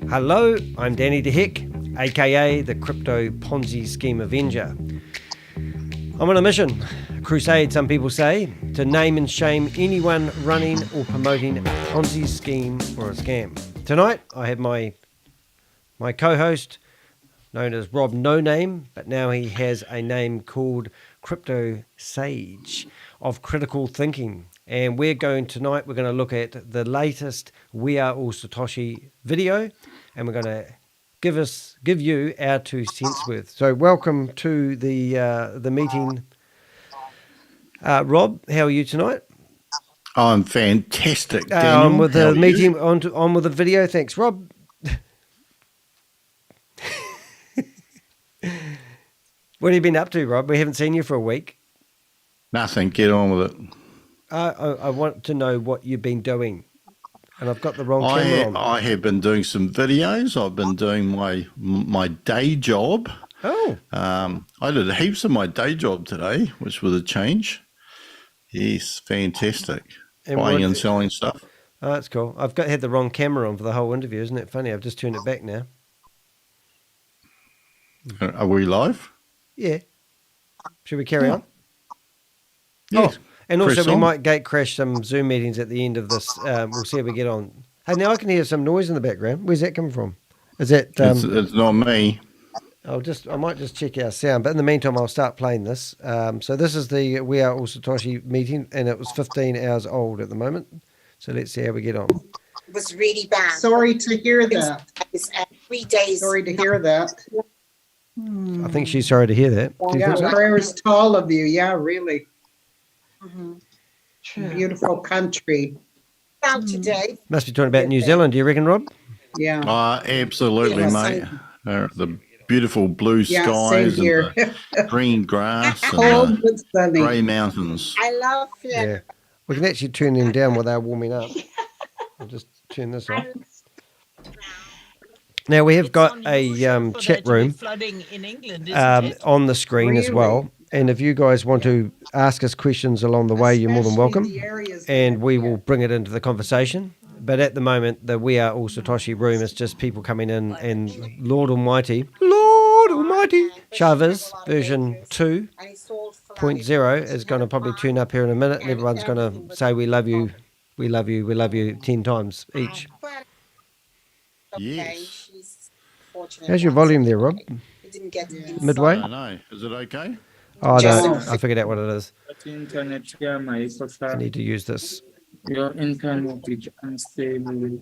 Hello, I'm Danny DeHick, aka the Crypto Ponzi Scheme Avenger. I'm on a mission, a crusade some people say, to name and shame anyone running or promoting a Ponzi scheme or a scam. Tonight I have my co-host, known as Rob No Name, but now he has a name called CryptoSage of Critical Thinking. And we're going to look at the latest We Are All Satoshi video, and we're going to give you our 2 cents worth. So welcome to the meeting. Rob, how are you tonight? I'm fantastic, Daniel. On with the meeting, on with the video. Thanks, Rob. What have you been up to, Rob? We haven't seen you for a week. Nothing. Get on with it. I want to know what you've been doing, and I've got the wrong camera on. I have been doing some videos. I've been doing my day job. Oh. I did heaps of my day job today, which was a change. Yes, fantastic. Buying and selling stuff. Oh, that's cool. Had the wrong camera on for the whole interview. Isn't it funny? I've just turned it back now. Are we live? Yeah. Should we carry on? Yes. Oh, and also we might gate crash some Zoom meetings at the end of this. We'll see how we get on. Hey, now I can hear some noise in the background. Where's that coming from? Is that? It's not me. I might just check our sound, but in the meantime, I'll start playing this. So this is the We Are All Satoshi meeting, and it was 15 hours old at the moment. So let's see how we get on. It was really bad. Sorry to hear that. It's 3 days. Sorry to hear that. I think she's sorry to hear that. Yeah, prayers to all of you. Yeah, really. Mm-hmm. Beautiful country. Out today. Must be talking about New Zealand, do you reckon, Rob? Yeah. Absolutely, mate. The beautiful blue Yeah, skies same here. and the green grass Cold and but sunny. grey mountains. I love it. Yeah. We can actually turn them down while they're warming up. I'll just turn this off. Now we have got a chat room on the screen as well. And if you guys want to ask us questions along the way, you're more than welcome. And we will bring it into the conversation. But at the moment, the We Are All Satoshi room is just people coming in, and Lord Almighty, Chavez version 2.0 is going to probably turn up here in a minute, and everyone's going to say, we love you, we love you, we love you 10 times each. Yes. How's your volume there, Rob? Midway? I don't know. Is it okay? Oh, no, I figured out what it is. I need to use this. Your internet is unstable.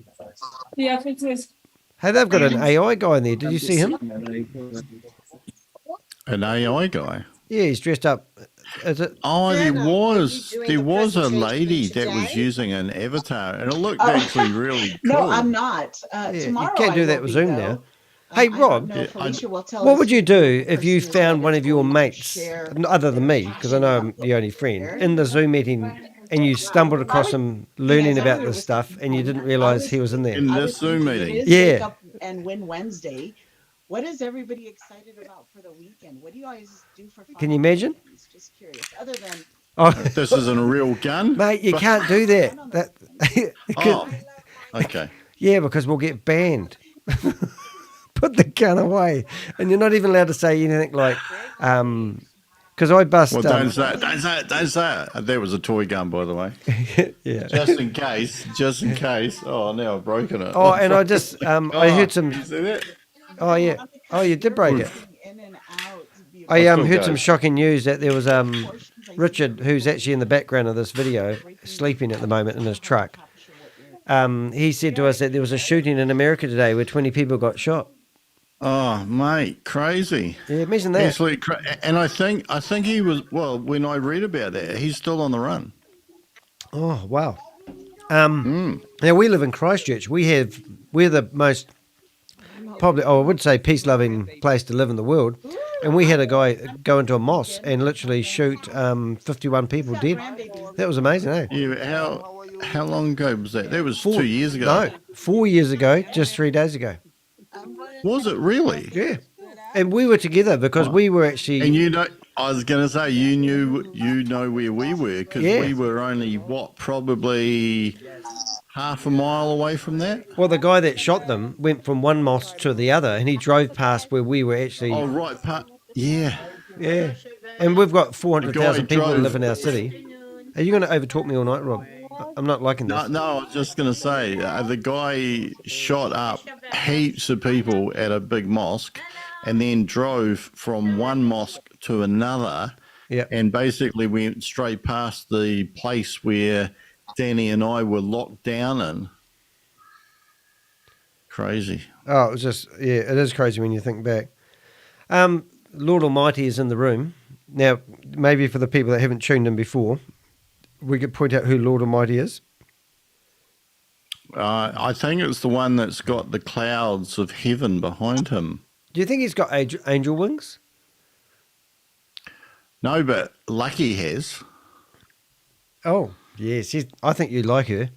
Hey, they've got an AI guy in there. Did you see him? An AI guy? Yeah, he's dressed up. Is it? Oh, there was a lady that was using an avatar, and it looked actually really cool. No, I'm not. Yeah, Tomorrow you can't do that with Zoom now. Hey, Rob, what what would you do if you found one of your mates, other than me, because I know I'm the only friend, in the Zoom meeting, and you stumbled across him learning about this stuff, and you didn't realize he was in there? In this Zoom meeting? Yeah. And Win Wednesday. What is everybody excited about for the weekend? What do you guys do for fun? Can you imagine? Just curious. Other than This isn't a real gun? Mate, you can't do that. Oh, okay. Yeah, because we'll get banned. Put the gun away. And you're not even allowed to say anything like, because I bust... Well, don't say it. That was a toy gun, by the way. Yeah. Just in case. Oh, now I've broken it. Oh, and I just, I heard some... You see that? Oh, yeah. Oh, you did break it. in and out. I heard some shocking news that there was Richard, who's actually in the background of this video, sleeping at the moment in his truck. He said to us that there was a shooting in America today where 20 people got shot. Oh, mate, crazy. Yeah, imagine that. Absolutely and I think he was, well, when I read about that, he's still on the run. Oh, wow. Now, we live in Christchurch. We're the most, probably, I would say, peace-loving place to live in the world. And we had a guy go into a mosque and literally shoot 51 people dead. That was amazing, eh? Yeah, how long ago was that? That was 2 years ago. No, 4 years ago, just 3 days ago. Was it really? Yeah. And we were together because we were actually... And I was going to say, you know where we were, because we were only, probably half a mile away from that. Well, the guy that shot them went from one mosque to the other, and he drove past where we were actually. Oh, right. Yeah. Yeah. And we've got 400,000 people that drove- live in our city. Are you going to overtalk me all night, Rob? I'm not liking this. No, I was just going to say, the guy shot up heaps of people at a big mosque and then drove from one mosque to another Yeah. and basically went straight past the place where Danny and I were locked down in. Crazy. Oh, it was just, yeah, it is crazy when you think back. Lord Almighty is in the room. Now, maybe for the people that haven't tuned in before, we could point out who Lord Almighty is. I think it's the one that's got the clouds of heaven behind him. Do you think he's got angel wings? No, but Lucky has. Oh, yes. I think you like her.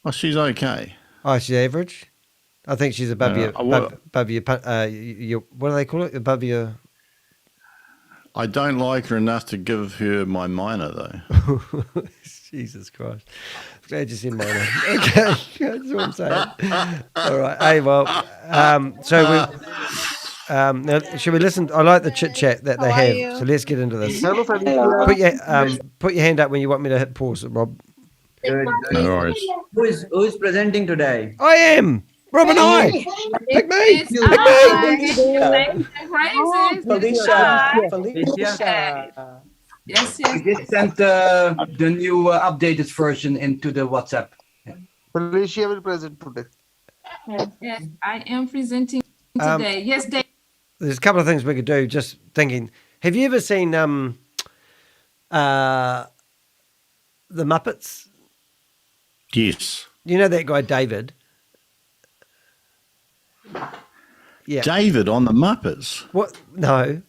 Oh, she's okay. Oh, she's average. I think she's above your, above your, what do they call it? Above your. I don't like her enough to give her my minor, though. Jesus Christ. Glad you said minor. Okay, that's what I'm saying. All right. Hey, well, now, should we listen? I like the chit chat that they have. So let's get into this. Hello, Felicia. Put your hand up when you want me to hit pause, Rob. Good. No worries. Who is presenting today? I am. Rob and I. Pick me. Pick me. Felicia. Yes, We just sent the new updated version into the WhatsApp. Felicia will present today. Yes, I am presenting today. Yes, Dave. There's a couple of things we could do. Just thinking. Have you ever seen the Muppets? Yes. You know that guy David? Yeah. David on the Muppets. What? No,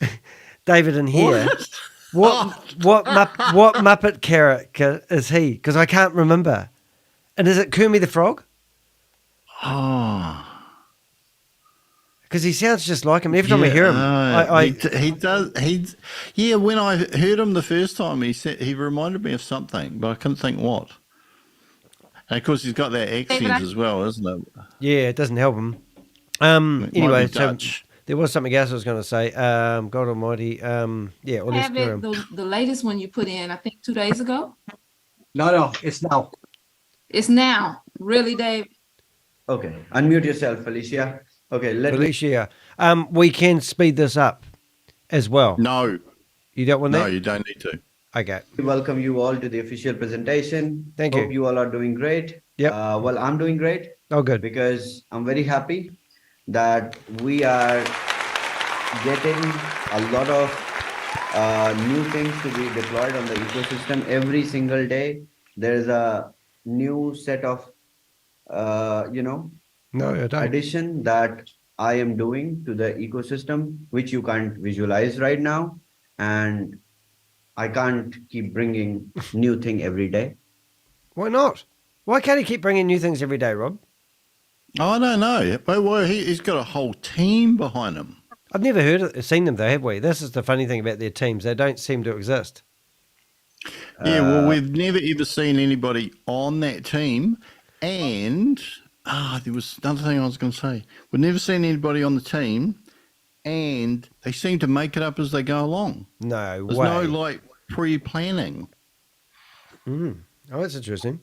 David in here. What Muppet character is he? Because I can't remember. And is it Kermit the Frog? Oh. Because he sounds just like him. Every time I hear him, he does. Yeah. When I heard him the first time, he reminded me of something, but I couldn't think what. And of course, he's got that accent as well, isn't it? Yeah, it doesn't help him. Anyway, so there was something else I was going to say. God Almighty. Yeah. Well, I have it, the latest one you put in, I think 2 days ago. No, it's now. It's now. Really, Dave? Okay, unmute yourself, Felicia. Okay, Felicia. We can speed this up as well. No. You don't want that? No, you don't need to. Okay. welcome you all to the official presentation. Thank Hope you. you all are doing great. Yep. Well, I'm doing great. Oh, good. Because I'm very happy that we are getting a lot of new things to be deployed on the ecosystem every single day. There's a new set of No, I don't. addition that I am doing to the ecosystem, which you can't visualize right now, and I can't keep bringing new thing every day. Why not? Why can't he keep bringing new things every day, Rob? I don't know. But well, he's got a whole team behind him. I've never seen them though, have we? This is the funny thing about their teams. They don't seem to exist. Yeah, well, we've never ever seen anybody on that team. And there was another thing I was going to say. We've never seen anybody on the team, and they seem to make it up as they go along. No There's way. no like pre-planning. Oh, that's interesting.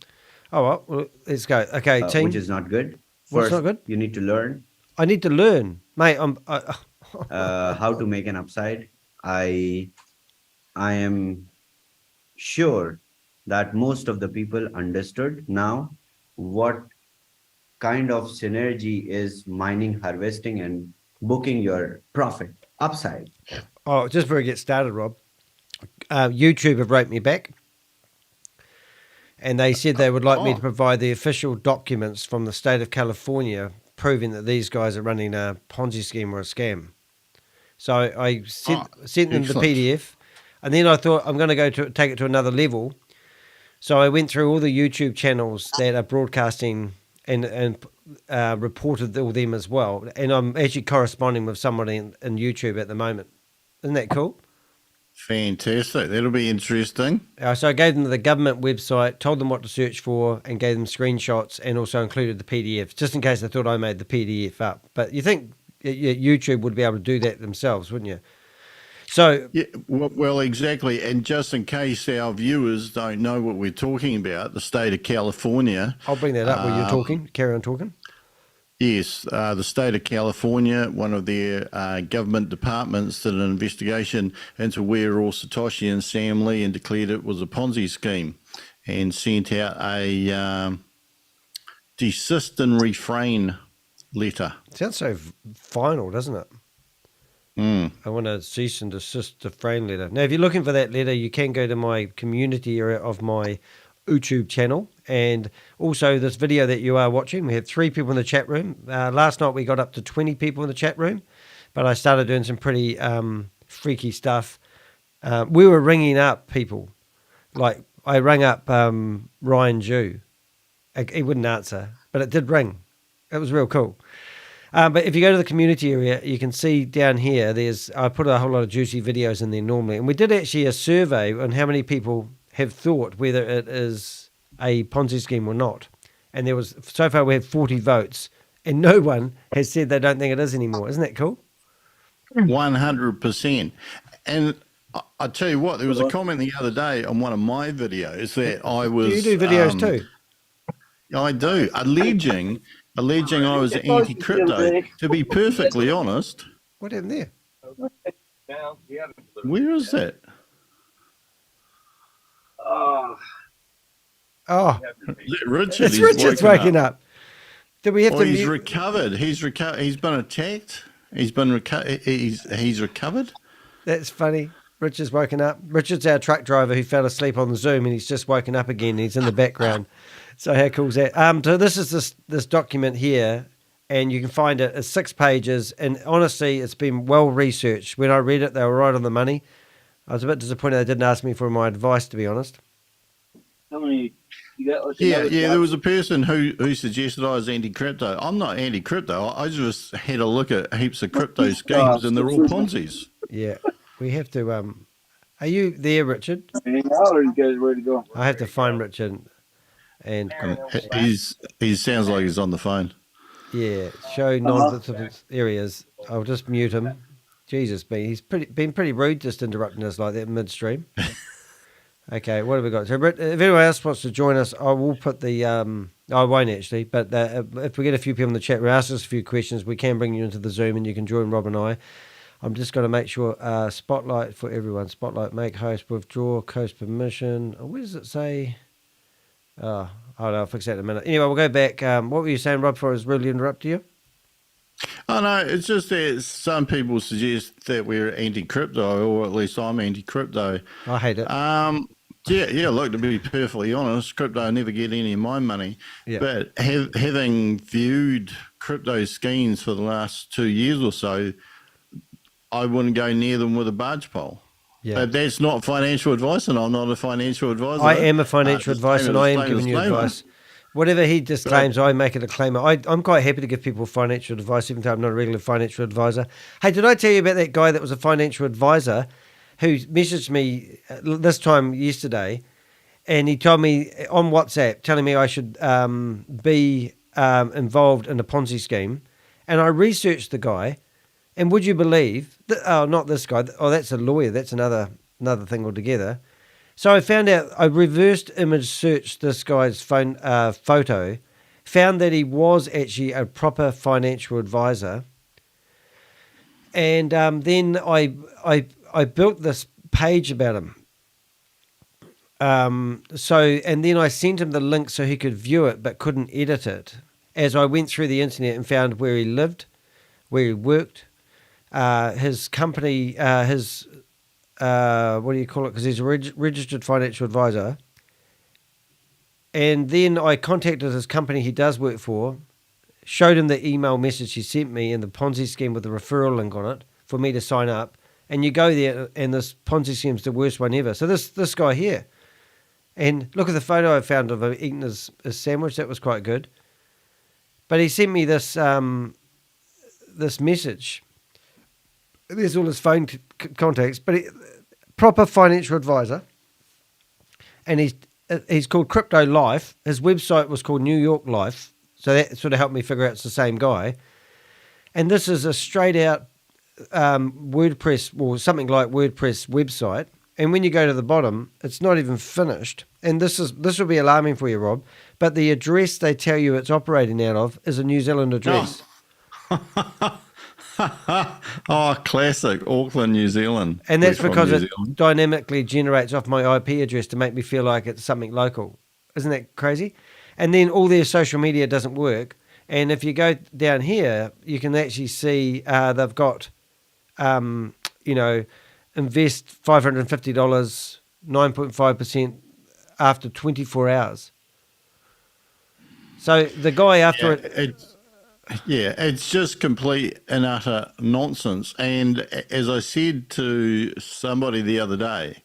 Oh, well, let's go. Okay, team. Which is not good. What's First, not good? you need to learn I need to learn, mate. how to make an upside. I am sure that most of the people understood now what kind of synergy is mining, harvesting, and booking your profit upside. Oh, just before we get started, Rob, YouTube have wrote me back, and they said they would like me to provide the official documents from the state of California proving that these guys are running a Ponzi scheme or a scam. So I sent them the excellent. PDF, and then I thought I'm going to take it to another level. So I went through all the YouTube channels that are broadcasting and reported all them as well. And I'm actually corresponding with somebody in YouTube at the moment. Isn't that cool? Fantastic. That'll be interesting. So I gave them the government website, told them what to search for, and gave them screenshots, and also included the PDF, just in case they thought I made the PDF up. But you think YouTube would be able to do that themselves, wouldn't you? So Yeah, well, exactly. And just in case our viewers don't know what we're talking about, the state of California. I'll bring that up while you're talking. Carry on talking. Yes, the state of California, one of their government departments did an investigation into where all Satoshi and Sam Lee and declared it was a Ponzi scheme and sent out a desist and refrain letter. Sounds so final, doesn't it? Mm. I want to cease and desist the frame letter. Now, if you're looking for that letter, you can go to my community area of my YouTube channel, and also this video that you are watching. We have 3 people in the chat room. Last night we got up to 20 people in the chat room, but I started doing some pretty freaky stuff. We were ringing up people. Like I rang up Ryan Jew. He wouldn't answer, but it did ring. It was real cool. But if you go to the community area, you can see down here, I put a whole lot of juicy videos in there normally. And we did actually a survey on how many people have thought whether it is a Ponzi scheme or not. And so far we have 40 votes, and no one has said they don't think it is anymore. Isn't that cool? 100%. And I tell you what, there was a comment the other day on one of my videos that I was... Do you do videos too? I do. Alleging I was anti-crypto. To be perfectly honest... What happened there? Where is that? Oh, Is that Richard? it's Richard's waking up. Do we have to? He's recovered. He's been attacked. He's recovered. That's funny. Richard's woken up. Richard's our truck driver who fell asleep on the Zoom, and he's just woken up again. And he's in the background. So how cool is that? So this is this document here, and you can find it. It's 6 pages, and honestly, it's been well researched. When I read it, they were right on the money. I was a bit disappointed they didn't ask me for my advice, to be honest. How many? Yeah. There was a person who suggested I was anti-crypto. I'm not anti-crypto. I just had a look at heaps of crypto schemes, and they're all Ponzi's. Yeah, we have to. Are you there, Richard? Hang out, or you guys ready to go? I have to find Richard, and He sounds like he's on the phone. yeah, show non-participants areas. I'll just mute him. Jesus, he's been pretty rude, just interrupting us like that midstream. Okay, what have we got? So, if anyone else wants to join us, I will put the. I won't actually, but if we get a few people in the chat room, ask us a few questions, we can bring you into the Zoom and you can join Rob and I. I'm just going to make sure spotlight for everyone. Spotlight, make host, withdraw, host permission. Where does it say? Oh, I'll fix that in a minute. Anyway, we'll go back. What were you saying, Rob? Before I was really interrupted you. Oh, no, it's just that some people suggest that we're anti-crypto, or at least I'm anti-crypto. I hate it. Yeah, look, to be perfectly honest, crypto will never get any of my money. Yeah. But having viewed crypto schemes for the last 2 years or so, I wouldn't go near them with a barge pole. Yeah. But that's not financial advice, and I'm not a financial advisor. I am a financial advisor, and I am giving you advice. Whatever he disclaims, I make it a claimer. I'm quite happy to give people financial advice, even though I'm not a regular financial advisor. Hey, did I tell you about that guy that was a financial advisor who messaged me this time yesterday, and he told me on WhatsApp, telling me I should be involved in a Ponzi scheme, and I researched the guy, and would you believe that? Oh, not this guy. Oh, that's a lawyer. That's another thing altogether. So I found out, I reversed image searched this guy's phone photo, found that he was actually a proper financial advisor. And then I built this page about him. And then I sent him the link so he could view it but couldn't edit it. As I went through the internet and found where he lived, where he worked, his company, what do you call it? Because he's a registered financial advisor. And then I contacted his company he does work for, showed him the email message he sent me and the Ponzi scheme with the referral link on it for me to sign up. And you go there, and this Ponzi scheme's the worst one ever. So this guy here, and look at the photo I found of him eating his sandwich. That was quite good. But he sent me this this message. There's all his phone contacts, but proper financial advisor, and he's called Crypto Life. His website was called New York Life, so that sort of helped me figure out it's the same guy. And this is a straight out WordPress or something like WordPress website. And when you go to the bottom, it's not even finished. And this will be alarming for you, Rob. But the address they tell you it's operating out of is a New Zealand address. Oh, classic Auckland, New Zealand. And that's We're from because New it Zealand. dynamically generates off my IP address to make me feel like it's something local. Isn't that crazy? And then all their social media doesn't work. And if you go down here, you can actually see they've got, invest $550, 9.5% after 24 hours. So the guy after it's just complete and utter nonsense. And as I said to somebody the other day,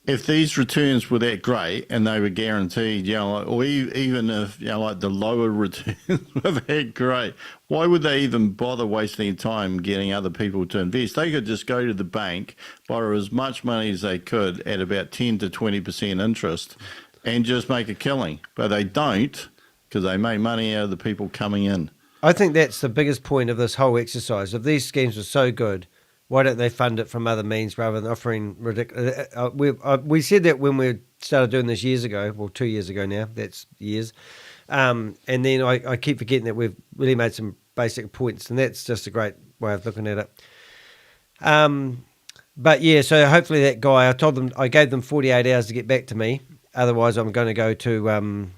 if these returns were that great and they were guaranteed, or even if, like the lower returns were that great, why would they even bother wasting time getting other people to invest? They could just go to the bank, borrow as much money as they could at about 10 to 20% interest and just make a killing. But they don't, because they make money out of the people coming in. I think that's the biggest point of this whole exercise. If these schemes were so good, why don't they fund it from other means rather than offering ridiculous? We said that when we started doing this years ago, well, 2 years ago now, that's years. And then I keep forgetting that we've really made some basic points, and that's just a great way of looking at it. But yeah, so hopefully that guy, I gave them 48 hours to get back to me. Otherwise, I'm going to go to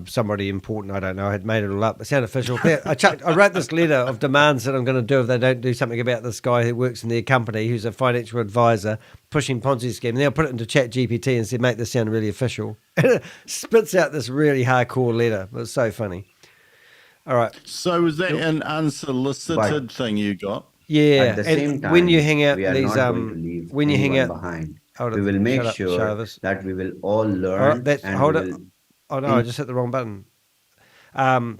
somebody important. I don't know. I had made it all up. It sounded official. I wrote this letter of demands that I'm going to do if they don't do something about this guy who works in their company, who's a financial advisor, pushing Ponzi scheme. And then I put it into Chat GPT and said, make this sound really official. And it spits out this really hardcore letter. It was so funny. All right. So was that an unsolicited thing you got? Yeah. At the same time, when you hang out we are these, not going to leave when you hang anyone out behind. Hold We it. will make Shut up, sure Chavez. that we will all learn. All right, and hold we it. will Oh no, I just hit the wrong button.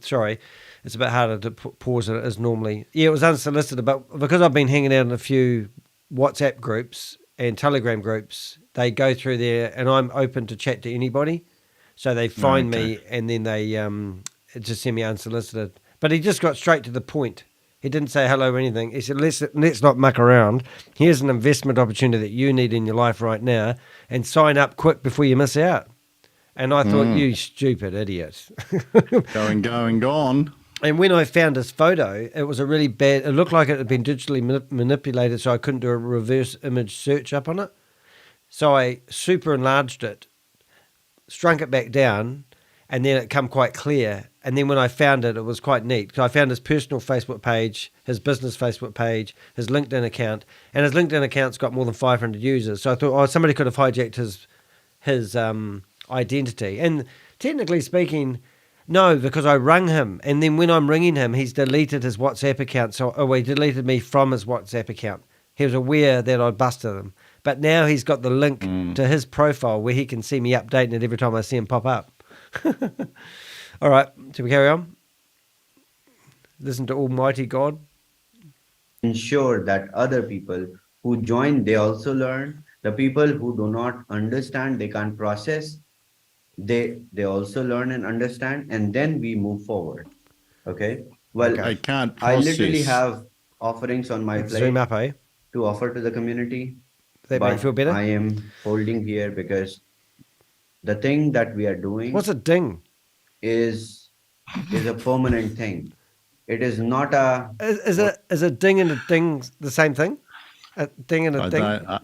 Sorry, it's a bit harder to pause than it is normally. Yeah, it was unsolicited, but because I've been hanging out in a few WhatsApp groups and Telegram groups, they go through there, and I'm open to chat to anybody. So they find me, and then they just send me unsolicited. But he just got straight to the point. He didn't say hello or anything. He said, let's not muck around. Here's an investment opportunity that you need in your life right now, and sign up quick before you miss out. And I thought, you stupid idiot. Gone. And when I found his photo, it was a really bad, it looked like it had been digitally manipulated, so I couldn't do a reverse image search up on it. So I super enlarged it, shrunk it back down, and then it come quite clear. And then when I found it, it was quite neat. So I found his personal Facebook page, his business Facebook page, his LinkedIn account, and his LinkedIn account's got more than 500 users. So I thought, somebody could have hijacked his identity. And technically speaking, no, because I rung him, and then when I'm ringing him, he's deleted his WhatsApp account. So he deleted me from his WhatsApp account. He was aware that I busted him, but now he's got the link to his profile where he can see me updating it every time I see him pop up. All right, shall we carry on? Listen to Almighty God. ensure that other people who join, they also learn. The people who do not understand, they can't process, they also learn and understand, and then we move forward. Okay. Well, I can't I process. literally have offerings on my plate Zoom up, eh? to offer to the community. That make you but feel better? I am holding here because the thing that we are doing What's a ding? is a permanent thing. It is not a Is a ding and a ding the same thing? A ding and a ding?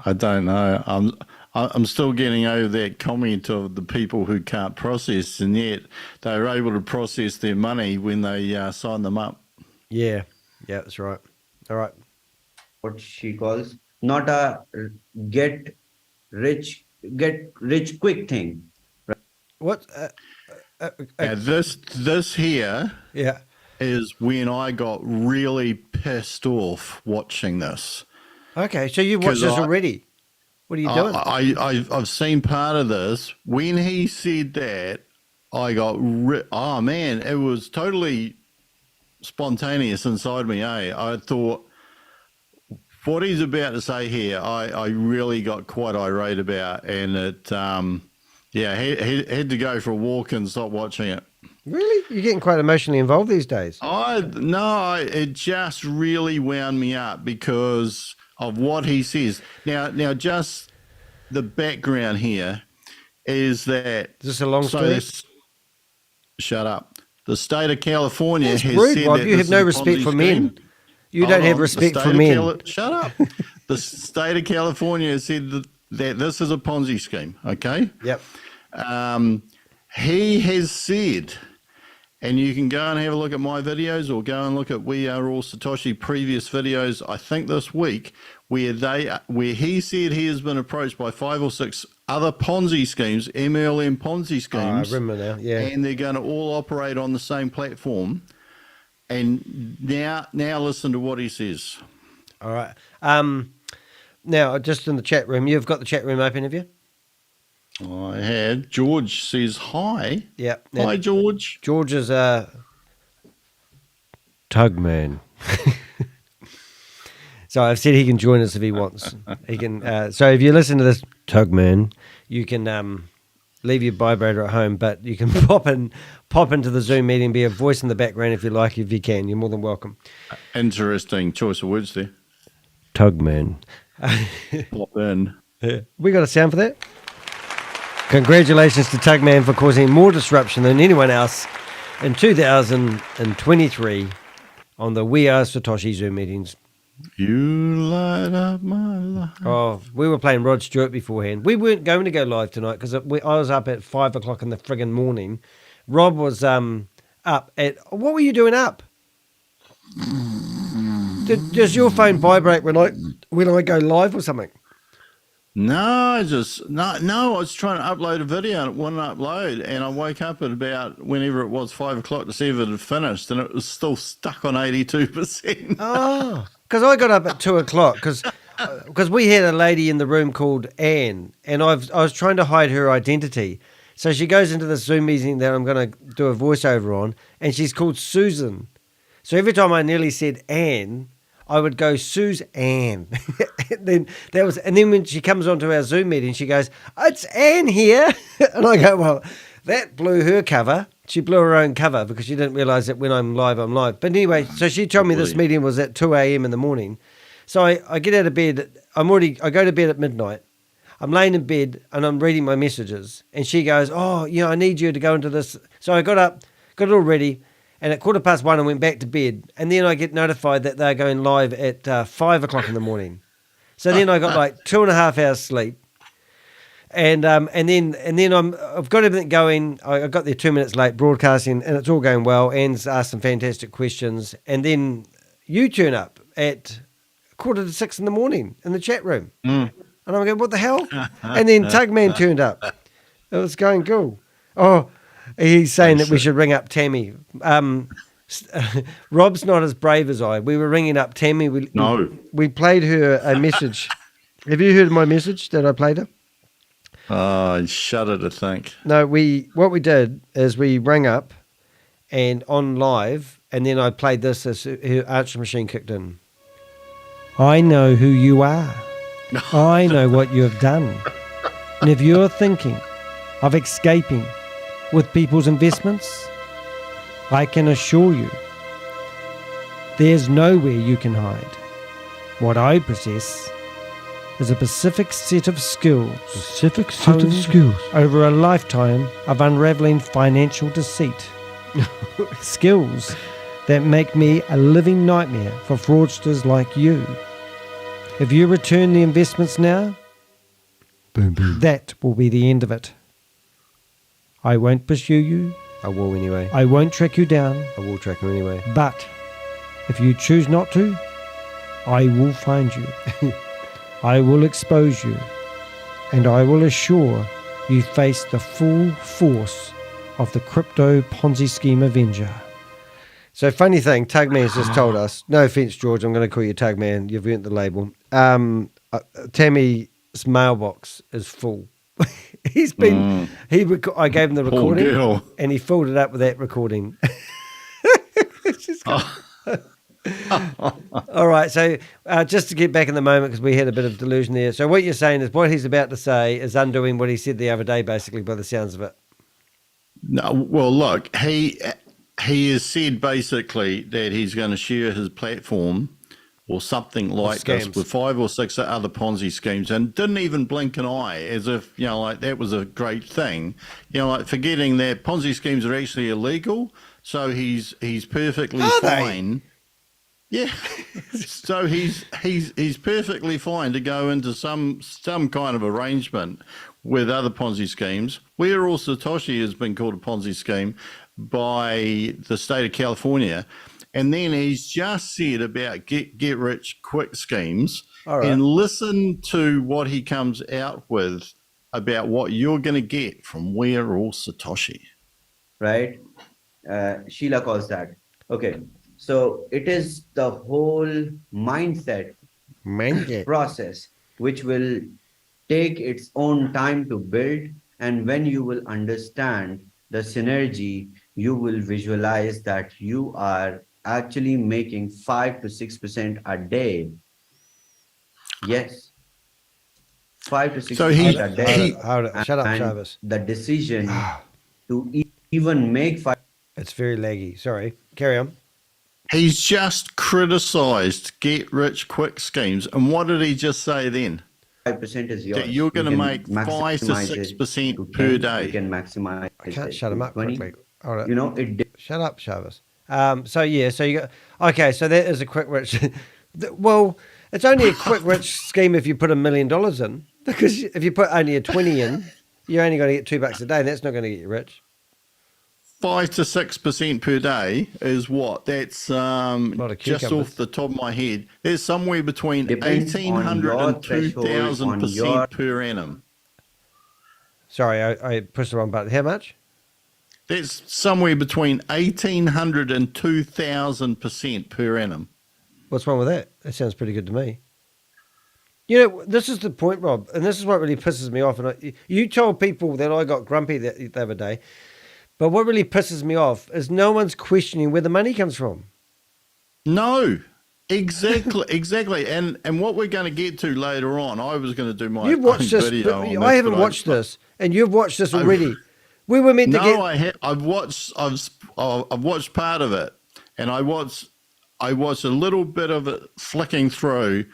I don't know. I'm still getting over that comment of the people who can't process, and yet they're able to process their money when they sign them up. Yeah, that's right. All right. what she calls not a get rich quick thing. What? This here Yeah. is when I got really pissed off watching this. Okay, so you watched 'Cause this I- already. What are you doing? I've seen part of this. When he said that, I got oh man, it was totally spontaneous inside me. I thought, what he's about to say here, I really got quite irate about, and it, had to go for a walk and stop watching it. Really? You're getting quite emotionally involved these days. It just really wound me up because of what he says. Now, just the background here is that. Is this a long story? Shut up. The state of California has rude, said Rob. that You have this no is a respect Ponzi for scheme. men. You don't have respect for men. Shut up. The state of California has said that this is a Ponzi scheme. Okay. Yep. He has said, and you can go and have a look at my videos or go and look at We Are All Satoshi previous videos, I think this week, where he said he has been approached by 5 or 6 other Ponzi schemes, MLM Ponzi schemes. I remember now, yeah. And they're going to all operate on the same platform. And now listen to what he says. All right. Now, just in the chat room, you've got the chat room open, have you? I had. George says hi. Yeah. Hi, George. George is a tug man. So I've said he can join us if he wants. He can. So if you listen to this tug man, you can leave your vibrator at home, but you can pop into the Zoom meeting, be a voice in the background if you like. If you can, you're more than welcome. Interesting choice of words there. Tug man. Pop in. Yeah. We got a sound for that? Congratulations to Tugman for causing more disruption than anyone else in 2023 on the We Are Satoshi Zoom meetings. You light up my life. Oh, we were playing Rod Stewart beforehand. We weren't going to go live tonight because I was up at 5 o'clock in the friggin' morning. Rob was up at... What were you doing up? Does your phone vibrate when I go live or something? No, I was trying to upload a video and it wouldn't upload, and I woke up at about whenever it was 5 o'clock to see if it had finished, and it was still stuck on 82%. Oh, because I got up at 2 o'clock because we had a lady in the room called Anne, and I was trying to hide her identity. So she goes into the Zoom meeting that I'm going to do a voiceover on, and she's called Susan. So every time I nearly said Anne, I would go Suzanne. and then when she comes onto our Zoom meeting, she goes, "It's Anne here." And I go, well, that blew her cover. She blew her own cover because she didn't realise that when I'm live, I'm live. But anyway, so she told me this meeting was at 2 a.m. in the morning. So I get out of bed. I go to bed at midnight. I'm laying in bed and I'm reading my messages. And she goes, "Oh, I need you to go into this." So I got up, got it all ready. And at 1:15, I went back to bed. And then I get notified that they're going live at 5 o'clock in the morning. So then I got like 2.5 hours sleep. And then I've got everything going. I got there 2 minutes late broadcasting, and it's all going well. Anne's asked some fantastic questions. And then you turn up at 5:45 in the morning in the chat room. And I'm going, what the hell? And then Tugman turned up. It was going cool. Oh, he's saying that we should ring up Tammy. Rob's not as brave as I. We were ringing up Tammy. We played her a message. Have you heard my message that I played her? Oh, I shudder to think. No, what we did is we rang up and on live, and then I played this as her answer machine kicked in. I know who you are. I know what you have done. And if you're thinking of escaping with people's investments, I can assure you there's nowhere you can hide. What I possess is a specific set of skills. Over a lifetime of unraveling financial deceit. Skills that make me a living nightmare for fraudsters like you. If you return the investments now, boom, boom, that will be the end of it. I won't pursue you. I will anyway. I won't track you down. I will track you anyway. But if you choose not to, I will find you. I will expose you. And I will assure you face the full force of the Crypto Ponzi Scheme Avenger. So funny thing, Tugman's just told us, no offence, George, I'm going to call you Tugman, you've earned the label. Tammy's mailbox is full. He's been, I gave him the recording and he filled it up with that recording. It's just All right. So just to get back in the moment, because we had a bit of delusion there. So what you're saying is what he's about to say is undoing what he said the other day, basically, by the sounds of it. No, well, look, he has said basically that he's going to share his platform or something like this scams. with 5 or 6 other Ponzi schemes, and didn't even blink an eye, as if, you know, like that was a great thing. You know, like forgetting that Ponzi schemes are actually illegal, so he's perfectly fine. Yeah, so he's perfectly fine to go into some kind of arrangement with other Ponzi schemes. ARE ALL SATOSH has been called a Ponzi scheme by the state of California, and then he's just said about get rich quick schemes. All right. And listen to what he comes out with about what you're going to get from ARE ALL SATOSH. Right? Sheila calls that. Okay. So it is the whole mindset process which will take its own time to build. And when you will understand the synergy, you will visualize that you are actually making 5 to 6% a day. Yes. 5 to 6% a day. Shut up, and Chavez. the decision to even make 5. It's very laggy. Sorry. Carry on. He's just criticised get rich quick schemes. And what did he just say then? 5% is yours. That you're going to make 5 to maximize 6% per day. You can maximize. I can't shut him up 20. quickly. All right. You know, Shut up, Chavez. So you got okay. So that is a quick rich. Well, it's only a quick rich scheme if you put $1 million in, because if you put only a 20 in, you're only going to get $2 a day, and that's not going to get you rich. 5 to 6% per day is what? That's just off the top of my head. There's somewhere between Depends 1,800 on your and 2,000% per annum. Sorry, I pushed the wrong button. How much? That's somewhere between 1,800 and 2,000% per annum. What's wrong with that? That sounds pretty good to me. You know, this is the point, Rob, and this is what really pisses me off. And you told people that I got grumpy the other day. But what really pisses me off is no one's questioning where the money comes from. No, exactly. And what we're going to get to later on, I was going to do my You've watched own this, video on this, I haven't watched this, and you've watched this already. We were meant to get. I've watched part of it, and I watched a little bit of it flicking through,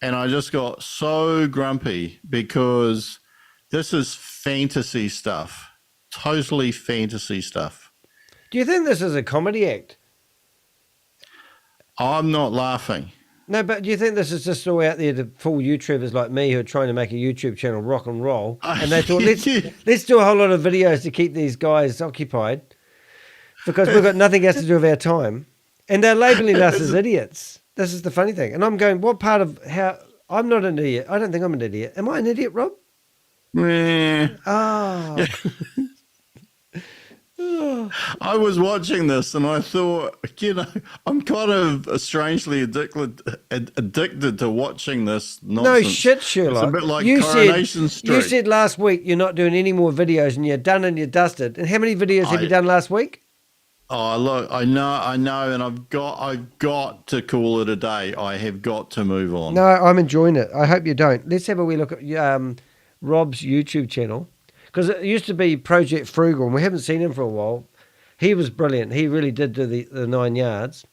and I just got so grumpy because this is fantasy stuff. Totally fantasy stuff. Do you think this is a comedy act? I'm not laughing. No, but do you think this is just all out there to fool YouTubers like me who are trying to make a YouTube channel rock and roll? And they thought, let's do a whole lot of videos to keep these guys occupied because we've got nothing else to do with our time. And they're labeling us as idiots. This is the funny thing. And I'm going, what part of how... I'm not an idiot. I don't think I'm an idiot. Am I an idiot, Rob? Oh. I was watching this and I thought, you know, I'm kind of strangely addicted to watching this nonsense. No shit, Sherlock. It's a bit like Coronation Street. You said last week you're not doing any more videos and you're done and you're dusted. And how many videos have you done last week? Oh, look, I know, and I've got to call it a day. I have got to move on. No, I'm enjoying it. I hope you don't. Let's have a wee look at Rob's YouTube channel. Because it used to be Project Frugal, and we haven't seen him for a while. He was brilliant. He really did do the 9 yards.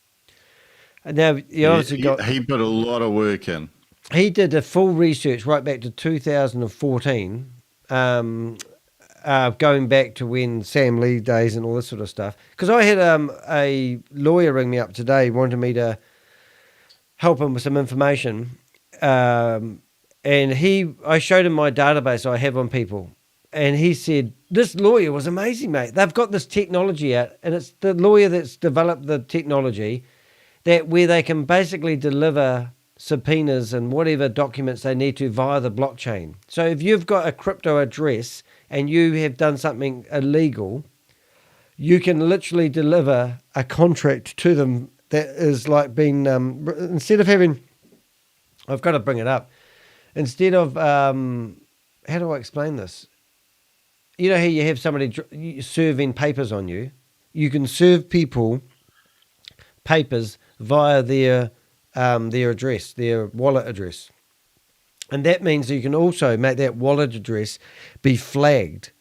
And now he obviously he put a lot of work in. He did a full research right back to 2014, going back to when Sam Lee days and all this sort of stuff. Because I had a lawyer ring me up today, wanted me to help him with some information, and I showed him my database I have on people. And he said, this lawyer was amazing, mate. They've got this technology out, and it's the lawyer that's developed the technology where they can basically deliver subpoenas and whatever documents they need to via the blockchain. So if you've got a crypto address and you have done something illegal, you can literally deliver a contract to them that is like being, instead of having, I've got to bring it up, instead of, how do I explain this? You know how you have somebody serving papers on you? You can serve people papers via their their address, their wallet address. And that means you can also make that wallet address be flagged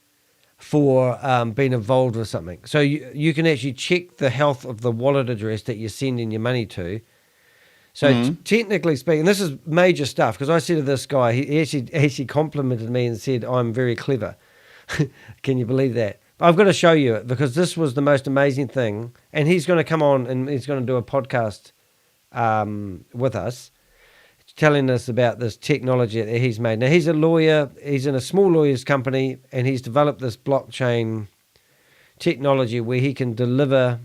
for being involved with something. So you can actually check the health of the wallet address that you're sending your money to. So technically speaking, this is major stuff, because I said to this guy, he actually complimented me and said, I'm very clever. Can you believe that? I've got to show you it, because this was the most amazing thing. And he's going to come on and he's going to do a podcast with us, telling us about this technology that he's made. Now, he's a lawyer. He's in a small lawyer's company, and he's developed this blockchain technology where he can deliver.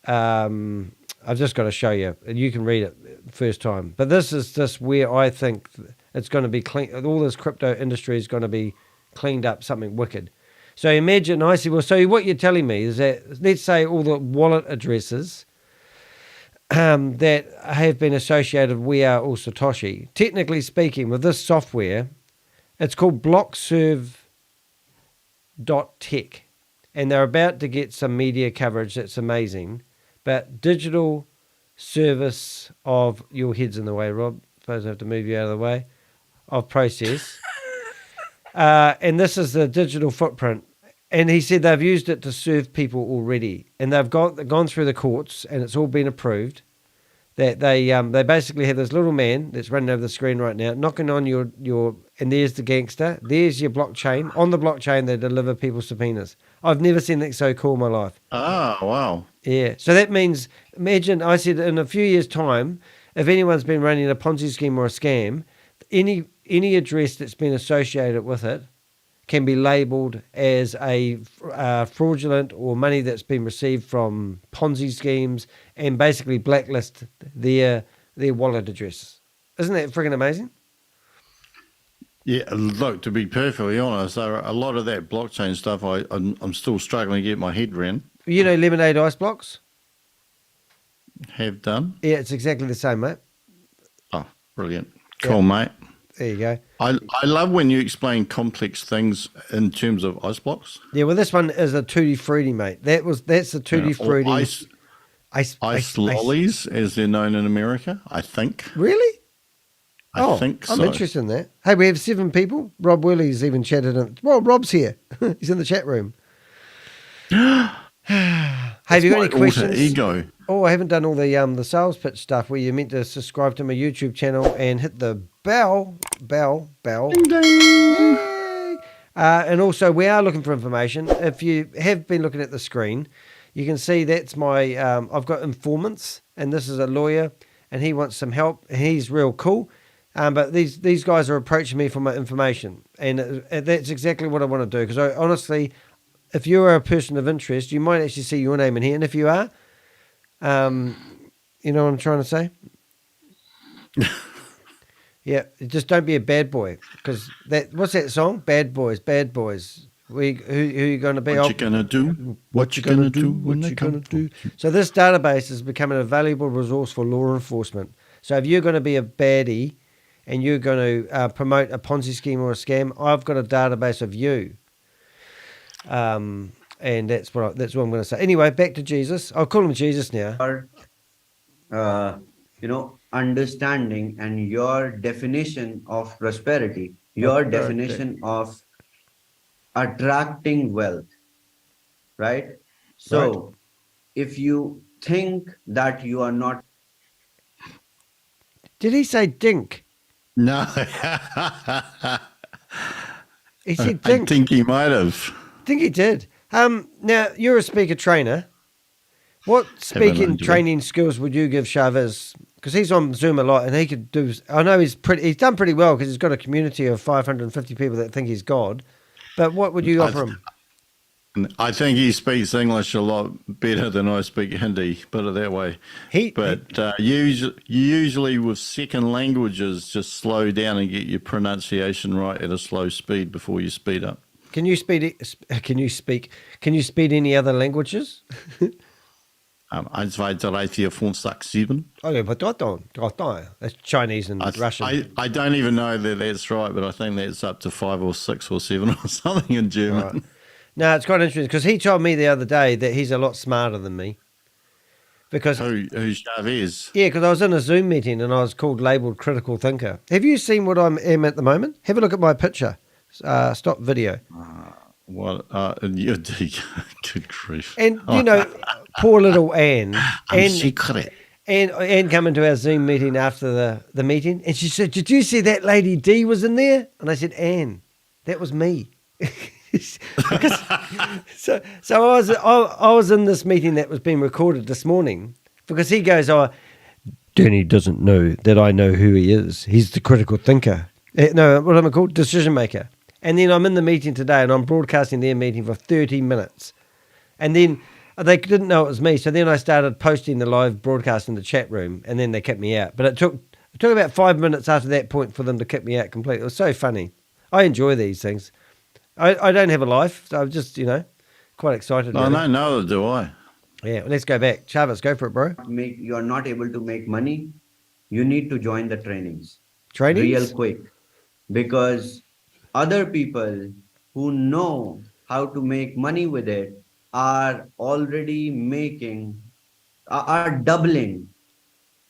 I've just got to show you. You can read it first time. But this is just where I think it's going to be clean. All this crypto industry is going to be cleaned up something wicked. So imagine, I said, well, so what you're telling me is that, let's say all the wallet addresses that have been associated with We Are All Satoshi. Technically speaking, with this software, it's called blockserve.tech, and they're about to get some media coverage that's amazing. But digital service of, your head's in the way, Rob. Suppose I have to move you out of the way, of process. And this is the digital footprint. And he said they've used it to serve people already, and they've gone through the courts, and it's all been approved. That they basically have this little man that's running over the screen right now, knocking on your and there's the gangster. There's your blockchain. On the blockchain, they deliver people subpoenas. I've never seen that so cool in my life. Oh, wow. Yeah. So that means, imagine, I said in a few years' time, if anyone's been running a Ponzi scheme or a scam, any address that's been associated with it can be labelled as a fraudulent or money that's been received from Ponzi schemes, and basically blacklist their wallet addresses. Isn't that freaking amazing? Yeah, look, to be perfectly honest, a lot of that blockchain stuff I'm still struggling to get my head around. You know Lemonade Ice Blocks? Have done. Yeah, it's exactly the same, mate. Oh, brilliant. Cool, mate. There you go. I love when you explain complex things in terms of ice blocks. Yeah, well, this one is a tutti frutti, mate. That's a tutti frutti. Ice lollies, as they're known in America, I think. Really? I think so. I'm interested in that. Hey, we have 7 people. Rob Woolley's even chatted in. Well, Rob's here. He's in the chat room. Hey, have you got any questions? Ego. Oh, I haven't done all the sales pitch stuff where you're meant to subscribe to my YouTube channel and hit the bell. Ding, ding. Yay. And also, we are looking for information. If you have been looking at the screen, you can see that's my, I've got informants, and this is a lawyer, and he wants some help. He's real cool. But these guys are approaching me for my information, and that's exactly what I want to do. Because honestly, if you are a person of interest, you might actually see your name in here. And if you are, you know what I'm trying to say? Yeah, just don't be a bad boy. Because what's that song? Bad boys, bad boys. Who are you going to be? What you gonna do? What you gonna do? What you gonna do? So this database is becoming a valuable resource for law enforcement. So if you're going to be a baddie and you're going to promote a Ponzi scheme or a scam, I've got a database of you. And that's what I'm going to say. Anyway, back to Jesus. I'll call him Jesus now. Understanding and your definition of prosperity, your definition of attracting wealth, right? So if you think that you are not... Did he say dink? No. He said dink. I think he might have. I think he did. Now, you're a speaker trainer. What speaking training skills would you give Chavez? Because he's on Zoom a lot, and he could do... I know he's done pretty well because he's got a community of 550 people that think he's God. But what would you offer him? I think he speaks English a lot better than I speak Hindi, put it that way. Usually with second languages, just slow down and get your pronunciation right at a slow speed before you speed up. Can you speak any other languages? Eins, zwei, drei, vier, fünf, sechs, sieben. Okay, but that's Chinese and Russian. I don't even know that that's right, but I think that's up to 5 or 6 or 7 or something in German. Right. No, it's quite interesting because he told me the other day that he's a lot smarter than me. because Who's Chavez? yeah, because I was in a Zoom meeting and I was labeled critical thinker. Have you seen what I am at the moment? Have a look at my picture. Stop video. What? You good grief. And you know, poor little Anne. I'm secret. Anne come into our Zoom meeting after the meeting, and she said, "Did you see that lady D was in there?" And I said, "Anne, that was me." so I was in this meeting that was being recorded this morning because he goes, "Oh, Danny doesn't know that I know who he is. He's the critical thinker. No, what am I called? Decision maker." And then I'm in the meeting today, and I'm broadcasting their meeting for 30 minutes, and then they didn't know it was me. So then I started posting the live broadcast in the chat room, and then they kicked me out. But it took about 5 minutes after that point for them to kick me out completely. It was so funny. I enjoy these things. I don't have a life, so I'm just, quite excited. Oh, really. no, neither do I. Yeah, let's go back. Chavez, go for it, bro. You're not able to make money, you need to join the trainings. Trainings? Real quick. Because other people who know how to make money with it are already are doubling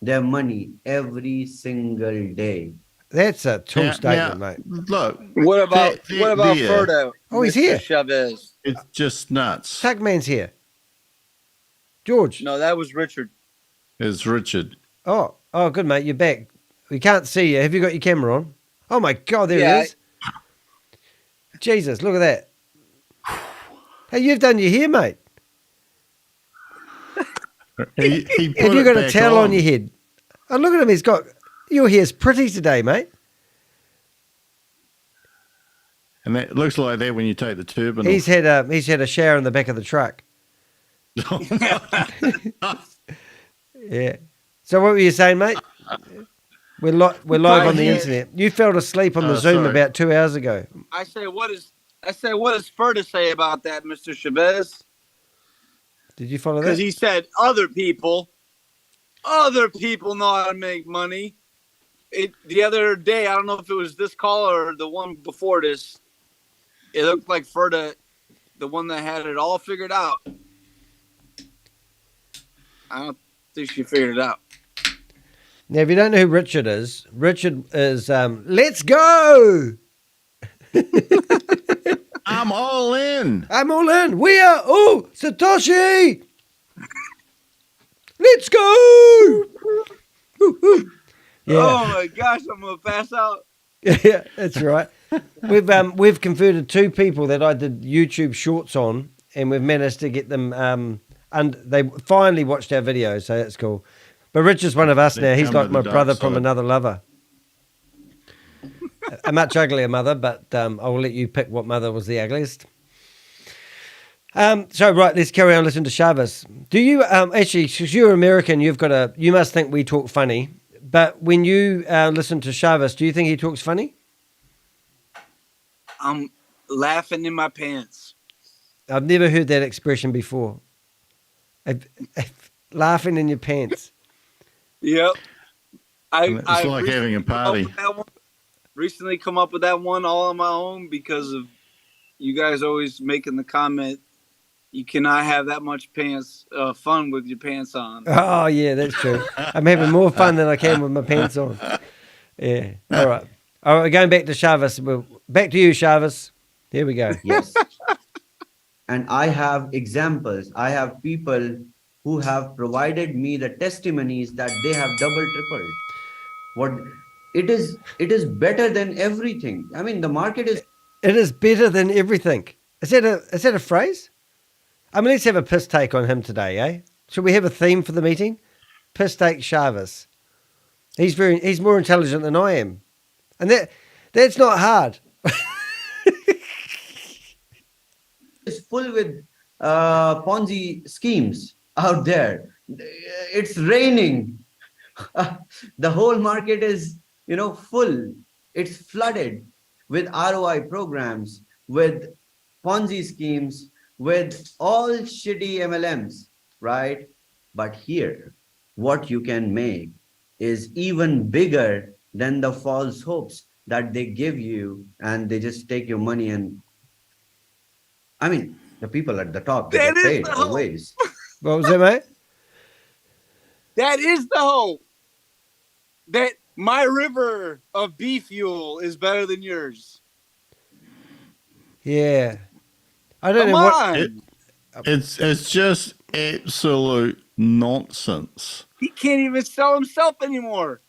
their money every single day. That's a true statement, mate. Look. What about there, Ferdo? Oh, he's Mr. here. Chavez. It's just nuts. Tuckman's here. George. No, that was Richard. It's Richard. Oh, good, mate. You're back. We can't see you. Have you got your camera on? Oh, my God, there he is. Jesus, look at that. Hey, you've done your hair, mate. He Have you got a towel on your head? Oh, look at him. Your hair's pretty today, mate. And that looks like that when you take the turban He's had a shower in the back of the truck. Yeah. So what were you saying, mate? We're live on the internet. You fell asleep on the Zoom about 2 hours ago. I say, what does Ferdo say about that, Mr. Chavez? Did you follow that? Because he said other people know how to make money. The other day, I don't know if it was this call or the one before this, it looked like Ferda, the one that had it all figured out. I don't think she figured it out. Now, if you don't know who Richard is let's go. I'm all in. I'm all in. We are all Satoshi. Let's go. Yeah. Oh my gosh, I'm gonna pass out. Yeah, that's right. We've converted 2 people that I did YouTube shorts on, and we've managed to get them. And they finally watched our video, so that's cool. But Rich is one of us now. He's like my brother from another lover. A much uglier mother, but I will let you pick what mother was the ugliest. So right, let's carry on listening to Chavez. Do you actually, because you're American, you must think we talk funny. But when you listen to Chavez, do you think he talks funny? I'm laughing in my pants. I've never heard that expression before. Laughing in your pants. Yep. It's like having a party. Recently come up with that one all on my own because of you guys always making the comment, you cannot have that much fun with your pants on. Oh, yeah, that's true. I'm having more fun than I can with my pants on. Yeah. All right. All right, going back to Chavez. Back to you, Chavez. Here we go. Yes. And I have examples. I have people who have provided me the testimonies that they have double, tripled. It is better than everything. I mean, the market is. It is better than everything. Is that a phrase? I mean, let's have a piss take on him today, eh? Should we have a theme for the meeting? Piss take Chavez. He's more intelligent than I am, and that's not hard. It's full with Ponzi schemes out there. It's raining. The whole market is, full. It's flooded with ROI programs, with Ponzi schemes, with all shitty MLMs, right? But here, what you can make is even bigger than the false hopes that they give you, and they just take your money. And I mean, the people at the top, they get paid always. What was that, mate? That is the hope. That my river of beef fuel is better than yours. Yeah. I don't Come know what. on. It's just absolute nonsense. He can't even sell himself anymore.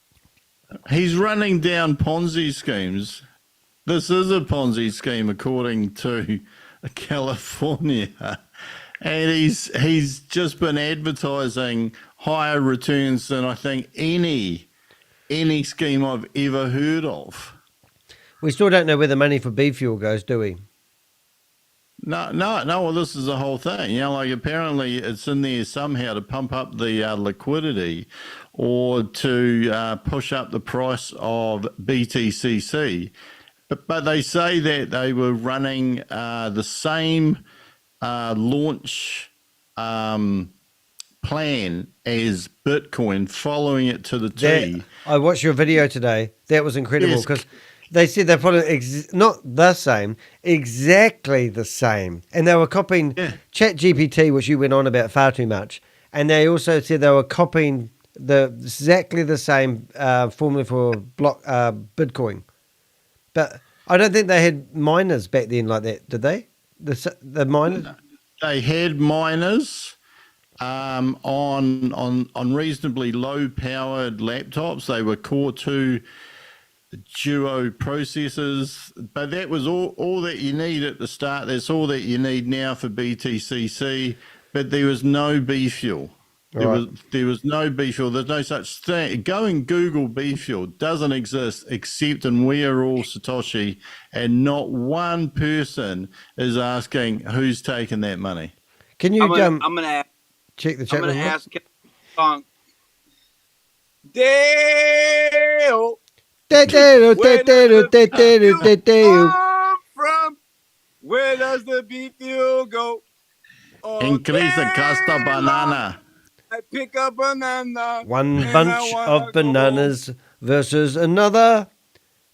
He's running down Ponzi schemes. This is a Ponzi scheme according to California. And he's just been advertising higher returns than I think any scheme I've ever heard of. We still don't know where the money for beef fuel goes, do we? No. Well, this is the whole thing. You know, like apparently it's in there somehow to pump up the liquidity, or to push up the price of BTCC. But they say that they were running the same launch plan as Bitcoin, following it to the T. I watched your video today. That was incredible, Yes. because they said they're probably not the same, exactly the same. And they were copying ChatGPT, which you went on about far too much. And they also said they were copying exactly the same formula for Bitcoin. But I don't think they had miners back then like that, did they? The miners? They had miners on reasonably low powered laptops. They were Core 2 Duo processors, but that was all that you need at the start. That's all that you need now for BTCC. But there was no B fuel. There was no B fuel. There's no such thing. Go and Google B fuel. Doesn't exist except in We Are All Satoshi, and not one person is asking who's taking that money. Can you I'm gonna check the chat I'm gonna room? ask Kong. Dale. Where does the beef fuel go? Increase the cost of banana. I pick a banana. One bunch of bananas versus another.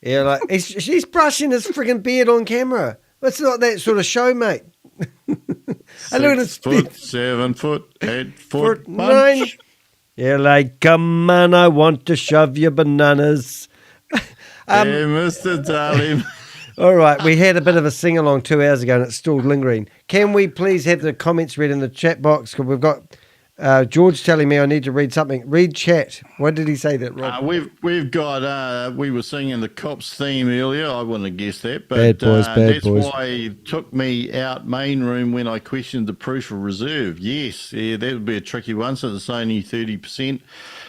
Yeah, like she's brushing his friggin' beard on camera. It's not that sort of show, mate. And look at his 6 foot, 7 foot, 8 foot, 9. bunch. You're like, come on, I want to shove your bananas. Hey, Mr. Talim. All right, we had a bit of a sing-along 2 hours ago and it's still lingering. Can we please have the comments read in the chat box? Because we've got George telling me I need to read something. Read chat. What did he say that, Rob? We've got, we were singing the cops theme earlier. I wouldn't have guessed that. But Bad boys, that's boys. why it took me out main room when I questioned the proof of reserve. Yes, yeah, that would be a tricky one. So it's only 30%.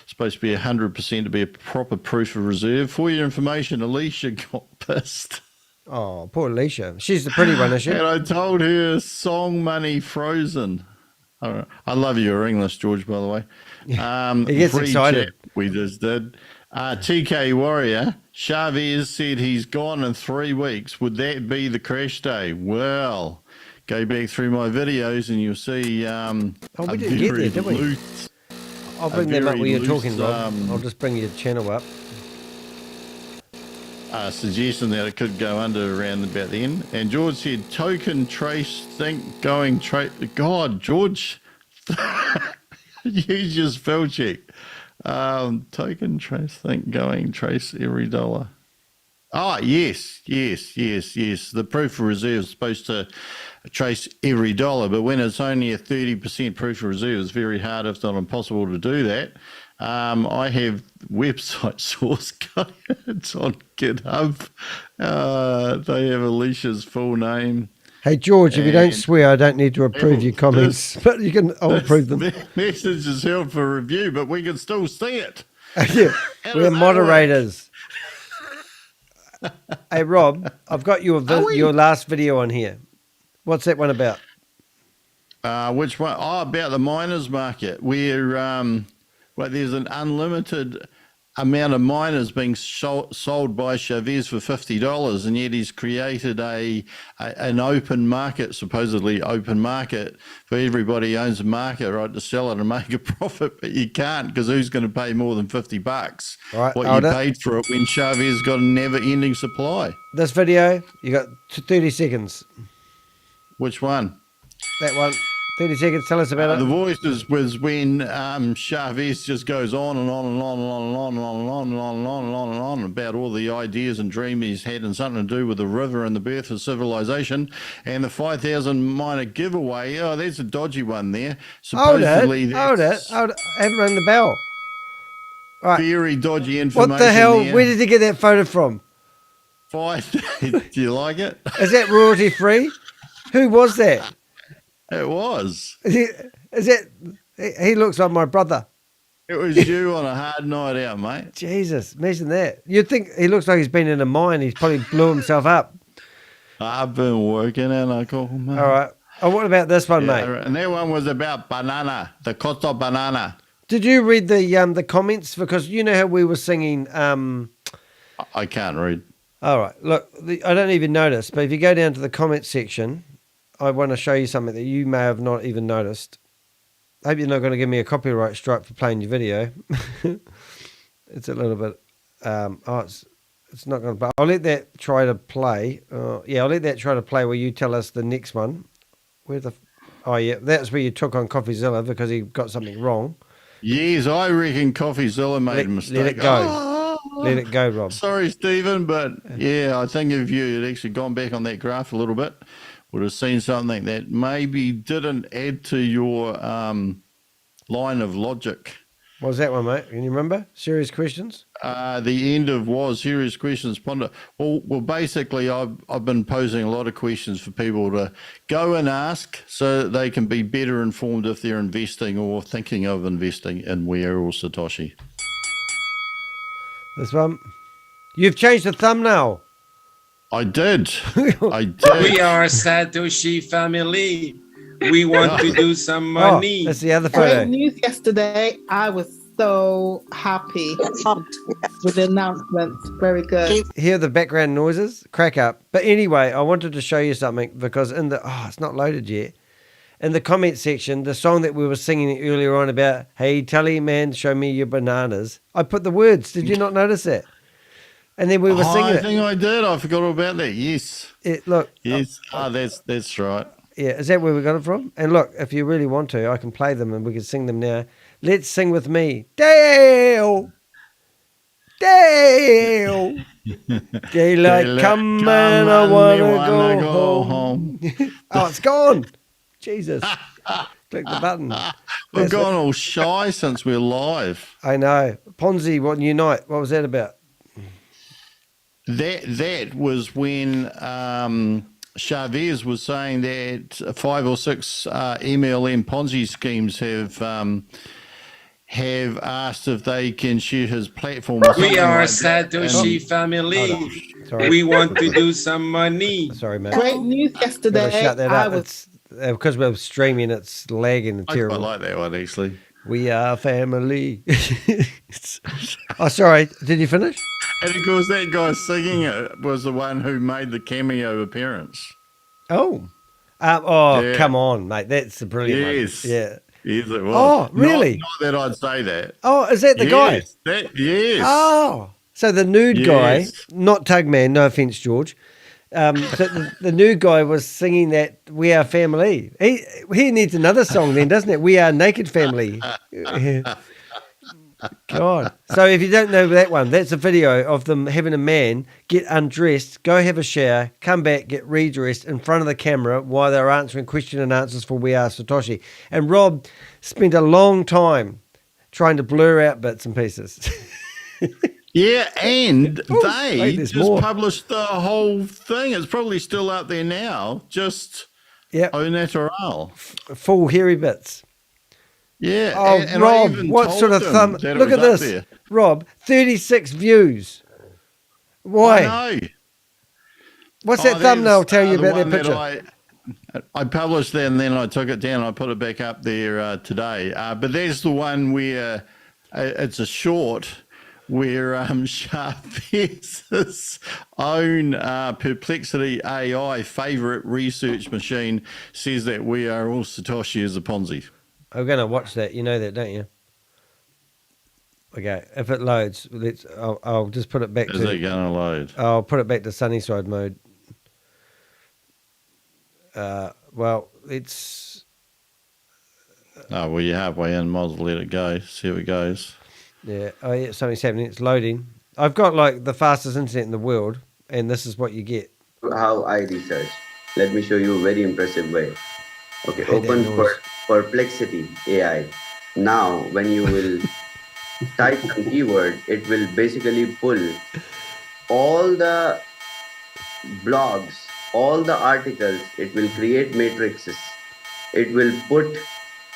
Supposed to be 100% to be a proper proof of reserve. For your information, Alicia got pissed. Oh, poor Alicia. She's the pretty one, is she? And I told her song money frozen. I love your English, George, by the way. He gets free excited. chat we just did. TK Warrior, Chavez said he's gone in 3 weeks. Would that be the crash day? Well, go back through my videos and you'll see we didn't get there, did we? I'll bring them up while you're talking, Rob. I'll just bring your channel up. Suggesting that it could go under around about then. And George said, token trace, think, going, trace. God, George, use your spell check. Token trace, think, going, trace every dollar. Oh, yes. The proof of reserve is supposed to trace every dollar, but when it's only a 30% proof of reserve, it's very hard, if not impossible, to do that. I have website source code. It's on GitHub. They have Alicia's full name. Hey, George, if you don't swear, I don't need to approve your comments, but I'll approve them. The message is held for review, but we can still see it. Yeah, we're moderators. Hey, Rob, I've got your last video on here. What's that one about? Which one? Oh, about the miners market, where there's an unlimited amount of miners being sold by Chavez for $50, and yet he's created an open market, supposedly open market, for everybody who owns a market, right, to sell it and make a profit, but you can't, because who's going to pay more than $50? Right, what you paid for it when Chavez got a never-ending supply. This video, you got 30 seconds. Which one? That one. 30 seconds. Tell us about The it. voices was when Chavez just goes on and on and on and on and on and on and on and on and on and on and on about all the ideas and dreams he's had and something to do with the river and the birth of civilization and the 5,000 miner giveaway. Oh, there's a dodgy one there. Hold Supposedly it. Hold it. Hold it. I haven't rung the bell. All right. very dodgy information. What the hell? there. Where did you get that photo from? Do you like it? Is that royalty free? Who was that? It was. Is that? He looks like my brother. It was you on a hard night out, mate. Jesus, imagine that. You'd think he looks like he's been in a mine. He's probably blew himself up. I've been working and I call him. All right. Oh, what about this one, mate? And that one was about banana, the costa banana. Did you read the comments? Because you know how we were singing. I can't read. All right. Look, I don't even notice, but if you go down to the comments section, I want to show you something that you may have not even noticed. I hope you're not going to give me a copyright strike for playing your video. It's a little bit. It's not going to. But I'll let that try to play. Yeah, I'll let that try to play where you tell us the next one. Where the? Oh yeah, that's where you took on CoffeeZilla because he got something wrong. Yes, I reckon CoffeeZilla made a mistake. Let it go. Oh, Let it go, Rob. Sorry, Stephen, but yeah, I think if you had actually gone back on that graph a little bit, would have seen something that maybe didn't add to your line of logic. What was that one, mate? Can you remember? Serious questions? The end of was serious questions ponder. Well, basically, I've been posing a lot of questions for people to go and ask so that they can be better informed if they're investing or thinking of investing in We Are All Satoshi. This one. You've changed the thumbnail. I did. I did. We are Satoshi family. We want to do some money. Oh, that's the other Great photo. news yesterday. I was so happy with the announcement. Very good. Hear the background noises? Crack up. But anyway, I wanted to show you something because in the it's not loaded yet. In the comment section, the song that we were singing earlier on about, hey, Tully man, show me your bananas. I put the words. Did you not notice that? And then we were singing I think I did. I forgot all about that. Yes. Look. Yes. That's right. Yeah, is that where we got it from? And look, if you really want to, I can play them and we can sing them now. Let's sing with me. Dale! Dale! Daylight come and I want to go home. Oh, it's gone. Jesus. Click the button. We've gone all shy since we're live. I know. Ponzi, what new night? What was that about? That was when Chavez was saying that 5 or 6 MLM Ponzi schemes have asked if they can share his platform. We are Satoshi family. We want to do some money. Sorry, man. Great news yesterday. Shut that I up. was It's because we're streaming. It's lagging and I terrible. quite like that one actually. We are family. Oh, sorry. Did you finish? And of course, that guy singing it was the one who made the cameo appearance. Oh. Yeah. Come on, mate. That's the brilliant Yes. one. Yeah. Yes, it was. Oh, really? Not that I'd say that. Oh, is that the guy? Yes. Oh. So the nude guy, Yes. not Tugman, no offense, George. So the nude guy was singing that We Are Family. He needs another song then, doesn't it? We Are Naked Family. God. So if you don't know that one, that's a video of them having a man get undressed, go have a shower, come back, get redressed in front of the camera while they're answering question and answers for We Are Satoshi. And Rob spent a long time trying to blur out bits and pieces. Yeah, and wait, they there's just more. published the whole thing. It's probably still up there now, just au natural. Full hairy bits. Yeah. Oh, and I Rob, even what told sort of them thumb? that it Look at was up this. there. Rob, 36 views. Why? I know. What's that thumbnail tell you the about that one picture? I published that and then I took it down. I put it back up there today. But there's the one where it's a short where Chavez's own Perplexity AI favorite research machine says that We Are All Satoshi is a Ponzi. I'm going to watch that. You know that, don't you? Okay, if it loads, I'll just put it back Is it going to load? I'll put it back to Sunnyside mode. Well, it's Oh, well, you're halfway in. Might as well let it go. See how it goes. Yeah. Oh, yeah. Something's happening. It's loading. I've got like the fastest internet in the world, and this is what you get. How I research. Let me show you a very impressive way. Okay, I hate that open noise. Perplexity AI. Now, when you will type some keyword, it will basically pull all the blogs, all the articles. It will create matrices. It will put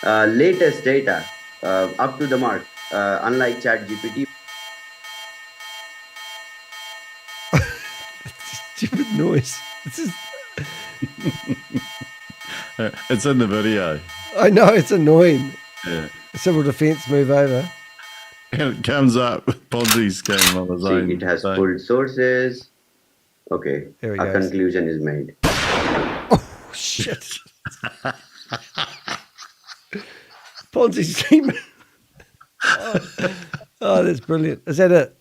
latest data up to the mark. Unlike ChatGPT. Stupid noise. This is. It's in the video. I know it's annoying. Yeah. Civil defence move over. And it comes up with Ponzi scheme on its own. See, it has thing. pulled sources. Okay, There he a goes. conclusion is made. Oh shit! Ponzi scheme. Oh, that's brilliant. Is that it?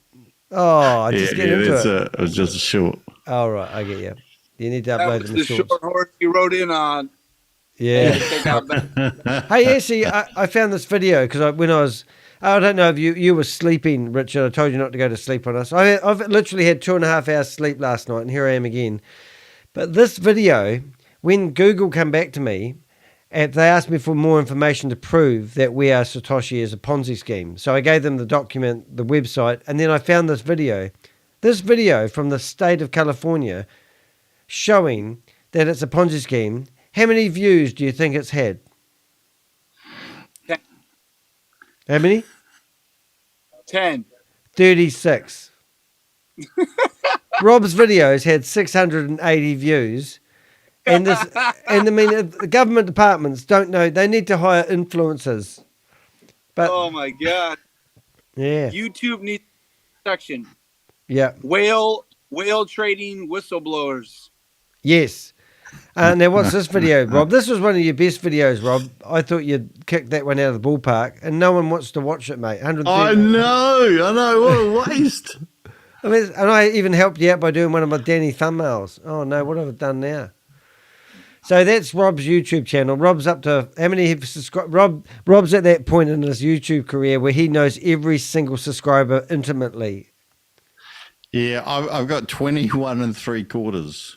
Oh, I just get into that's it. it. It was just a short. All right, I get you. You need to That upload was them the shorts. short horse you rode in on. Yeah. They got back. Hey, actually, I found this video because I don't know if you were sleeping, Richard. I told you not to go to sleep on us. I've literally had 2.5 hours sleep last night, and here I am again. But this video, when Google come back to me, and they asked me for more information to prove that We Are Satoshi is a Ponzi scheme. So I gave them the document, the website, and then I found this video. This video from the state of California showing that it's a Ponzi scheme. How many views do you think it's had? How many? 10. 36. Rob's videos had 680 views. And I mean, the government departments don't know. They need to hire influencers. But Oh my God. yeah, YouTube needs section. yeah, Whale trading whistleblowers. yes. Now, what's this video, Rob? This was one of your best videos, Rob. I thought you'd kick that one out of the ballpark, and no one wants to watch it, mate. 130. I know. What a waste. I mean, and I even helped you out by doing one of my Danny thumbnails. Oh no, what have I done now? So that's Rob's YouTube channel. Rob's up to how many subscribers? Rob's at that point in his YouTube career where he knows every single subscriber intimately. Yeah, I've got 21 3/4.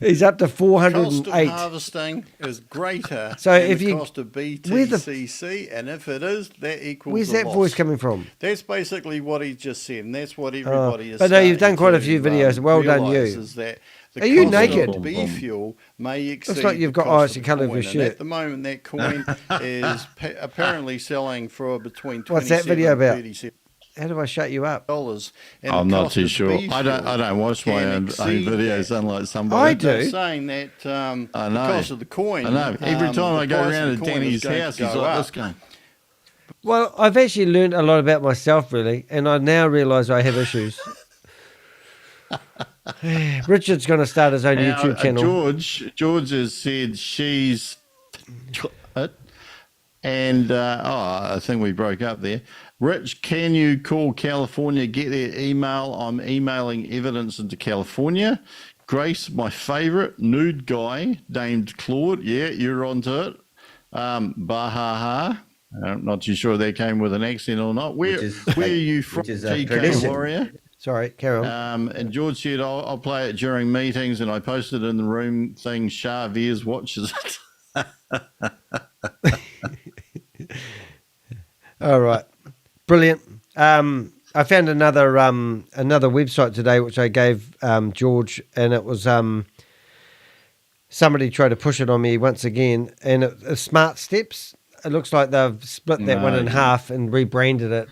He's up to Cost of 408. harvesting is greater So than if the you- cost of where's BTCC, and if it is, that equals Where's the that loss. voice coming from? That's basically what he just said, and that's what everybody is. But no, you've starting done quite a to, few videos. Well done, realise you. Is that the Are you cost naked? Of B fuel may exceed Looks like you've got the cost ice of the colour of coin, your and shirt. at the moment, that coin is apparently selling for between What's that video $27 about? and $37. How do I shut you up? And I'm the not cost too of sure. B I fuel don't watch my can own exceed videos, that. unlike somebody. I They're do. saying that I the know. cost of the coin. I know. Every time I the go price around of to the coin is Danny's going to house, he's go like up. this guy. Well, I've actually learned a lot about myself, really, and I now realise I have issues. Richard's going to start his own Now, YouTube channel. George has said she's it, and I think we broke up there. Rich, can you call California? Get their email. I'm emailing evidence into California. Grace, my favourite nude guy named Claude. Yeah, you're onto it. Bahaha. I'm not too sure that came with an accent or not. Where are you from, which is a TK tradition. Warrior? Sorry, carry on. And George said, I'll play it during meetings, and I posted in the room thing, Chavez watches it. All right, brilliant. I found another website today which I gave George, and it was somebody tried to push it on me once again, and it's Smart Steps. It looks like they've split that one in half and rebranded it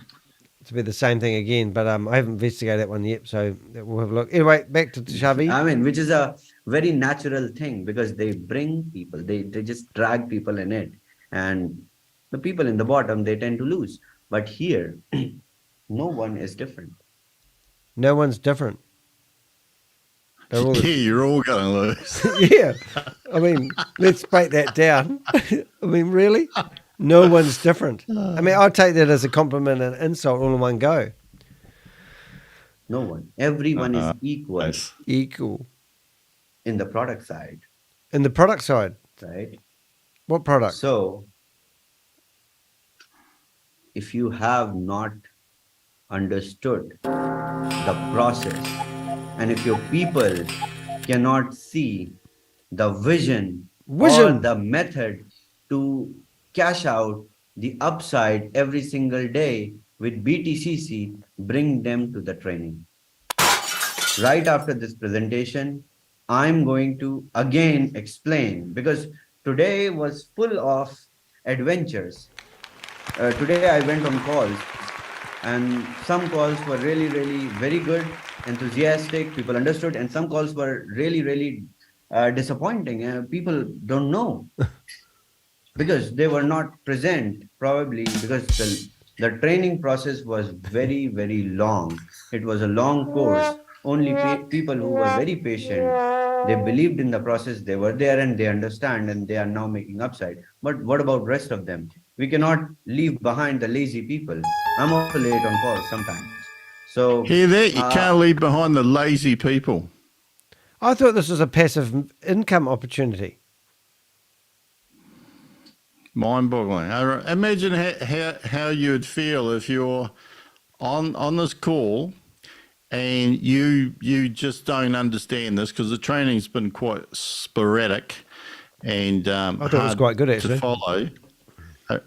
to be the same thing again, but I haven't investigated that one yet, so we'll have a look. Anyway, back to Chavez. I mean, which is a very natural thing because they bring people, they just drag people in it, and the people in the bottom, they tend to lose. But here, no one is different. No one's different. They're all Yeah, you're all going to lose. yeah, I mean, let's break that down. I mean, really? No one's different. I mean, I'll take that as a compliment and insult all in one go. No one. Everyone is equal. Nice. Equal. In the product side, In the product side. right? What product? So, if you have not understood the process, and if your people cannot see the vision or the method to cash out the upside every single day with BTCC, bring them to the training. Right after this presentation, I'm going to again explain, because today was full of adventures. Today I went on calls, and some calls were really, really very good, enthusiastic, people understood, and some calls were really, really disappointing. People don't know because they were not present, probably because the training process was very, very long. It was a long course. Only people who were very patient, they believed in the process, they were there and they understand, and they are now making upside. But what about rest of them? We cannot leave behind the lazy people. I'm also late on calls sometimes. So hear that? You can't leave behind the lazy people. I thought this was a passive income opportunity. Mind-boggling. Imagine how you'd feel if you're on this call and you just don't understand this, because the training's been quite sporadic and I thought it was quite good, actually, to follow.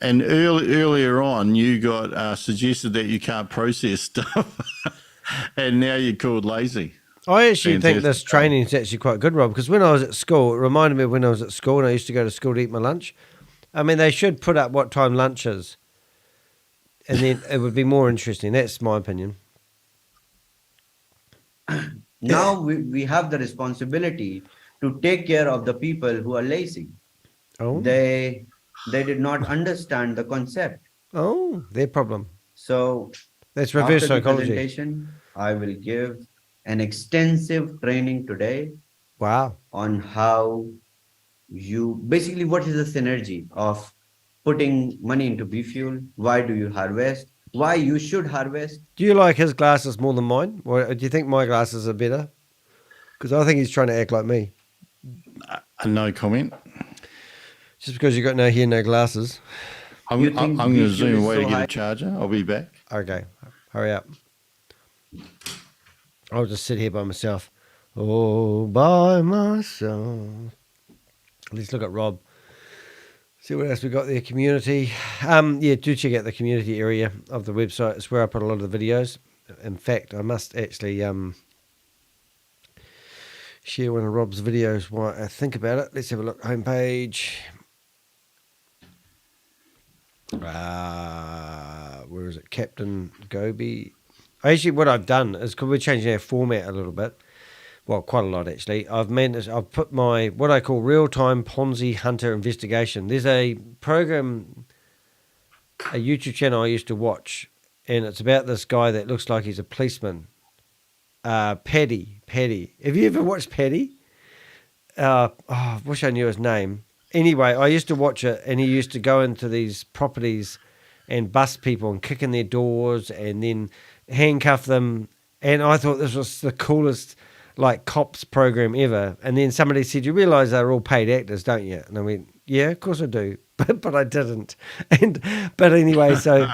And earlier on, you got suggested that you can't process stuff, and now you're called lazy. I actually think this training is actually quite good, Rob, because when I was at school, it reminded me of when I was at school and I used to go to school to eat my lunch. I mean, they should put up what time lunch is, and then it would be more interesting. That's my opinion. Now we have the responsibility to take care of the people who are lazy. Oh. They did not understand the concept. Oh, their problem. So that's reverse after the psychology. presentation, I will give an extensive training today. Wow. On how you basically, what is the synergy of putting money into B fuel? Why do you harvest? Why you should harvest? Do you like his glasses more than mine? Or do you think my glasses are better? Because I think he's trying to act like me. No comment. Just because you got no hair, no glasses. I'm going to zoom away to get a charger. I'll be back. Okay. Hurry up. I'll just sit here by myself. Oh, by myself. Let's look at Rob. See what else we got there. Community. Yeah, do check out the community area of the website. It's where I put a lot of the videos. In fact, I must actually share one of Rob's videos while I think about it. Let's have a look. Homepage. Where is it? Captain Goby. Actually, what I've done is, because we're changing our format a little bit. Well, quite a lot, actually. I've put my, what I call real-time Ponzi hunter investigation. There's a program, a YouTube channel I used to watch, and it's about this guy that looks like he's a policeman. Paddy. Have you ever watched Paddy? I wish I knew his name. Anyway, I used to watch it, and he used to go into these properties and bust people and kick in their doors and then handcuff them. And I thought this was the coolest, like, cops program ever. And then somebody said, "You realise they're all paid actors, don't you?" And I went, "Yeah, of course I do," but I didn't. But anyway, so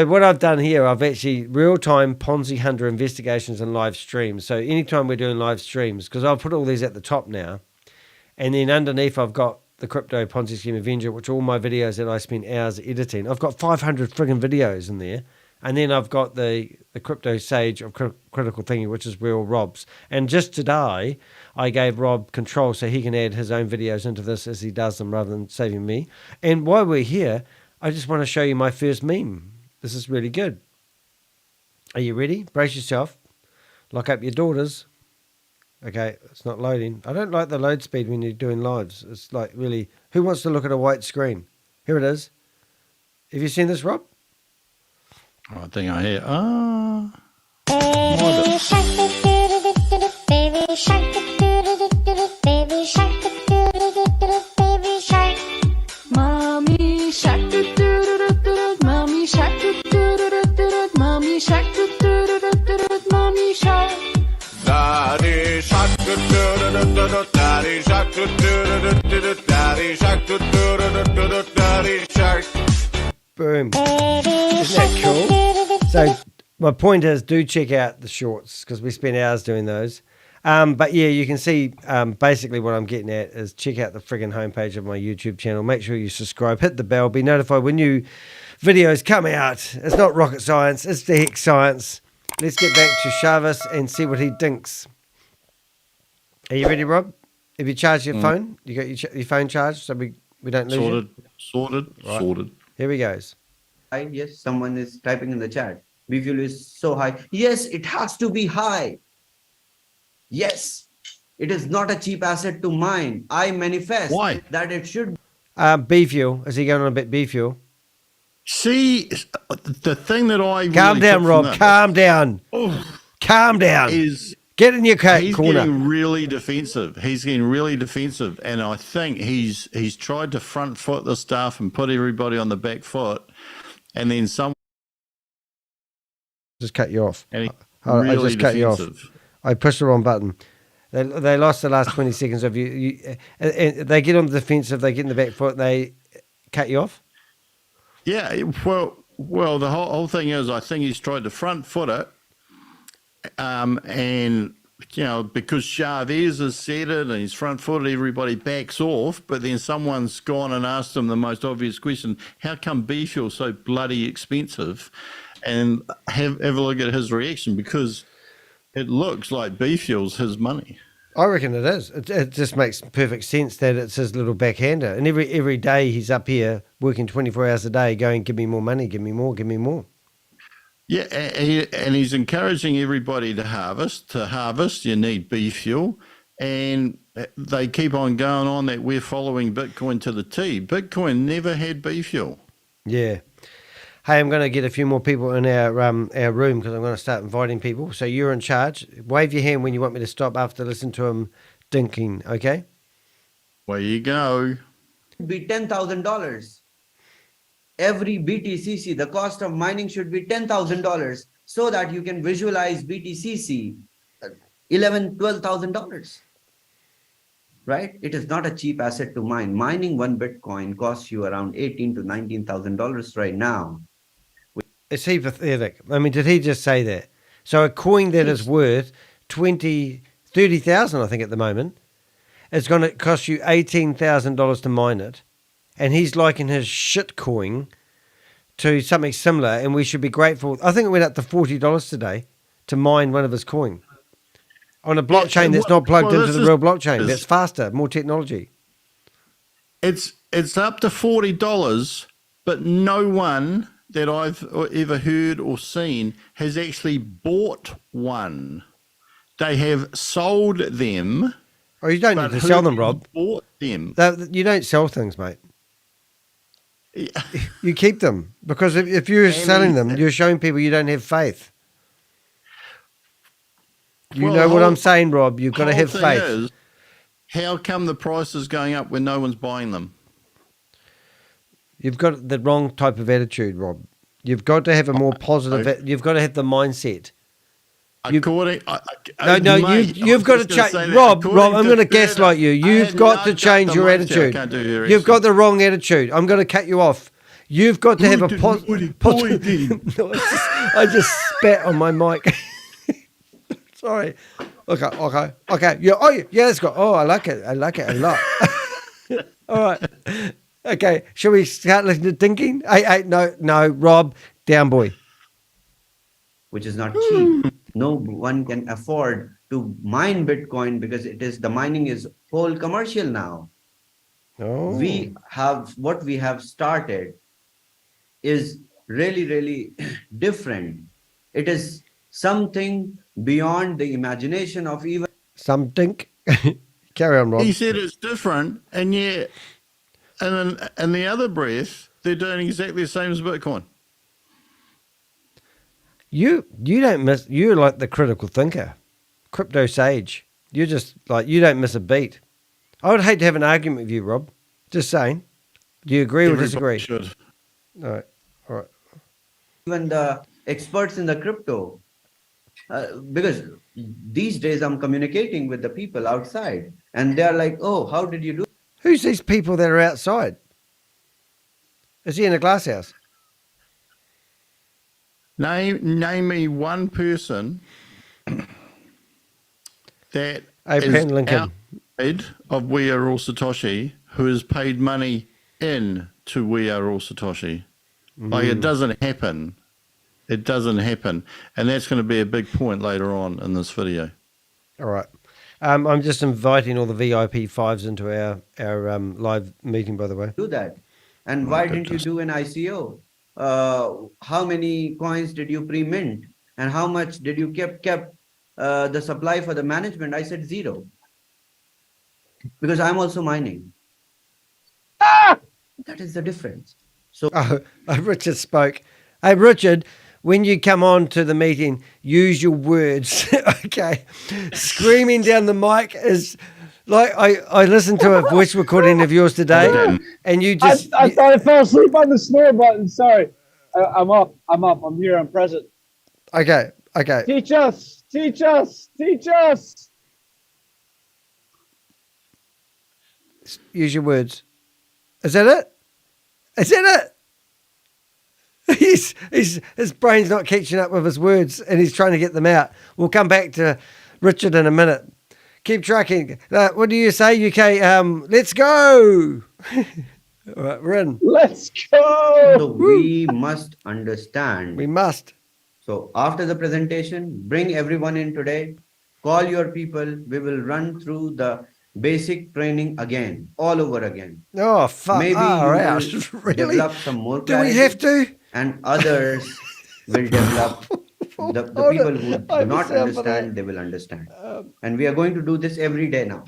what I've done here, I've actually real-time Ponzi hunter investigations and live streams. So anytime we're doing live streams, because I've put all these at the top now, and then underneath I've got the Crypto Ponzi Scheme Avenger, which are all my videos that I spend hours editing. I've got 500 friggin' videos in there. And then I've got the CryptoSage of Critical Thinking, which is real Rob's. And just today, I gave Rob control so he can add his own videos into this as he does them rather than saving me. And while we're here, I just want to show you my first meme. This is really good. Are you ready? Brace yourself. Lock up your daughters. Okay, it's not loading. I don't like the load speed when you're doing lives. It's like really, who wants to look at a white screen? Here it is. Have you seen this, Rob? I think I hear. Baby shark, baby shark, baby shark, baby shark. Mommy shark, mommy shark, mommy shark, mommy shark. Daddy shark, daddy shark, daddy daddy shark, daddy shark. Boom. Isn't that cool? So my point is, do check out the shorts because we spend hours doing those. But yeah, you can see basically what I'm getting at is check out the friggin' homepage of my YouTube channel. Make sure you subscribe, hit the bell, be notified when new videos come out. It's not rocket science, it's the heck science. Let's get back to Chavez and see what he thinks. Are you ready, Rob? Have you charged your phone? You got your phone charged so we don't lose you? Sorted. Here he goes. Yes, someone is typing in the chat. B fuel is so high. Yes, it has to be high. Yes, it is not a cheap asset to mine. I manifest that it should. B fuel. Is he going on a bit B fuel? See, the thing that I calm down, Rob. Calm down. Calm down. Is get in your corner. He's getting really defensive. And I think he's tried to front foot the stuff and put everybody on the back foot, and then some just cut you off. And I just cut you off. I pushed the wrong button. They lost the last 20 seconds of you. They get on the defensive. They get in the back foot. They cut you off. Yeah, well, the whole thing is, I think he's tried to front foot it, and because Chavez has said it and he's front footed, everybody backs off. But then someone's gone and asked him the most obvious question: how come B fuel so bloody expensive? And have a look at his reaction, because it looks like B fuel's his money. I reckon it is. It just makes perfect sense that it's his little backhander. And every day he's up here working 24 hours a day going, give me more money, give me more, give me more. Yeah, and he's encouraging everybody to harvest. To harvest, you need B fuel. And they keep on going on that we're following Bitcoin to the T. Bitcoin never had B fuel. Yeah. Hey, I'm going to get a few more people in our room because I'm going to start inviting people. So you're in charge. Wave your hand when you want me to stop after listening to him dinking, okay? Where you go. Be $10,000. Every BTCC, the cost of mining should be $10,000 so that you can visualize BTCC $11,000, $12,000. Right? It is not a cheap asset to mine. Mining one Bitcoin costs you around $18,000 to $19,000 right now. Is he pathetic? I mean, did he just say that? So a coin that is worth 30,000, I think at the moment, it's going to cost you $18,000 to mine it. And he's liking his shit coin to something similar, and we should be grateful. I think it went up to $40 today to mine one of his coin on a blockchain that's not plugged into the real blockchain. That's faster, more technology. It's up to $40, but no one that I've ever heard or seen has actually bought one. They have sold them. Oh, you don't need to sell them, Rob. Bought them. You don't sell things, mate. You keep them, because if you're selling them, you're showing people you don't have faith. You know what I'm saying, Rob? You've got to have faith. Is, how come the price is going up when no one's buying them? You've got the wrong type of attitude, Rob. You've got to have a more positive. You've got to have the mindset. You've got to change, Rob. I'm going to gaslight you. You've got to change your attitude. You've got the wrong attitude. I'm going to cut you off. You've got to have a positive. I just spat on my mic. Sorry. Okay. Yeah. That's good. I like it a lot. All right. Okay. Shall we start listening to thinking? Hey, no, Rob, down boy. Which is not cheap. No one can afford to mine Bitcoin because the mining is whole commercial now. Oh. What we have started is really, really different. It is something beyond the imagination of even something. Carry on, Rob. He said it's different, and yet, and in the other breath, they're doing exactly the same as Bitcoin. You don't miss. You're like the critical thinker, CryptoSage. You're just like, you don't miss a beat. I would hate to have an argument with you, Rob. Just saying. Do you agree or disagree? Should. All right. Even the experts in the crypto, because these days I'm communicating with the people outside, and they're like, "Oh, how did you do?" Who's these people that are outside? Is he in a glass house? Name me one person that Abraham is Lincoln. outside of We Are All Satoshi who has paid money in to We Are All Satoshi. Like, it doesn't happen. It doesn't happen. And that's going to be a big point later on in this video. All right. I'm just inviting all the VIP fives into our live meeting, by the way. Do that. And why didn't you do an ICO? How many coins did you pre-mint? And how much did you kept the supply for the management? I said 0. Because I'm also mining. That is the difference. So Richard spoke. Hey, Richard, when you come on to the meeting, use your words. Okay. Screaming down the mic is like I listened to a voice recording of yours today, and you just I thought I fell asleep on the snore button. Sorry. I'm up. I'm here. I'm present. Okay. Teach us. Teach us. Teach us. Use your words. Is that it? Is that it? His brain's not catching up with his words, and he's trying to get them out. We'll come back to Richard in a minute. Keep tracking. What do you say, UK? Let's go. All right, we're in. Let's go. So we must understand. We must. So after the presentation, bring everyone in today. Call your people. We will run through the basic training again, all over again. Oh, fuck. Maybe you will really? develop some more Do we clarity, have to? and others will develop. The people who do not understand, they will understand. And we are going to do this every day now.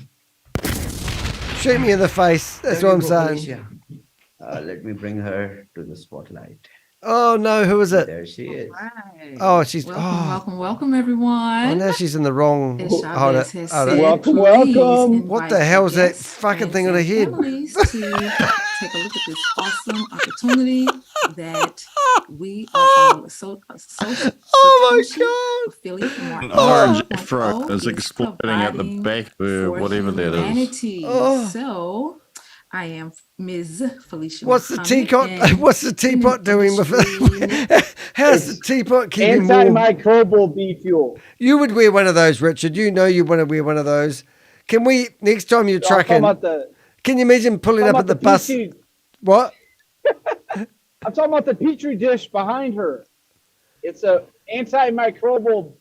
Shoot me in the face. That's what I'm saying. Felicia. Let me bring her to the spotlight. Oh, no. Who is it? There she is. Right. Oh, she's... Welcome, everyone. Oh, now she's in the wrong... As Chavez has said, welcome. What the hell is that fucking thing on her head? Families to take a look at this awesome opportunity that we are all Oh my God! affiliate from our An orange 2.0 afro is exploding at the back of whatever that is. humanity. Oh. So I am Ms. Felicia. What's the Muhammad, teapot? and What's the teapot doing with it? How's the teapot keeping warm? Antimicrobial bee fuel. You would wear one of those, Richard. You know you want to wear one of those. Can we, next time you're trucking, can you imagine pulling up at the bus? What? I'm talking about the Petri dish behind her. It's a antimicrobial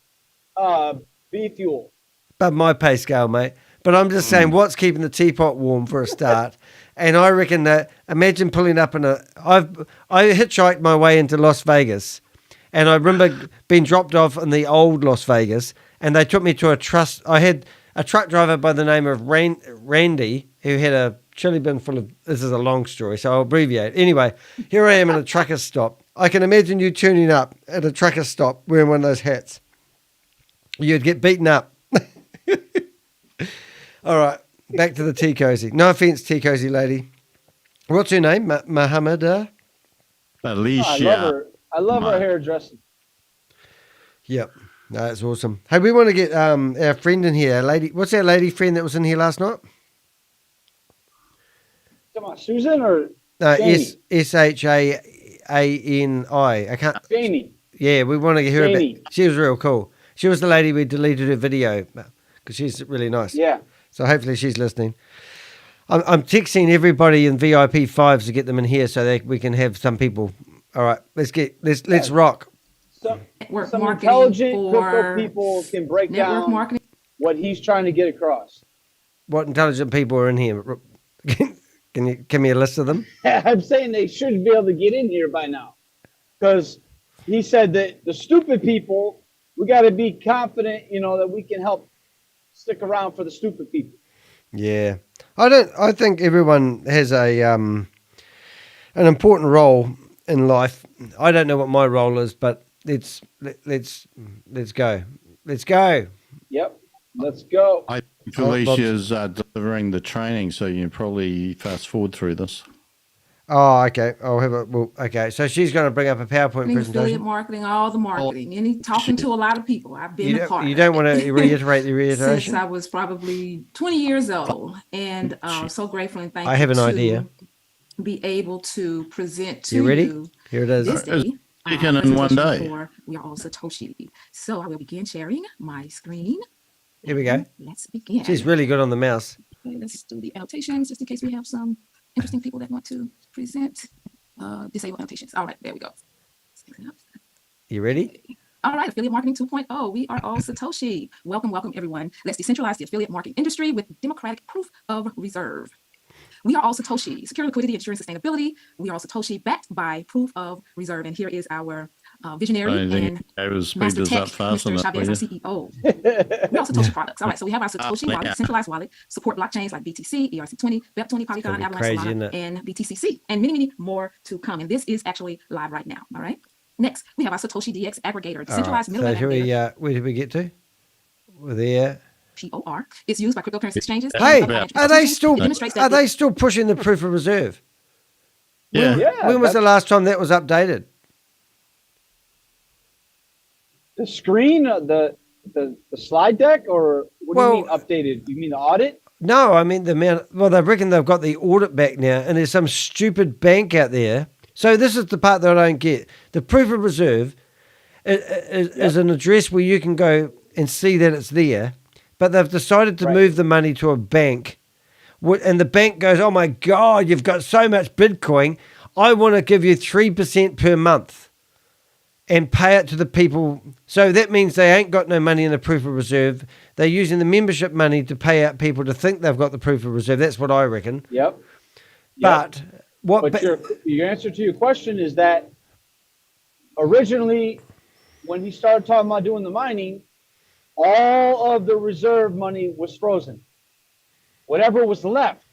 bee fuel. Above my pay scale, mate. But I'm just saying, what's keeping the teapot warm for a start? And I reckon that, imagine pulling up in I hitchhiked my way into Las Vegas, and I remember being dropped off in the old Las Vegas, and they took me to I had a truck driver by the name of Randy, who had a chili bin full of, this is a long story, so I'll abbreviate. Anyway, here I am in a trucker stop. I can imagine you tuning up at a trucker stop wearing one of those hats. You'd get beaten up. All right, back to the tea cozy. No offense, tea cozy lady. What's her name? Muhammad? Alicia. I love her hairdressing. Yep. No, that's awesome. Hey, we want to get our friend in here. Lady, what's our lady friend that was in here last night? Come on, Susan or No, Janie? Shani. I can't. Janie. Yeah, we want to get her. Janie. She was real cool. She was the lady we deleted her video because she's really nice. Yeah. So hopefully she's listening. I'm texting everybody in VIP 5s to get them in here so that we can have some people. All right, let's rock. Some marketing intelligent for crypto people can break network down marketing. what he's trying to get across. What intelligent people are in here? Can you give me a list of them? I'm saying they should be able to get in here by now, because he said that the stupid people, we got to be confident, that we can help stick around for the stupid people. Yeah, I think everyone has an important role in life. I don't know what my role is, but let's go. Let's go. Yep. Let's go. I think Felicia's delivering the training, so you can probably fast forward through this. Oh, okay. I'll have a well. Okay, so she's going to bring up a PowerPoint Affiliate presentation. marketing, all the marketing, and talking to a lot of people. I've been a part. You don't want to reiterate the since reiteration? I was probably 20 years old, and so grateful and thankful. I have an to idea. Be able to present to You ready? you Here it is. this day. Taken in one day. For We Are All Satoshi. So I will begin sharing my screen. Here we go. Let's begin. She's really good on the mouse. Okay, let's do the annotations just in case we have some interesting people that want to present. Disable annotations. All right, there we go. You ready? All right, affiliate marketing 2.0. We are all Satoshi. Welcome, welcome, everyone. Let's decentralize the affiliate marketing industry with democratic proof of reserve. We are all Satoshi. Secure liquidity, ensuring sustainability. We are all Satoshi, backed by proof of reserve. And here is our visionary and master tech, Mr. Chavez, our CEO. We are Satoshi products. All right, so we have our Satoshi wallet, centralized wallet, support blockchains like BTC, ERC20, BEP20, Polygon, Avalanche, Solana, and BTCC, and many, many more to come. And this is actually live right now. All right. Next, we have our Satoshi DX aggregator, decentralized middleware. So where did we get to? We're there. POR. It's used by cryptocurrency exchanges. Hey, are they still pushing the proof of reserve? Yeah. When was the last time that was updated? The screen, the slide deck, or what do you mean updated? You mean the audit? No, I mean the amount. Well, they reckon they've got the audit back now, and there's some stupid bank out there. So this is the part that I don't get. The proof of reserve is an address where you can go and see that it's there. But they've decided to move the money to a bank. And the bank goes, oh, my God, you've got so much Bitcoin. I want to give you 3% per month and pay it to the people. So that means they ain't got no money in the proof of reserve. They're using the membership money to pay out people to think they've got the proof of reserve. That's what I reckon. Yep. But your answer to your question is that originally, when he started talking about doing the mining, all of the reserve money was frozen. Whatever was left,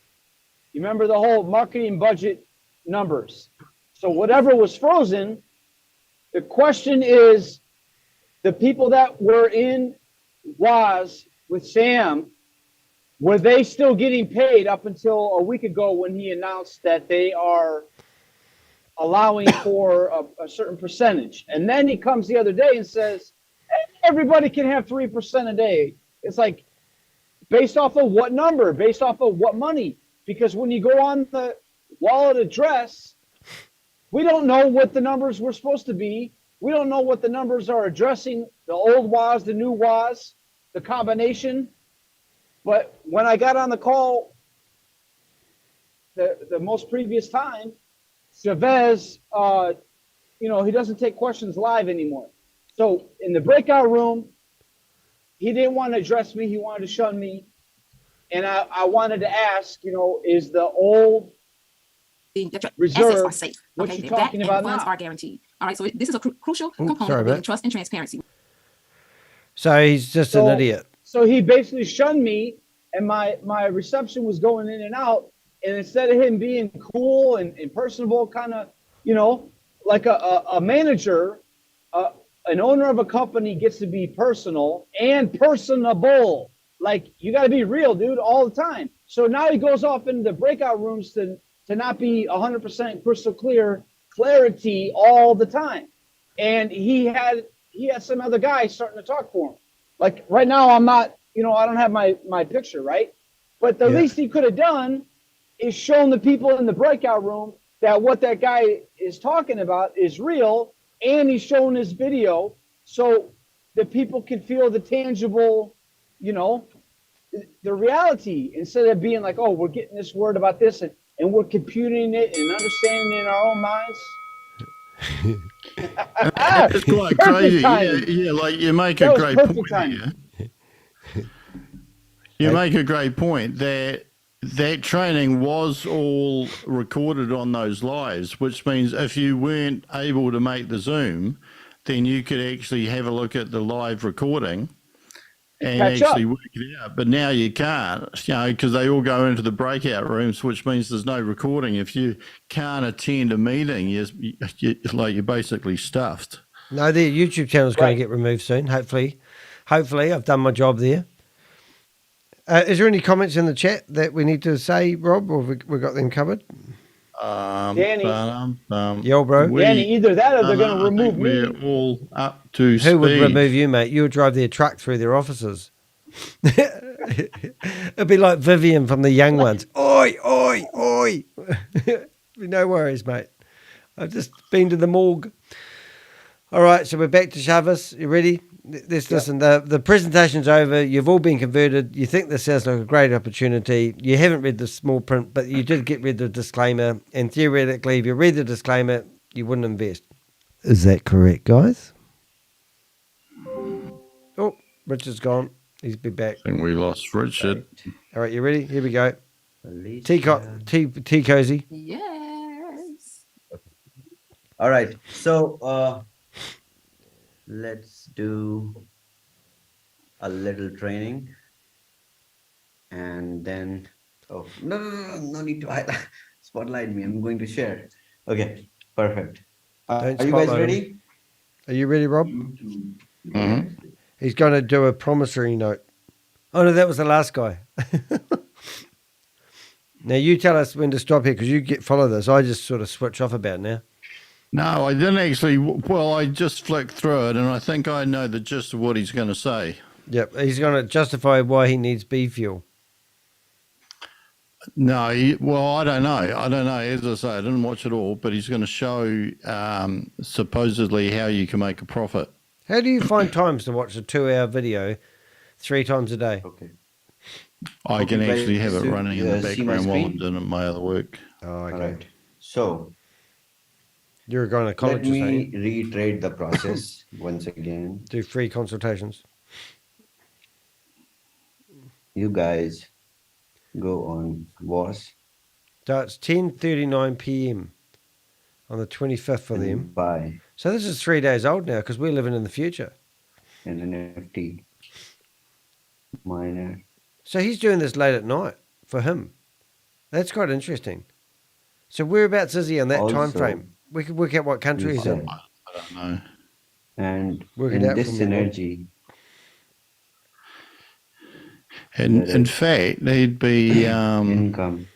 you remember the whole marketing budget numbers. So whatever was frozen, the question is, the people that were in WAS with Sam, were they still getting paid up until a week ago when he announced that they are allowing for a certain percentage? And then he comes the other day and says, everybody can have 3% a day. It's like, based off of what number? Based off of what money? Because when you go on the wallet address, we don't know what the numbers were supposed to be. We don't know what the numbers are addressing, the old WAS, the new WAS, the combination. But when I got on the call the most previous time, Chavez, he doesn't take questions live anymore. So in the breakout room, he didn't want to address me. He wanted to shun me. And I wanted to ask, is the old reserve assets are safe. what Okay, you're talking about funds now? are guaranteed. All right, so this is a crucial component of building trust and transparency. So he's just an idiot. So he basically shunned me, and my reception was going in and out. And instead of him being cool and personable, kind of, like a manager, an owner of a company gets to be personal and personable. Like, you got to be real, dude, all the time. So now he goes off into breakout rooms to not be 100% crystal clarity all the time. And he had some other guy starting to talk for him. Like right now, I'm not, I don't have my picture, right? But the least he could have done is shown the people in the breakout room that what that guy is talking about is real, and he's showing his video so that people can feel the tangible, the reality, instead of being like, oh, we're getting this word about this and we're computing it and understanding it in our own minds. It's quite crazy. Yeah, like you make a great point here. You make a great point that training was all recorded on those lives, which means if you weren't able to make the Zoom, then you could actually have a look at the live recording and actually work it out. But now you can't, because they all go into the breakout rooms, which means there's no recording. If you can't attend a meeting, you're basically stuffed. No, their YouTube channel is going to get removed soon. Hopefully, I've done my job there. Is there any comments in the chat that we need to say, Rob, or we got them covered? Danny. Yo, bro. Danny, either that or they're going to remove me. We're all up to Who would speed. remove you, mate? You would drive their truck through their offices. It'd be like Vivian from the Young Ones. Oi, oi, oi. No worries, mate. I've just been to the morgue. All right, so we're back to Chavez. You ready? Let's listen. The presentation's over. You've all been converted. You think this sounds like a great opportunity. You haven't read the small print, but you did get rid of the disclaimer. And theoretically, if you read the disclaimer, you wouldn't invest. Is that correct, guys? Oh, Richard's gone. He's been back. I think we lost Richard. All right, you ready? Here we go. Tea cozy. Yes. All right. So let's do a little training. And then, oh, no need to highlight, spotlight me. I'm going to share. Okay, perfect. Are you guys ready? Are you ready, Rob? Mm-hmm. He's going to do a promissory note. Oh, no, that was the last guy. Now, you tell us when to stop here because you follow this. I just sort of switch off about now. No, I didn't actually. Well, I just flicked through it, and I think I know the gist of what he's going to say. Yep, he's going to justify why he needs bee fuel. No, well, I don't know. As I say, I didn't watch it all, but he's going to show supposedly how you can make a profit. How do you find times to watch a 2-hour video 3 times a day? Okay. I can actually have it running in the background while I'm doing my other work. Oh, okay. All right. So you're a gynecologist. Let me reiterate the process once again. Do free consultations. You guys go on WAS. So it's 10:39 p.m. on the 25th for them. Buy. So this is 3 days old now because we're living in the future. An NFT miner. So he's doing this late at night for him. That's quite interesting. So whereabouts is he on that time frame? We could work out what country he's in. I don't know. And Work in it out this for me, synergy. And in fact, he'd be income.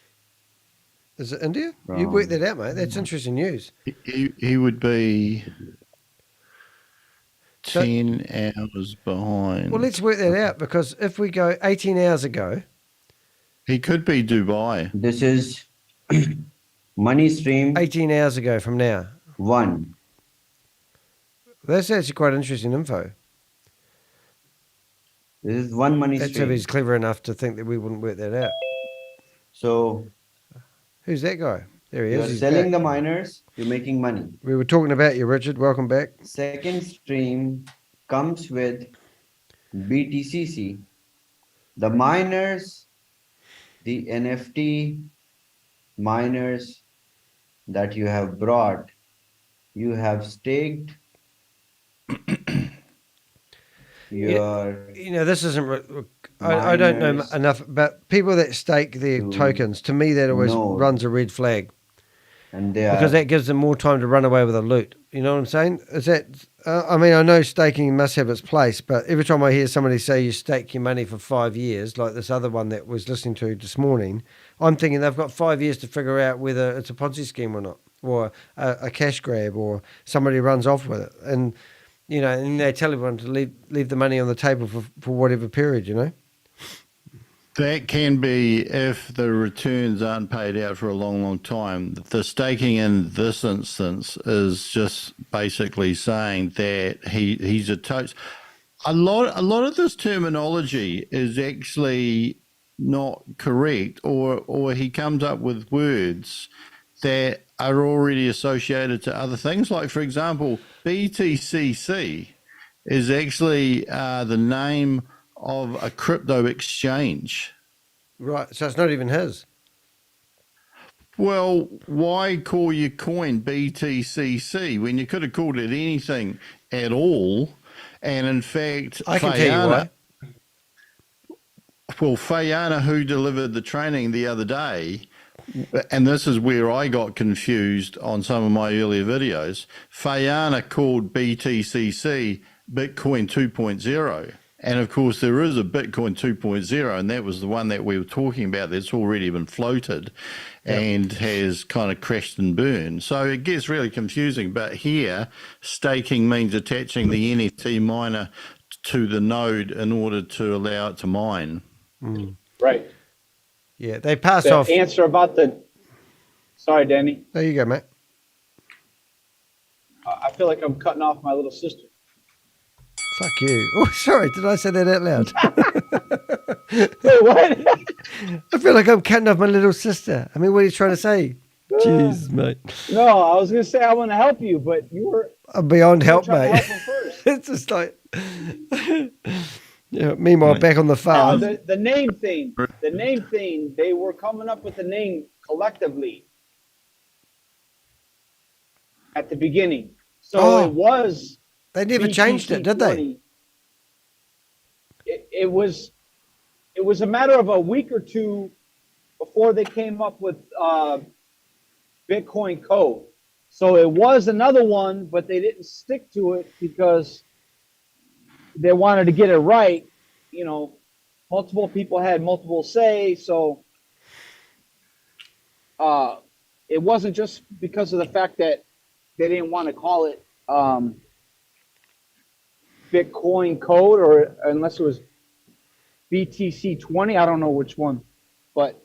Is it India? You worked that out, mate. That's interesting news. He would be 10 hours behind. Well, let's work that out because if we go 18 hours ago, he could be Dubai. This is money stream 18 hours ago from now. 1. That's actually quite interesting info. This is one money That's stream. if he's clever enough to think that we wouldn't work that out. So who's that guy? There he you're is. He's selling back. the miners, you're making money. We were talking about you, Richard. Welcome back. Second stream comes with BTCC. The miners, the NFT miners that you have brought, you have staked your... You know, this isn't... I don't know enough about people that stake their tokens. To me, that always runs a red flag. And they because that gives them more time to run away with a loot. You know what I'm saying? Is that? I mean, I know staking must have its place, but every time I hear somebody say you stake your money for 5 years, like this other one that was listening to this morning, I'm thinking they've got 5 years to figure out whether it's a Ponzi scheme or not, or a cash grab, or somebody runs off with it, and you know, and they tell everyone to leave the money on the table for whatever period, you know. That can be if the returns aren't paid out for a long, long time. The staking in this instance is just basically saying that he's a toast. A lot of this terminology is actually not correct, or he comes up with words that are already associated to other things. Like, for example, BTCC is actually the name of a crypto exchange. Right, so it's not even his. Well, why call your coin BTCC when you could have called it anything at all? And in fact, I can tell you why. Well, Fayana, who delivered the training the other day, and this is where I got confused on some of my earlier videos, Fayana called BTCC Bitcoin 2.0. And of course, there is a Bitcoin 2.0, and that was the one that we were talking about that's already been floated and has kind of crashed and burned. So it gets really confusing. But here, staking means attaching the NFT miner to the node in order to allow it to mine. Right. Yeah, they pass The off. answer about the. Sorry, Danny. There you go, mate. I feel like I'm cutting off my little sister. Fuck you. Oh, sorry. Did I say that out loud? Wait, what? I feel like I'm cutting off my little sister. I mean, what are you trying to say? Jeez, mate. No, I was going to say I want to help you, but you were. I'm beyond help, trying to mate. help him first. It's just like. Yeah. Meanwhile, back on the farm. The name thing. The name thing. They were coming up with the name collectively at the beginning. So it was. They never changed it, did they? It was a matter of a week or two before they came up with Bitcoin code. So it was another one, but they didn't stick to it because they wanted to get it right. You know, multiple people had multiple say, so it wasn't just because of the fact that they didn't want to call it Bitcoin code, or unless it was BTC 20, I don't know which one, but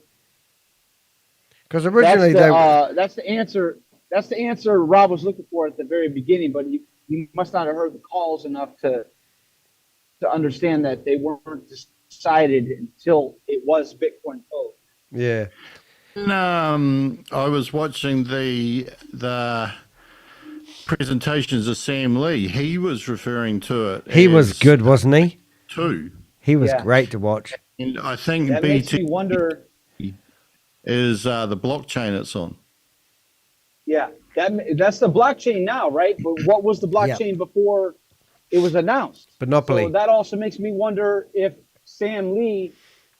because originally that's the answer. That's the answer Rob was looking for at the very beginning, but he must not have heard the calls enough to understand that they weren't decided until it was Bitcoin code. Yeah. I was watching the presentations of Sam Lee. He was referring to it. He was good, wasn't he? Too. He was great to watch. And I think That makes me wonder. Is the blockchain it's on. Yeah, that's the blockchain now, right? But what was the blockchain before it was announced? Monopoly. So that also makes me wonder if Sam Lee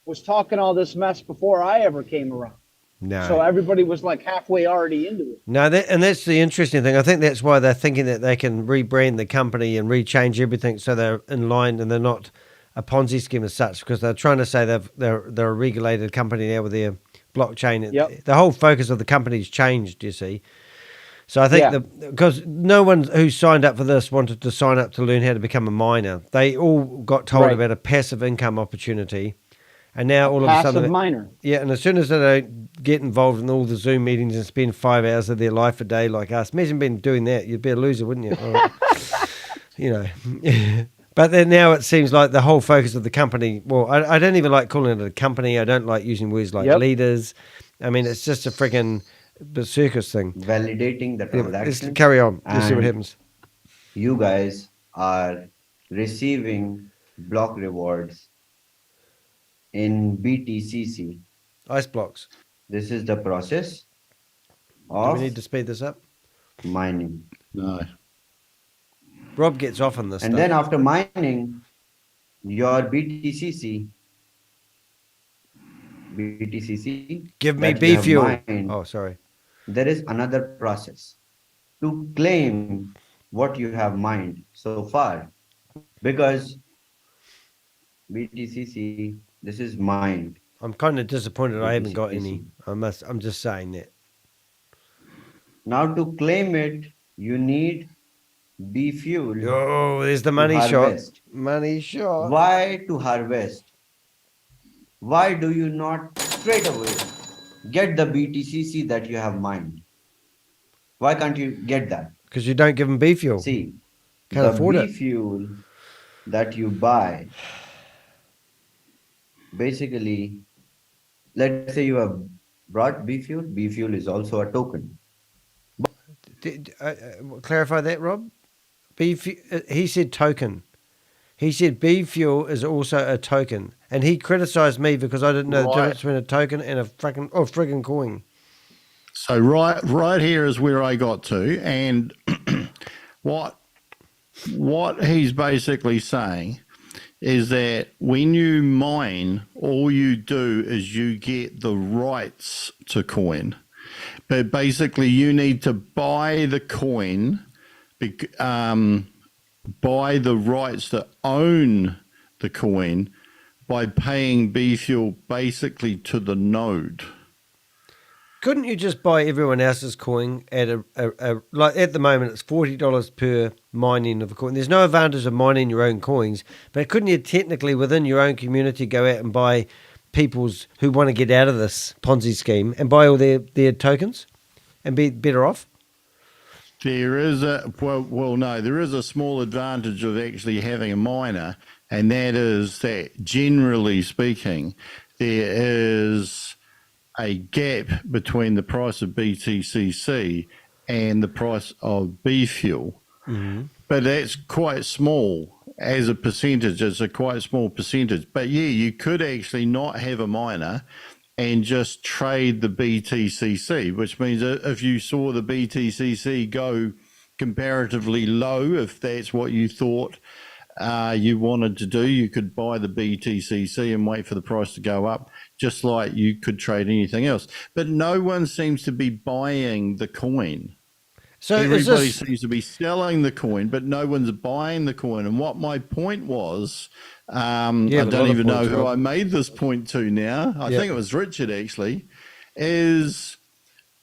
was talking all this mess before I ever came around. No. So everybody was like halfway already into it. No, and that's the interesting thing. I think that's why they're thinking that they can rebrand the company and rechange everything so they're in line and they're not a Ponzi scheme as such, because they're trying to say they're a regulated company now with their blockchain. Yep. The whole focus of the company's changed, you see. So I think because no one who signed up for this wanted to sign up to learn how to become a miner. They all got told about a passive income opportunity. And now all of a sudden, passive miner. Yeah, and as soon as they don't get involved in all the Zoom meetings and spend 5 hours of their life a day like us, imagine being doing that, you'd be a loser, wouldn't you? You know. But then now it seems like the whole focus of the company. Well, I don't even like calling it a company. I don't like using words like leaders. I mean, it's just a freaking circus thing. Validating the transaction. Let's carry on. Let's see what happens. You guys are receiving block rewards in BTCC. Ice blocks. This is the process Do of we need to speed this up? mining. No. Rob gets off on this And stuff. then after mining, your BTCC, Give me that B you have fuel. mined, Oh, sorry. there is another process to claim what you have mined so far, because BTCC, this is mined. I'm kind of disappointed I haven't got BTCC. any. I'm just saying that. Now to claim it, you need B fuel. Oh, there's the money shot. harvest. Money shot. Why to harvest? Why do you not straight away get the BTCC that you have mined? Why can't you get that? Because you don't give them B fuel. See, Can't the afford B it. fuel that you buy, basically, let's say you have brought B fuel is also a token. Clarify that, Rob. He said token. He said B fuel is also a token, and he criticised me because I didn't know the difference between a token and a friggin' coin. So right here is where I got to, and what he's basically saying is that when you mine, all you do is you get the rights to coin, but basically you need to buy the coin, buy the rights to own the coin by paying B fuel basically to the node. Couldn't you just buy everyone else's coin at a like at the moment it's $40 per mining of a coin. There's no advantage of mining your own coins, but couldn't you technically within your own community go out and buy people's who want to get out of this Ponzi scheme and buy all their tokens and be better off? There is there is a small advantage of actually having a miner, and that is that generally speaking, there is a gap between the price of BTCC and the price of B fuel. Mm-hmm. But that's quite small as a percentage. It's a quite small percentage. But yeah, you could actually not have a miner and just trade the BTCC, which means if you saw the BTCC go comparatively low, if that's what you thought you wanted to do, you could buy the BTCC and wait for the price to go up, just like you could trade anything else. But no one seems to be buying the coin. So everybody seems to be selling the coin, but no one's buying the coin. And what my point was, I don't even know who I made this point to now. I think it was Richard actually, is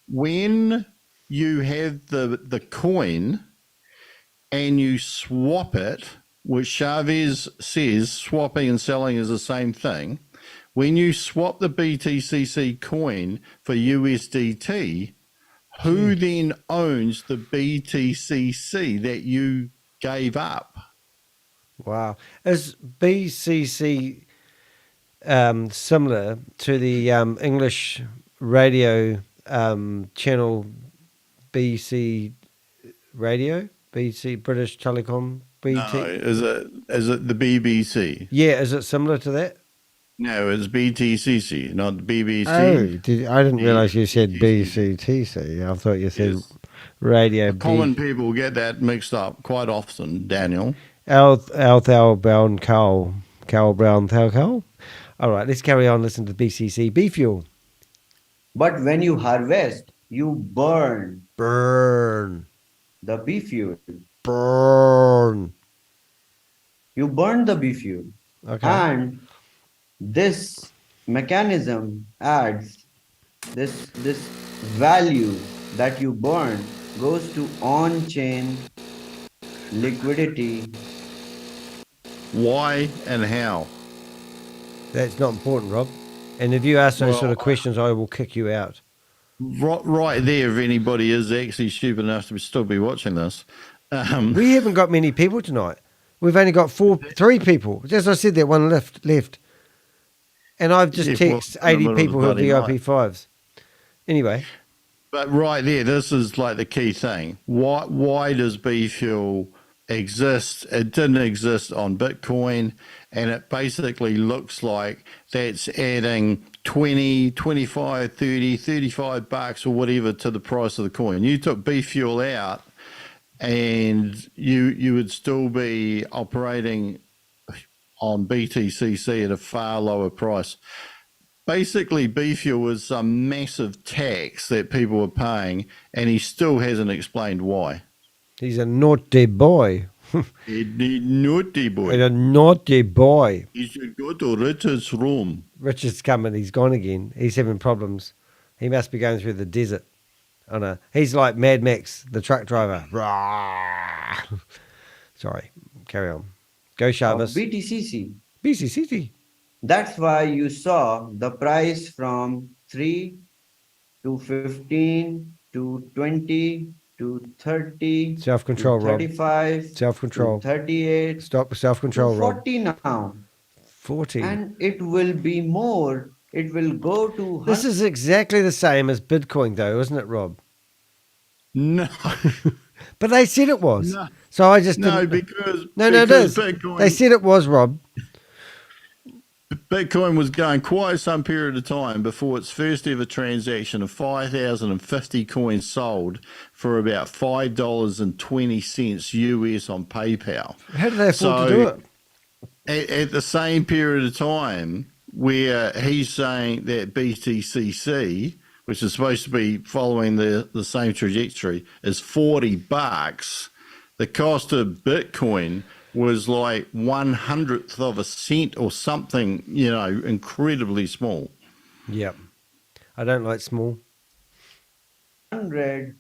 when you have the coin and you swap it, which Chavez says swapping and selling is the same thing. When you swap the BTCC coin for USDT, who then owns the BTCC that you gave up? Wow. Is BCC similar to the English radio channel BC Radio? BC, British Telecom? BT? No, is it the BBC? Yeah, is it similar to that? No, it's BTCC, not BBC. Oh, I didn't realise you said BCTC. I thought you said radio. Common people get that mixed up quite often, Daniel. Thou Brown Coal Brown Thou Coal. All right, let's carry on. Listen to BCC B fuel. But when you harvest, you burn the B fuel. You burn the B fuel. Okay. And this mechanism adds this value that you burn goes to on-chain liquidity. Why and how? That's not important, Rob. And if you ask those sort of questions, I will kick you out. Right there, if anybody is actually stupid enough to still be watching this. We haven't got many people tonight. We've only got three people. As I said, that one left. And I've just texted 80 people who are VIP 5s. Anyway. But right there, this is like the key thing. Why does B fuel exist? It didn't exist on Bitcoin, and it basically looks like that's adding 20, 25, 30, 35 bucks or whatever to the price of the coin. You took B fuel out and you would still be operating on BTCC at a far lower price. Basically, B fuel was some massive tax that people were paying, and he still hasn't explained why. He's a naughty boy. Naughty boy. A naughty boy. He should go to Richard's room. Richard's coming. He's gone again. He's having problems. He must be going through the desert. Oh no, he's like Mad Max, the truck driver. Sorry, carry on. Go Chavez. BTCC. BTCC. That's why you saw the price from 3 to 15 to 20 to 30. Self-control, Rob. 35. Self-control. 38. Stop self-control, Rob. 40 now. 40. And it will be more. It will go to... This is exactly the same as Bitcoin, though, isn't it, Rob? No. But they said it was. No. So I just didn't... No, because it is. Bitcoin, they said it was, Rob. Bitcoin was going quite some period of time before its first ever transaction of 5,050 coins sold for about $5.20 US on PayPal. How did they afford to do it? At the same period of time where he's saying that BTCC, which is supposed to be following the same trajectory, is $40. The cost of Bitcoin was like 1/100th of a cent or something, incredibly small. Yep. I don't like small. 100,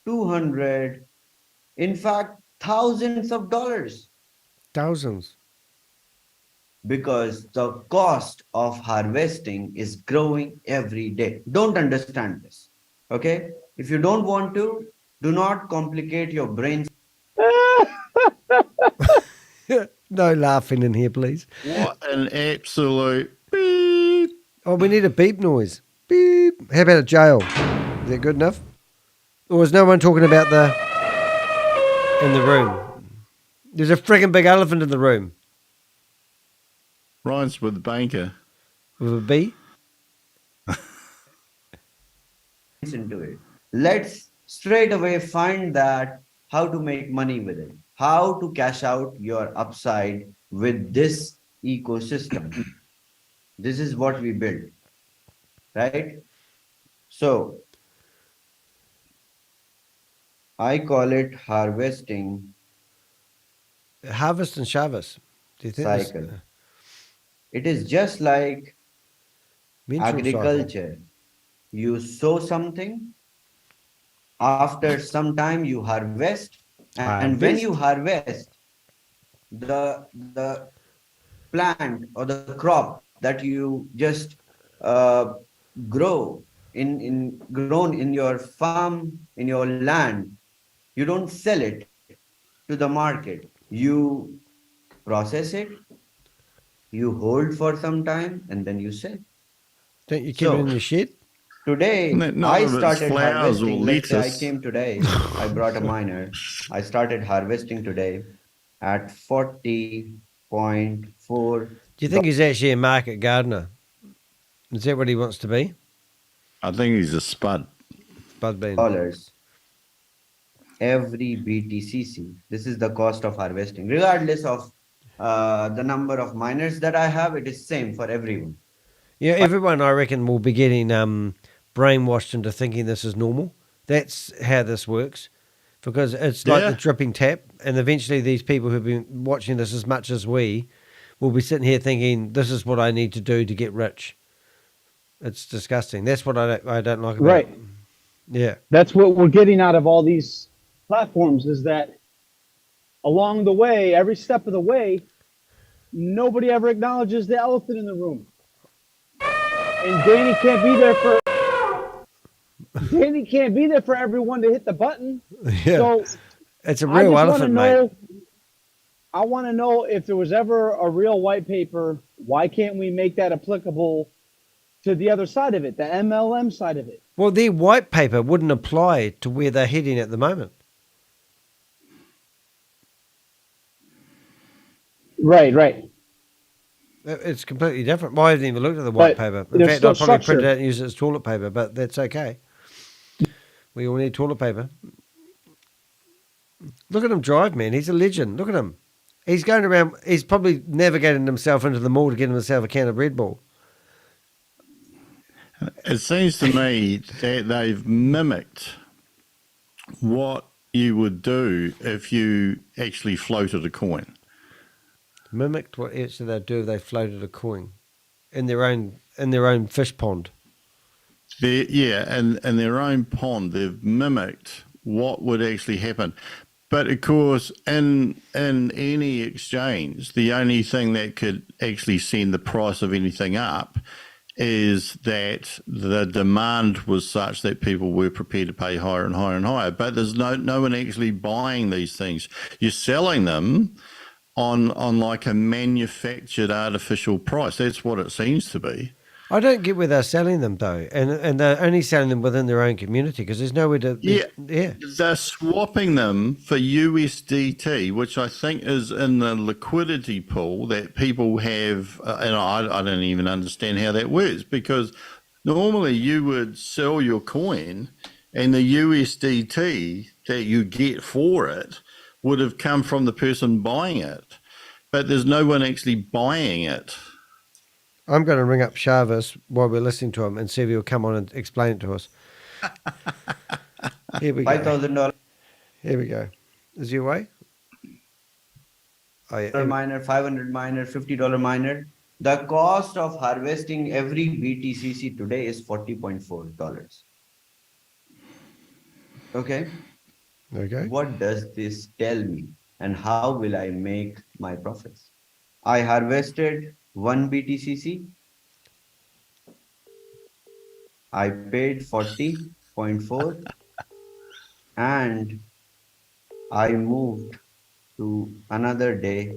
200, in fact, thousands of dollars. Thousands. Because the cost of harvesting is growing every day. Don't understand this. Okay? If you don't want to, do not complicate your brains. No laughing in here, please. What an absolute beep. Oh, we need a beep noise. Beep. How about a jail? Is that good enough? Or is no one talking about in the room? There's a friggin' big elephant in the room. Ryan's with the banker. With a B? Into it. Let's straight away find that how to make money with it. How to cash out your upside with this ecosystem. This is what we build. Right? So, I call it harvesting Harvest and Chavez. Do you think cycle. It is just like agriculture. You sow something, after some time you harvest, and when you harvest, the plant or the crop that you just grown in your farm, in your land, you don't sell it to the market. You process it, you hold for some time, and then you sell. Don't you keep it in your shed? Today, None I of it's started flowers or harvesting. Let's say I lettuce. came today, I brought a miner. I started harvesting today at 40.4. Do you think he's actually a market gardener? Is that what he wants to be? I think he's a spud. Spud bean. Dollars every BTCC. This is the cost of harvesting. Regardless of the number of miners that I have, it is same for everyone. Yeah, everyone, I reckon, will be getting brainwashed into thinking this is normal. That's how this works. Because it's like the dripping tap, and eventually these people who've been watching this as much as we will be sitting here thinking, this is what I need to do to get rich. It's disgusting. That's what I don't like about it. Yeah. That's what we're getting out of all these platforms, is that along the way, every step of the way, nobody ever acknowledges the elephant in the room. And Danny can't be there for everyone to hit the button. Yeah. So it's a real elephant, mate. I want to know if there was ever a real white paper, why can't we make that applicable to the other side of it, the MLM side of it? Well, their white paper wouldn't apply to where they're heading at the moment. Right. It's completely different. Well, I haven't even looked at the white paper. In fact, I'll probably print it out and use it as toilet paper, but that's okay. We all need toilet paper. Look at him drive, man. He's a legend. Look at him. He's going around. He's probably navigating himself into the mall to get himself a can of Red Bull. It seems to me that they've mimicked what you would do if you actually floated a coin. Mimicked what else did they do if they floated a coin in their own fish pond? In their own pond, they've mimicked what would actually happen. But of course, in any exchange, the only thing that could actually send the price of anything up is that the demand was such that people were prepared to pay higher and higher and higher. But there's no one actually buying these things. You're selling them on like a manufactured artificial price. That's what it seems to be. I don't get where they're selling them though, and they're only selling them within their own community because there's nowhere to. Yeah, they're swapping them for USDT, which I think is in the liquidity pool that people have, and I don't even understand how that works, because normally you would sell your coin, and the USDT that you get for it would have come from the person buying it, but there's no one actually buying it. I'm going to ring up Chavez while we're listening to him and see if he'll come on and explain it to us. Here we go. $5,000. Here we go. Is he away? miner, 500 miner, $50 miner. The cost of harvesting every BTCC today is $40.4. Okay. Okay. What does this tell me and how will I make my profits? I harvested 1 BTCC. I paid 40.4 and I moved to another day,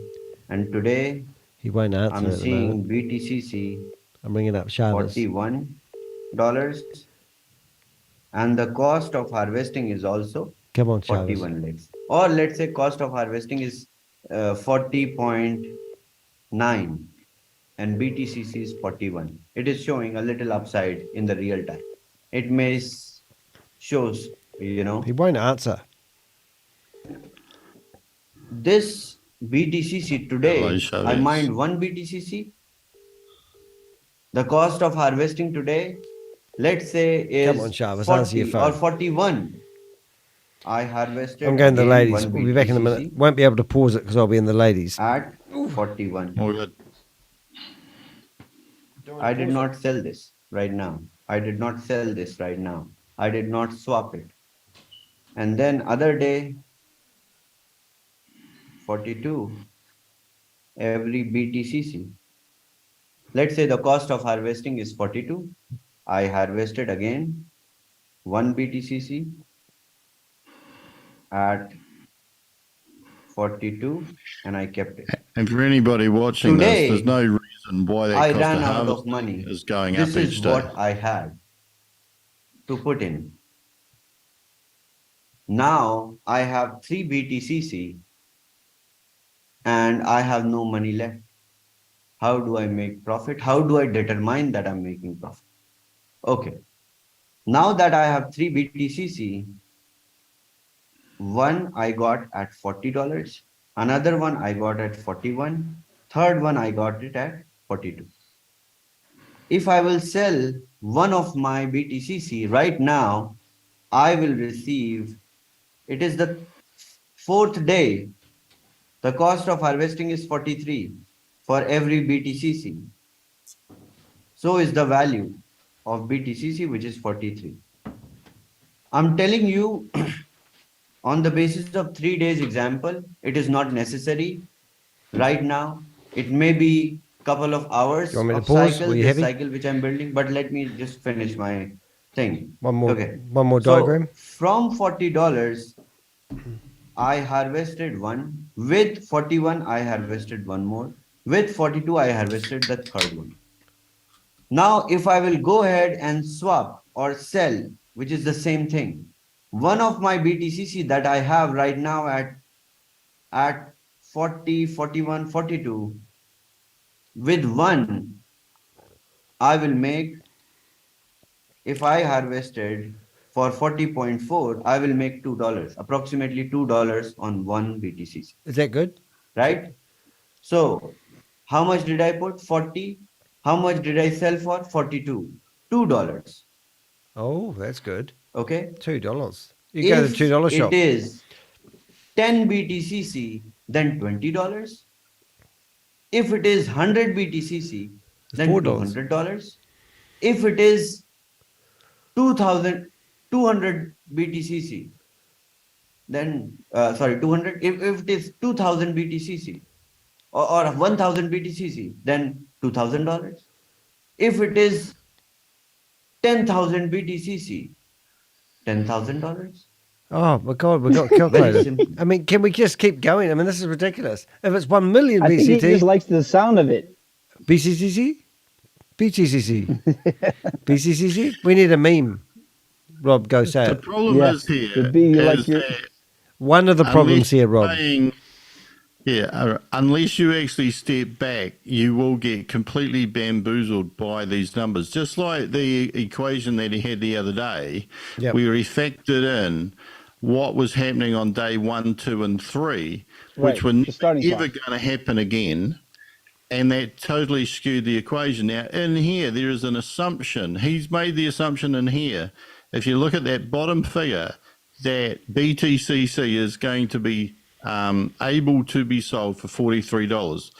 and today he won't answer I'm at the seeing moment. BTCC I'm bringing up Chavez. $41, and the cost of harvesting is also Come on, Chavez. 41 legs. Or let's say cost of harvesting is 40.9 and BTCC is 41. It is showing a little upside in the real time. It may shows, He won't answer. This BTCC today, Hello, I Chavez. mined 1 BTCC. The cost of harvesting today, let's say, is Come on, Chavez, answer your 40 or phone. 41. I harvested I'm going to the again ladies. 1 We'll be back in a minute. BTCC Won't be able to pause it because I'll be in the ladies. at 41. All good. I did not sell this right now. I did not sell this right now. I did not swap it. And then other day, 42, every BTCC. Let's say the cost of harvesting is 42. I harvested again 1 BTCC at 42 and I kept it. And for anybody watching Today, this, there's no reason why that I cost ran of out of harvest money. is going This up is each day. what I had to put in. Now I have 3 BTCC and I have no money left. How do I make profit? How do I determine that I'm making profit? Okay. Now that I have 3 BTCC, one I got at $40, another one I got at 41, third one I got it at 42. If I will sell one of my BTCC right now, I will receive, it is the 4th day. The cost of harvesting is 43 for every BTCC. So is the value of BTCC, which is 43. I'm telling you on the basis of 3 days example, it is not necessary right now. It may be couple of hours You want me to of pause? cycle, Were you this heavy? cycle which I'm building, but let me just finish my thing. One more So diagram. from $40, I harvested one. With 41, I harvested one more. With 42, I harvested the third one. Now, if I will go ahead and swap or sell, which is the same thing, one of my BTCC that I have right now at 40, 41, 42, with one, I will make, if I harvested for 40.4, I will make $2, approximately $2 on one BTCC. Is that good? Right? So how much did I put? 40. How much did I sell for? 42. $2. Oh, that's good. Okay. $2. You go to the If $2 shop. it is 10 BTCC, then $20. If it is 100 BTCC, then $4. $200. If it is 200 BTCC, then 200. If it is 2000 BTCC or 1000 BTCC, then $2,000. If it is 10,000 BTCC, $10,000. Oh my God, we've got a Very calculator. simple. I mean, can we just keep going? I mean, this is ridiculous. If it's 1 million I think he BCT, just likes the sound of it. BCCC, BTCC, BCCC. We need a meme. Rob, go say The it. problem is here to be like is your- that One of the problems unless here, you're Rob. paying- unless you actually step back, you will get completely bamboozled by these numbers. Just like the equation that he had the other day, Yep. where he factored in what was happening on day 1, 2, and 3, Right, which were the never starting ever point. going to happen again. And that totally skewed the equation. Now, in here, there is an assumption. He's made the assumption in here. If you look at that bottom figure, that BTCC is going to be able to be sold for $43.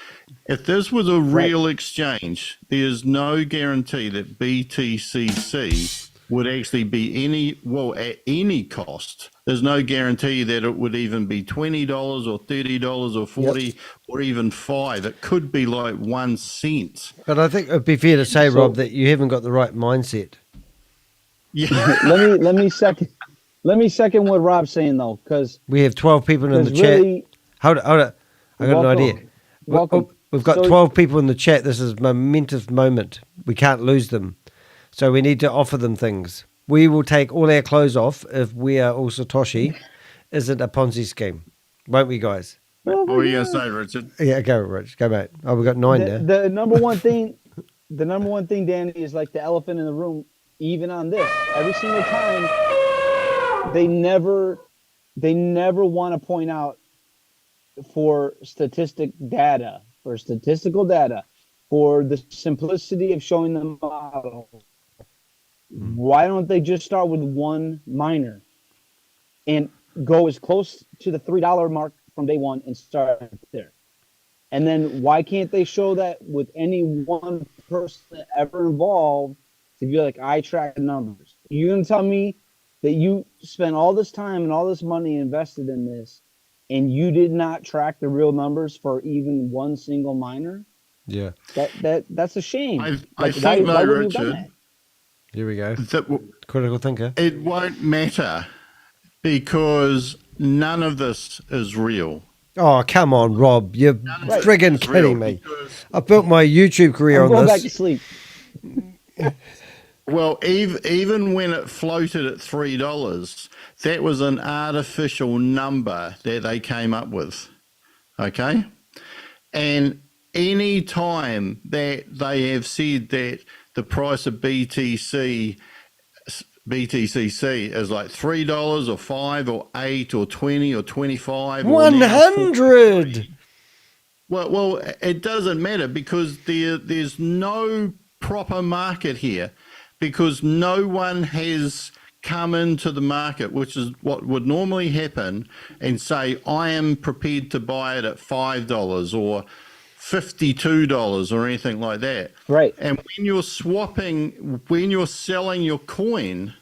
If this was a real exchange, there's no guarantee that BTCC would actually be at any cost. There's no guarantee that it would even be $20 or $30 or $40 or even $5. It could be like 1 cent. But I think it'd be fair to say, Rob, that you haven't got the right mindset. Yeah. let me second what Rob's saying though, because we have 12 people in the really, chat. Hold it. I got an idea. Welcome. We've got 12 people in the chat. This is a momentous moment. We can't lose them. So we need to offer them things. We will take all our clothes off if We Are All Satoshi isn't a Ponzi scheme. Won't we, guys? What were you going to say, Richard? Yeah, go, Rich. Go, mate. Oh, we've got 9 now. The number one thing, Danny, is like the elephant in the room. Even on this, every single time, they never want to point out for statistical data, for the simplicity of showing the model. Why don't they just start with one miner and go as close to the $3 mark from day one and start there? And then why can't they show that with any one person ever involved to be like, I track the numbers? You're going to tell me that you spent all this time and all this money invested in this and you did not track the real numbers for even one single miner? Yeah. That's a shame. I think, though, Richard, here we go. Critical thinker. It won't matter because none of this is real. Oh, come on, Rob. You're friggin' kidding me. I built my YouTube career on this. I'm going back to sleep. Well, even when it floated at $3, that was an artificial number that they came up with. Okay? And any time that they have said that the price of BTCC is like $3 or $5 or $8 or $20 or $25 or 100. Well, it doesn't matter because there's no proper market here, because no one has come into the market, which is what would normally happen, and say, I am prepared to buy it at $5 or $52 or anything like that. Right. And when you're selling your coin,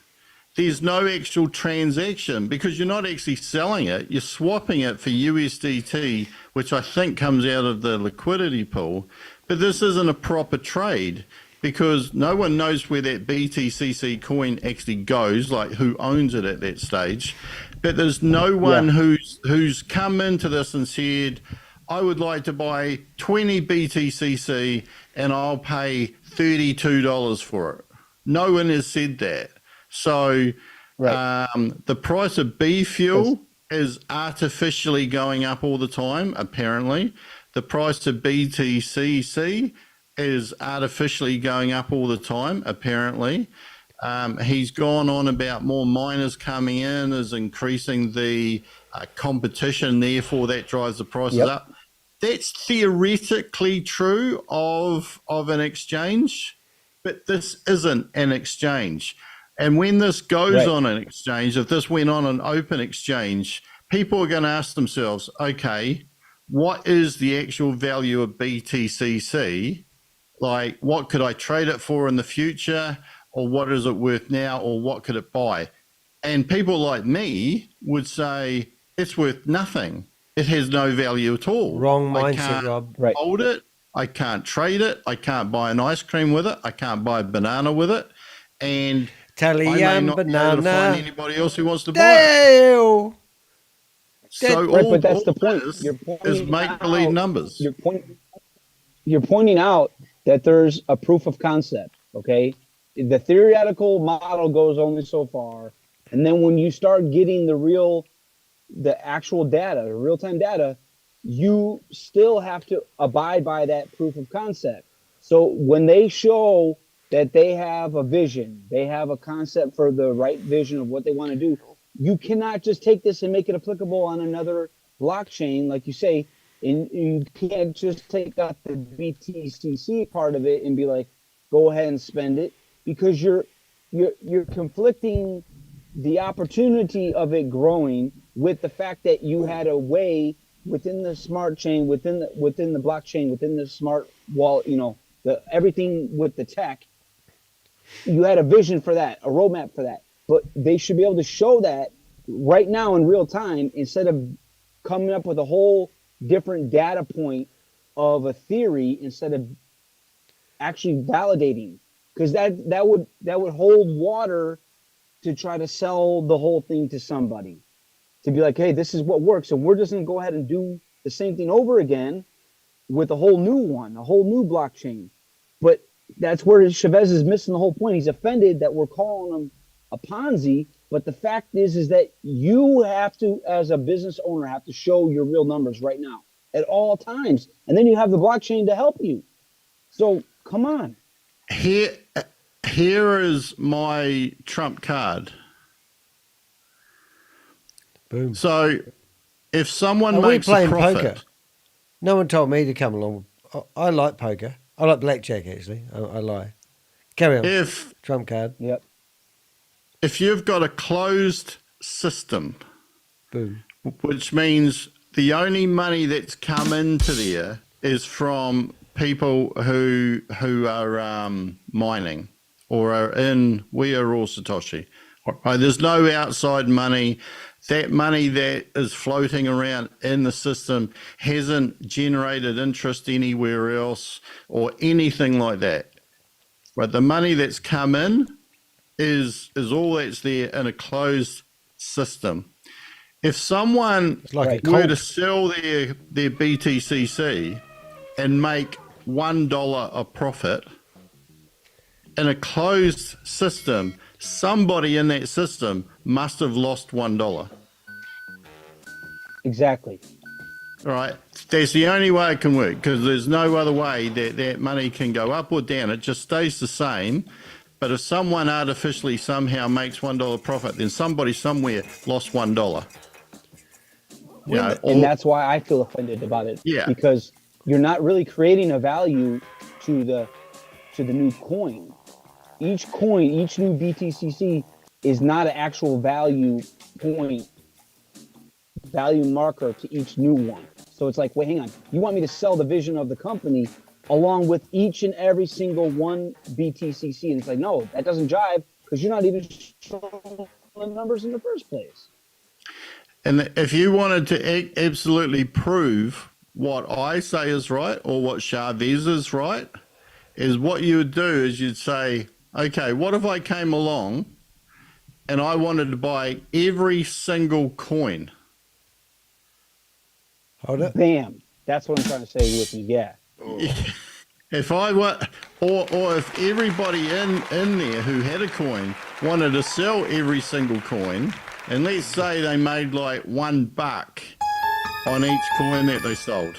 there's no actual transaction because you're not actually selling it. You're swapping it for USDT, which I think comes out of the liquidity pool. But this isn't a proper trade because no one knows where that BTCC coin actually goes, like who owns it at that stage. But there's no one who's come into this and said, I would like to buy 20 BTCC and I'll pay $32 for it. No one has said that. So the price of B fuel is artificially going up all the time, apparently. The price of BTCC is artificially going up all the time, apparently. He's gone on about more miners coming in is increasing the competition, therefore that drives the prices up. That's theoretically true of an exchange, but this isn't an exchange. And when this goes on an exchange, if this went on an open exchange, people are going to ask themselves, okay, what is the actual value of BTCC? Like, what could I trade it for in the future? Or what is it worth now? Or what could it buy? And people like me would say, it's worth nothing. It has no value at all. Wrong mindset, Rob. I can't hold it. I can't trade it. I can't buy an ice cream with it. I can't buy a banana with it. And I may not be able to find anybody else who wants to buy it. So but that's the point. Is make-believe numbers. You're pointing out that there's a proof of concept, okay? The theoretical model goes only so far. And then when you start getting the actual data, the real-time data, you still have to abide by that proof of concept. So when they show that they have a vision, they have a concept for the right vision of what they want to do, you cannot just take this and make it applicable on another blockchain, like you say, and you can't just take out the BTCC part of it and be like, go ahead and spend it, because you're conflicting the opportunity of it growing with the fact that you had a way within the smart chain, within the blockchain, within the smart wallet, everything with the tech, you had a vision for that, a roadmap for that. But they should be able to show that right now in real time instead of coming up with a whole different data point of a theory instead of actually validating, because that would hold water to try to sell the whole thing to somebody, to be like, hey, this is what works, and we're just going to go ahead and do the same thing over again with a whole new one, a whole new blockchain. But that's where Chavez is missing the whole point. He's offended that we're calling him a Ponzi, but the fact is that you have to, as a business owner, have to show your real numbers right now at all times, and then you have the blockchain to help you. So come on. Here is my trump card. Boom. So if someone Are we makes playing a profit, poker? No one told me to come along. I like poker. I like blackjack, actually. I lie. Carry on. if Trump card. Yep. if you've got a closed system, Boom. which means the only money that's come into there is from people who are mining or are in We Are All Satoshi. Right, there's no outside money. That money that is floating around in the system hasn't generated interest anywhere else or anything like that. But the money that's come in is all that's there in a closed system. If someone were to sell their BTCC and make $1 a profit in a closed system, somebody in that system must have lost $1. Exactly. All right. That's the only way it can work, because there's no other way that money can go up or down. It just stays the same. But if someone artificially somehow makes $1 profit, then somebody somewhere lost $1. And that's why I feel offended about it. Yeah. Because you're not really creating a value to the new coin. Each coin, each new BTCC is not an actual value point, value marker to each new one. So it's like, wait, hang on. You want me to sell the vision of the company along with each and every single one BTCC? And it's like, no, that doesn't jive because you're not even showing the numbers in the first place. And if you wanted to absolutely prove what I say is right or what Chavez is right, is what you would do is you'd say, okay, what if I came along and I wanted to buy every single coin? Hold it. Bam. That's what I'm trying to say with you. Yeah. If I want, or if everybody in there who had a coin wanted to sell every single coin, and let's say they made like $1 on each coin that they sold,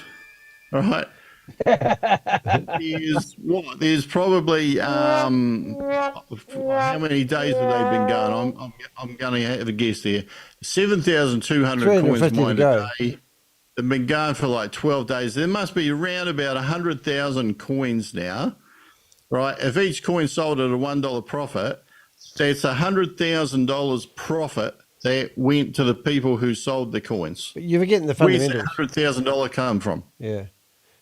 all right? There's probably how many days have they been going? I'm going to have a guess there. 7,200 coins mined a day. They've been going for like 12 days. There must be around about 100,000 coins now, right? If each coin sold at a $1 profit, that's $100,000 profit that went to the people who sold the coins. But you're forgetting the fundamentals. Where's that $100,000 come from? Yeah.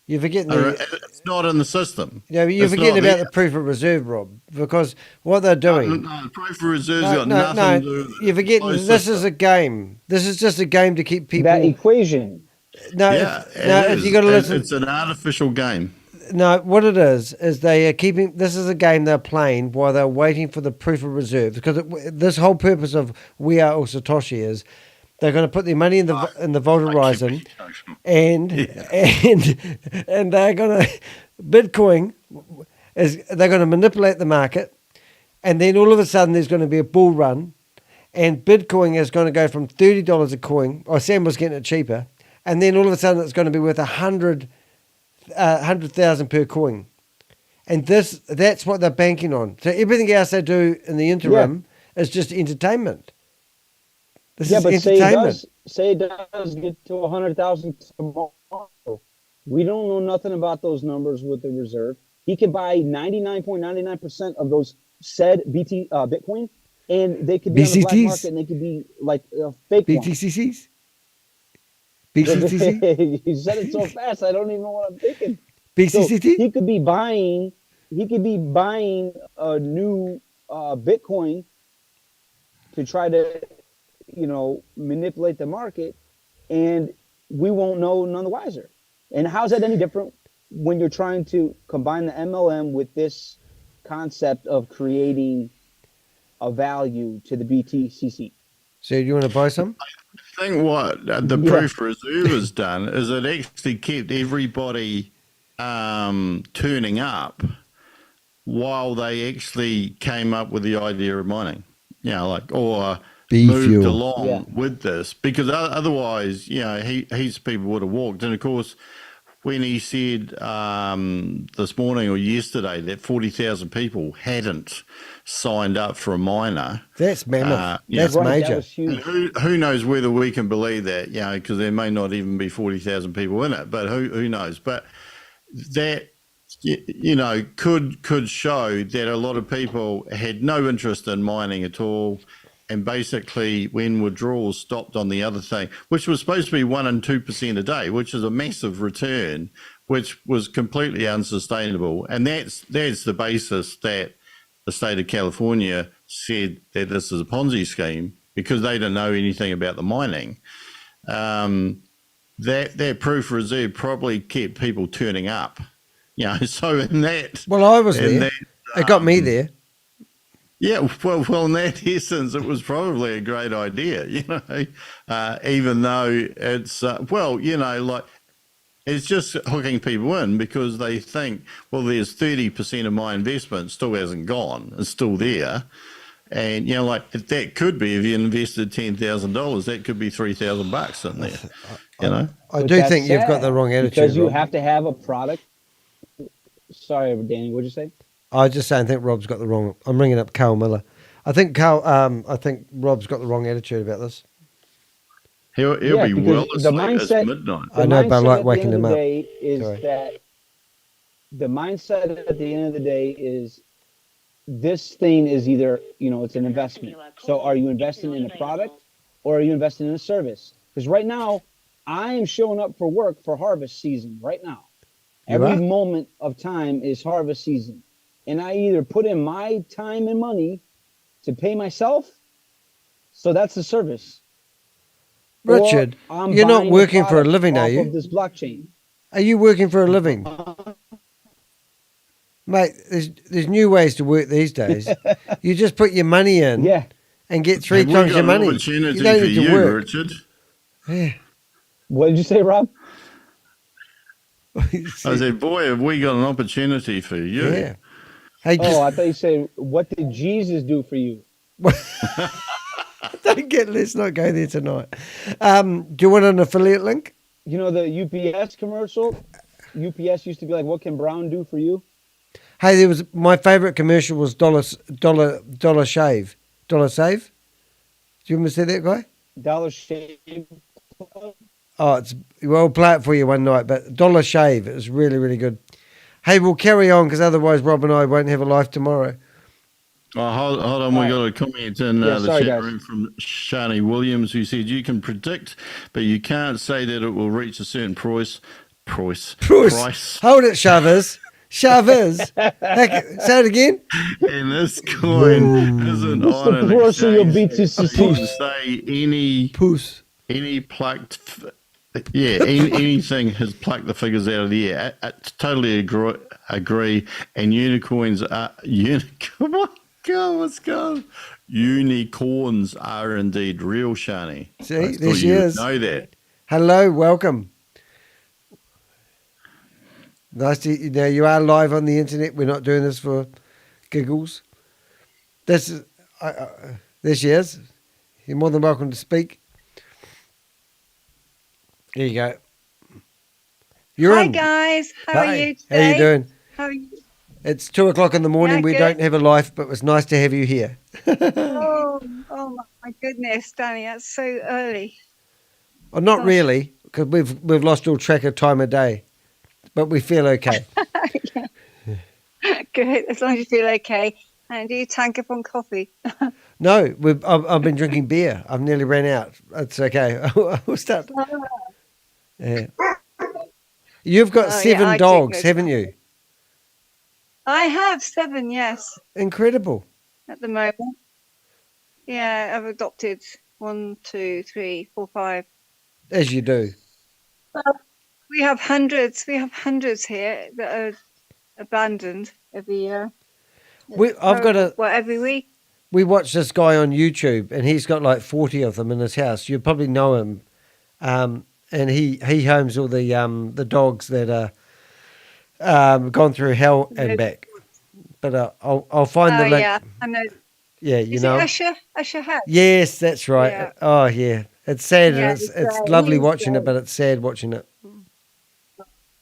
You're forgetting it's not in the system. Yeah, but you're forgetting about the proof of reserve, Rob, because what they're doing. No, the proof of reserve's got nothing to do with it. You're forgetting this is a game. This is just a game to keep people. That equation. No, yeah, if you got to listen. It's an artificial game. No, what it is they are keeping. This is a game they're playing while they're waiting for the proof of reserve. Because this whole purpose of We Are All Satoshi is they're going to put their money in the Vault Horizon, and they're going to Bitcoin they're going to manipulate the market, and then all of a sudden there's going to be a bull run, and Bitcoin is going to go from $30 a coin. Or Sam was getting it cheaper. And then all of a sudden it's going to be worth 100,000 per coin. And that's what they're banking on. So everything else they do in the interim is just entertainment. This is entertainment. Say it does get to 100,000 tomorrow. We don't know nothing about those numbers with the reserve. He can buy 99.99% of those said Bitcoin and they could be on the black BCTs? market, and they could be like fake ones. BTCCs? BCTC? You said it so fast, I don't even know what I'm thinking. BCCT? So he could be buying a new Bitcoin to try to, manipulate the market, and we won't know none the wiser. And how's that any different when you're trying to combine the MLM with this concept of creating a value to the BTCC? So do you want to buy some? I think what the proof reserve has done is it actually kept everybody turning up while they actually came up with the idea of mining, or moved along with this, because otherwise, heaps of people would have walked. And of course, when he said this morning or yesterday that 40,000 people hadn't signed up for a miner, that's mammoth. That's major. And who knows whether we can believe that? Because there may not even be 40,000 people in it, but who knows? But that could show that a lot of people had no interest in mining at all. And basically, when withdrawals stopped on the other thing, which was supposed to be 1% and 2% a day, which is a massive return, which was completely unsustainable. And that's the basis that the state of California said that this is a Ponzi scheme, because they didn't know anything about the mining. That proof reserve probably kept people turning up. So in that... Well, I was there. It got me there. Yeah, well, in that essence, it was probably a great idea, even though it's, it's just hooking people in because they think, well, there's 30% of my investment still hasn't gone, it's still there. And, that could be, if you invested $10,000, that could be $3,000 in there, I do think you've got the wrong attitude. Because you Rob. have to have a product. Sorry, Danny, what'd you say? I just saying, I think Rob's got the wrong. I'm ringing up Carl Miller. I think Rob's got the wrong attitude about this. He'll be well asleep. It's midnight. I know, but I like waking him up. That the mindset at the end of the day is this thing is either, it's an investment. So are you investing in a product or are you investing in a service? Because right now, I am showing up for work for harvest season right now. Every moment of time is harvest season. And I either put in my time and money to pay myself, so that's the service. Richard, you're not working for a living, are you? Of this blockchain. Are you working for a living? Mate, there's new ways to work these days. You just put your money in and get three times your money. You don't need to work. Richard. Yeah. What did you say, Rob? I said, boy, have we got an opportunity for you. Yeah. Hey, I thought you said, what did Jesus do for you? Let's not go there tonight. Do you want an affiliate link? The UPS commercial? UPS used to be like, what can Brown do for you? Hey, my favorite commercial was dollar shave. Dollar save? Do you remember see that guy? Dollar Shave. Oh, we'll play it for you one night, but Dollar Shave is really, really good. Hey, we'll carry on because otherwise Rob and I won't have a life tomorrow. Oh, hold on. We got a comment in the chat room from Shani Williams, who said, you can predict, but you can't say that it will reach a certain price. Hold it, Chavez. Chavez. Say it again. And this coin isn't on an exchange. To say any plucked... anything has plucked the figures out of the air. I totally agree. And unicorns are unicorns are indeed real, Shani. See, there she is. Know that. Hello, welcome. Nice to you are live on the internet. We're not doing this for giggles. There she is. You're more than welcome to speak. There you go. Hi guys, how are you today? How are you doing? How are you? It's 2:00 in the morning. We don't have a life, but it's nice to have you here. oh my goodness, Danny, that's so early. Well, not really, because we've lost all track of time of day, but we feel okay. Good, as long as you feel okay. And do you tank up on coffee? No, I've been drinking beer. I've nearly ran out. It's okay. We'll start. Yeah. You've got Oh, yeah, 7 I dogs, take haven't notes. you? I have 7, yes, Incredible. at the moment. Yeah, I've adopted 1, 2, 3, 4, 5. As you do. We have hundreds. We have hundreds here that are abandoned every year. Every week. We watch this guy on YouTube, and he's got like 40 of them in his house. You probably know him, and he homes all the dogs that are gone through hell and back. But I'll find the link. Yeah, I know. Yeah, you Is know. it Usher House? Yes, that's right. Yeah. Oh, yeah. It's sad, Yeah, and it's lovely watching it, but it's sad watching it.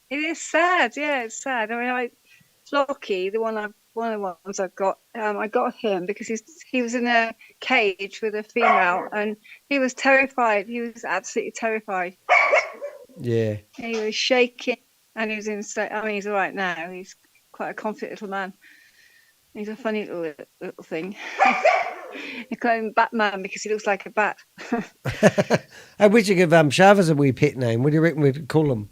It is sad. Yeah, it's sad. I mean, Flocky, one of the ones I've got, I got him because he was in a cage with a female, and he was terrified. He was absolutely terrified. Yeah. He was shaking, and he was in. I mean, he's all right now. He's quite a confident little man. He's a funny little thing. They call him Batman because he looks like a bat. I wish you give Chavez a wee pet name. What do you reckon we'd call him?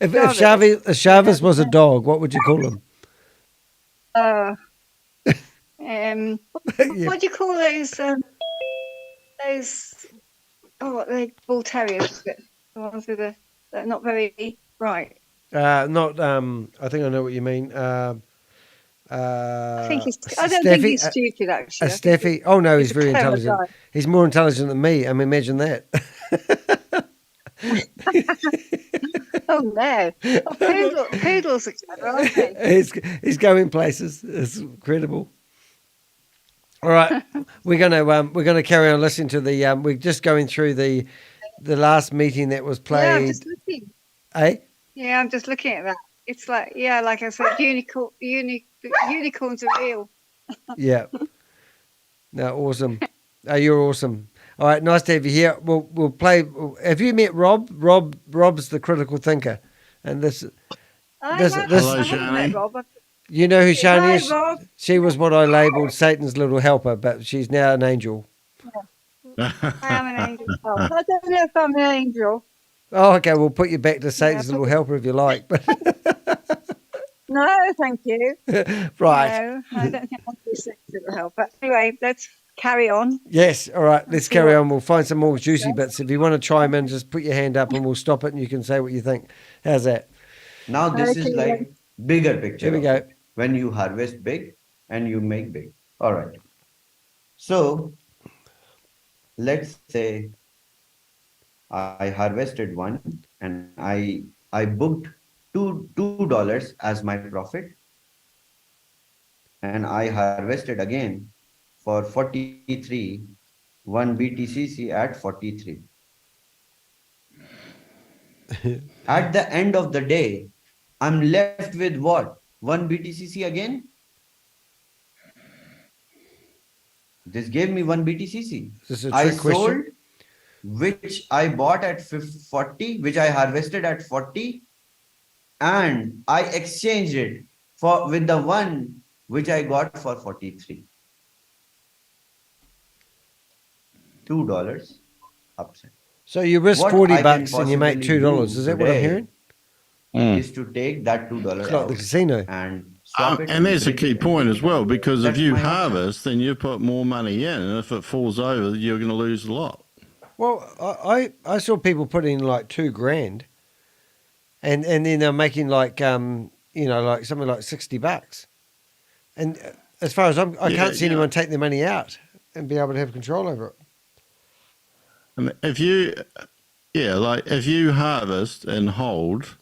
if Chavez was a dog, what would you call him? What do you call those? They're bull terriers, the ones with they're not very bright. Not. I think I know what you mean. I don't think he's stupid, actually. A Steffi. Oh no, he's very clever intelligent. guy. He's more intelligent than me. I mean, imagine that. Oh no! Poodles are clever, aren't they? He's going places. It's incredible. All right, we're gonna carry on listening to the. We're just going through the last meeting that was played. Yeah, I'm just looking. Eh? Yeah, I'm just looking at that. It's like, yeah, like I said, unicorns are real. Yeah. No, awesome. Oh, you're awesome. All right, nice to have you here. We'll play. Have you met Rob? Rob's the critical thinker, and this. Hello, Shani. You know who Shani Hi, is? Rob. She was what I labelled Satan's little helper, but she's now an angel. I am an angel. I don't know if I'm an angel. Oh, okay. We'll put you back to Satan's little helper if you like. No, thank you. Right. No, I don't think I'll be Satan's little helper. But anyway, let's carry on. Yes. All right. Let's carry on. We'll find some more juicy bits. If you want to chime in, just put your hand up and we'll stop it and you can say what you think. How's that? Now this is like bigger picture. Here we go. When you harvest big and you make big. All right. So let's say I harvested one and I booked $2 as my profit, and I harvested again for 43, 1 BTCC at 43. At the end of the day, I'm left with what? 1 BTCC again? This gave me 1 BTCC. This is a I trick question. sold, which I bought at 40, which I harvested at 40, and I exchanged it with the one which I got for 43. $2 upside. So you risk What $40 I can and you make possibly $2. do Is that what I'm today hearing? Is to take that $2 It's like out the casino. and swap it. And that's a key point as well, because if That's you my option. harvest, then you put more money in, and if it falls over, you're going to lose a lot. Well, I saw people put in like $2,000, and then they're making like like something like $60. And as far as I can't see anyone take their money out and be able to have control over it. And if you harvest and hold,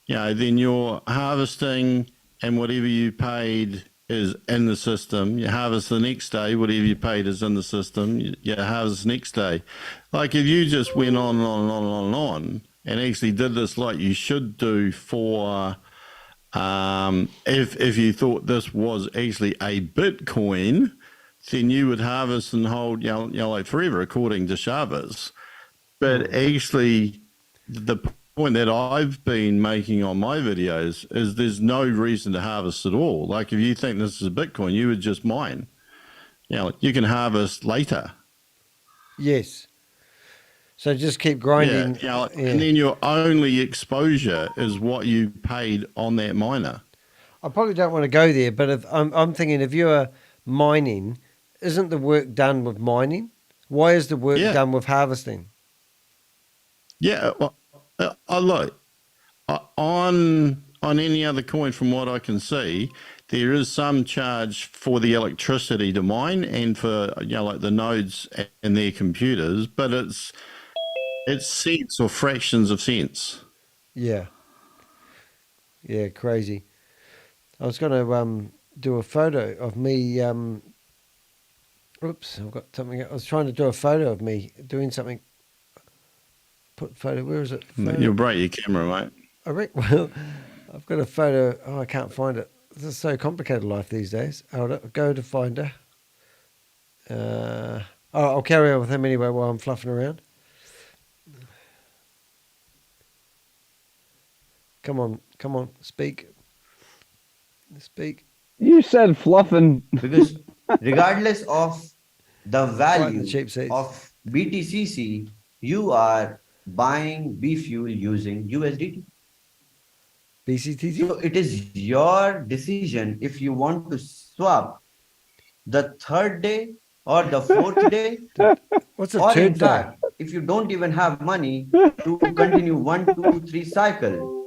then you're harvesting, and whatever you paid is in the system. You harvest the next day, whatever you paid is in the system. You harvest next day. Like if you just went on and on and on and on and on, and actually did this like you should do for, if you thought this was actually a Bitcoin, then you would harvest and hold, like forever, according to Chavez. But actually, the point that I've been making on my videos is there's no reason to harvest at all. Like if you think this is a Bitcoin, you would just mine. You know, you can harvest later. Yes. So just keep grinding. And then your only exposure is what you paid on that miner. I probably don't want to go there, but if I'm thinking if you're mining, isn't the work done with mining? Why is the work done with harvesting? Yeah, well, look, on any other coin, from what I can see, there is some charge for the electricity to mine and for like the nodes and their computers, but it's cents or fractions of cents. Yeah. Yeah, crazy. I was going to do a photo of me. Oops, I've got something. I was trying to do a photo of me doing something. Put photo. Where is it? Photo. You'll break your camera, mate. Well, I've got a photo. Oh, I can't find it. This is so complicated life these days. Hold it. Go to Finder. I'll carry on with him anyway while I'm fluffing around. Come on, speak. You said fluffing. Because regardless of the value of BTCC, you are buying B fuel using USDT. BCTC? So it is your decision if you want to swap the third day or the fourth day. What's a or third in fact, if you don't even have money to continue 1, 2, 3 cycle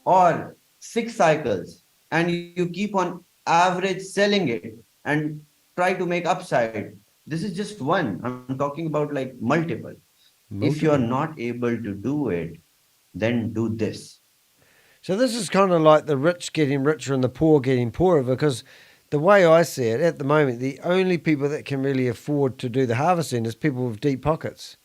or 6 cycles, and you keep on average selling it and try to make upside. This is just one. I'm talking about like multiple. If you're not able to do it, then do this. So this is kind of like the rich getting richer and the poor getting poorer, because the way I see it at the moment, the only people that can really afford to do the harvesting is people with deep pockets.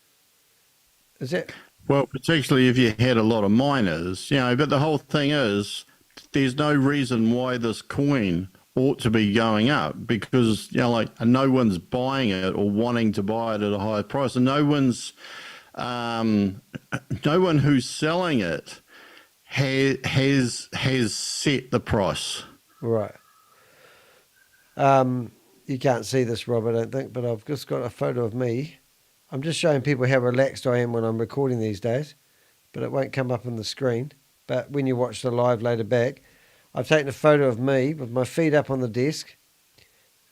Is it? Well, particularly if you had a lot of miners, but the whole thing is there's no reason why this coin ought to be going up, because, no one's buying it or wanting to buy it at a higher price, and no one who's selling it has set the price. Right. You can't see this, Rob, I don't think, but I've just got a photo of me. I'm just showing people how relaxed I am when I'm recording these days, but it won't come up on the screen. But when you watch the live later back, I've taken a photo of me with my feet up on the desk.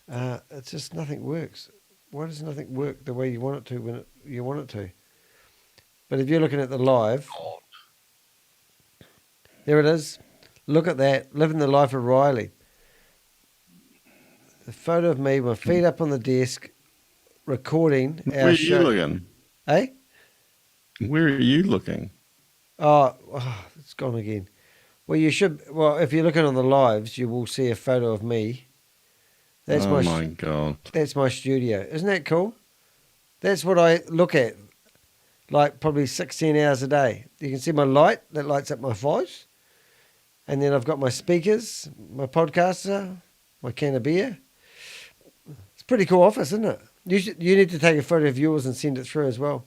It's just nothing works. Why does nothing work the way you want it to when you want it to? But if you're looking at the live, there it is. Look at that, living the life of Riley. A photo of me, my feet up on the desk, recording our Where are show. you looking? Eh? Where are you looking? Oh, it's gone again. Well, you should. Well, if you're looking on the lives, you will see a photo of me. That's my God. That's my studio. Isn't that cool? That's what I look at, like probably 16 hours a day. You can see my light that lights up my voice, and then I've got my speakers, my podcaster, my can of beer. It's a pretty cool office, isn't it? You need to take a photo of yours and send it through as well.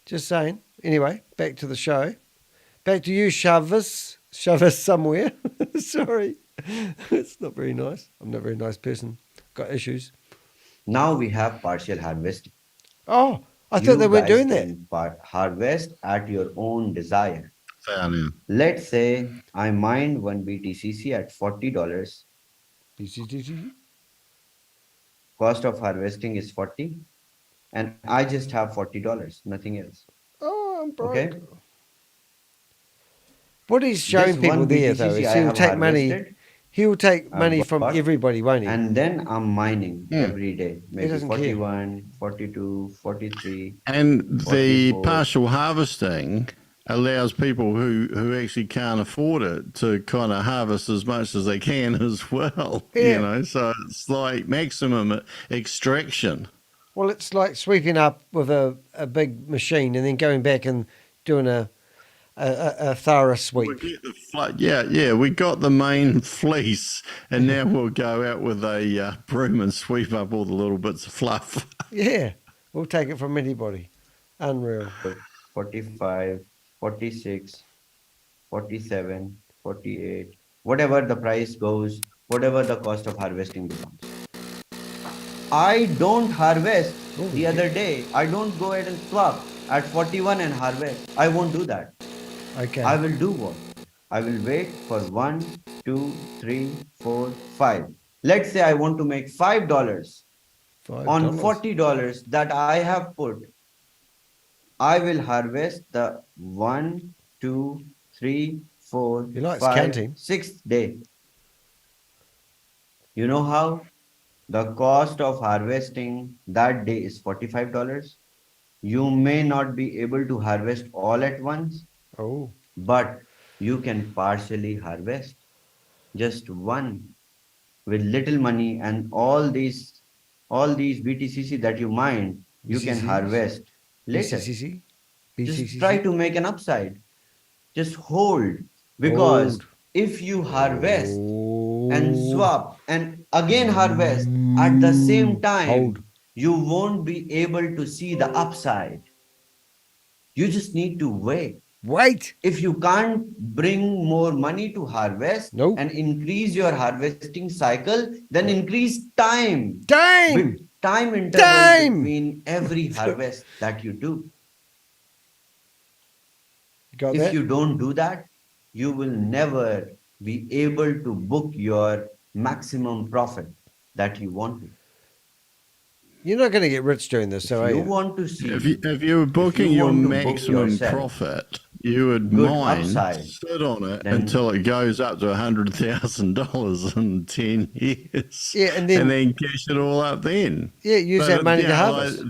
Just saying. Anyway, back to the show. Back to you, Chavez. Chavez somewhere. Sorry. It's not very nice. I'm not a very nice person. Got issues. Now we have partial harvest. Oh, I thought they weren't doing that. Harvest at your own desire. Yeah. Let's say I mined one BTCC at $40. BTCC? Cost of harvesting is 40, and I just have $40, nothing else. Oh, I'm broke. Okay. What he's showing people there, though, is he'll take money. He'll take money from everybody, won't he? And then I'm mining every day. Maybe doesn't 41, 42, 43. And the 44. partial harvesting allows people who actually can't afford it to kind of harvest as much as they can as well. Yeah. So it's like maximum extraction. Well, it's like sweeping up with a big machine and then going back and doing a thorough sweep. We got the main fleece, and now we'll go out with a broom and sweep up all the little bits of fluff. Yeah, we'll take it from anybody. Unreal. 45, 46, 47, 48, whatever the price goes, whatever the cost of harvesting becomes. I don't harvest the other day. I don't go ahead and swap at 41 and harvest. I won't do that. Okay. I will do what? I will wait for 1, 2, 3, 4, 5. Let's say I want to make $5 on $40 that I have put. I will harvest the 1, 2, 3, 4, He likes 5, counting. 6th day. You know how? The cost of harvesting that day is $45. You may not be able to harvest all at once. Oh. But you can partially harvest just one with little money, and all these BTCC that you mine, you can BCCs? harvest later. BCCC? Just try to make an upside. Just hold, because if you harvest and swap and again harvest at the same time, you won't be able to see the upside. You just need to wait. Wait. If you can't bring more money to harvest and increase your harvesting cycle, then increase time. Time interval between every harvest that you do. If you don't do that, you will never be able to book your maximum profit that you want to. You're not going to get rich doing this, so are You you? want to see. If you were booking your want to book maximum yourself profit, you would good mine, upside, sit on it then- until it goes up to $100,000 in 10 years. Yeah, and then cash it all up then. Yeah, use that money to harvest.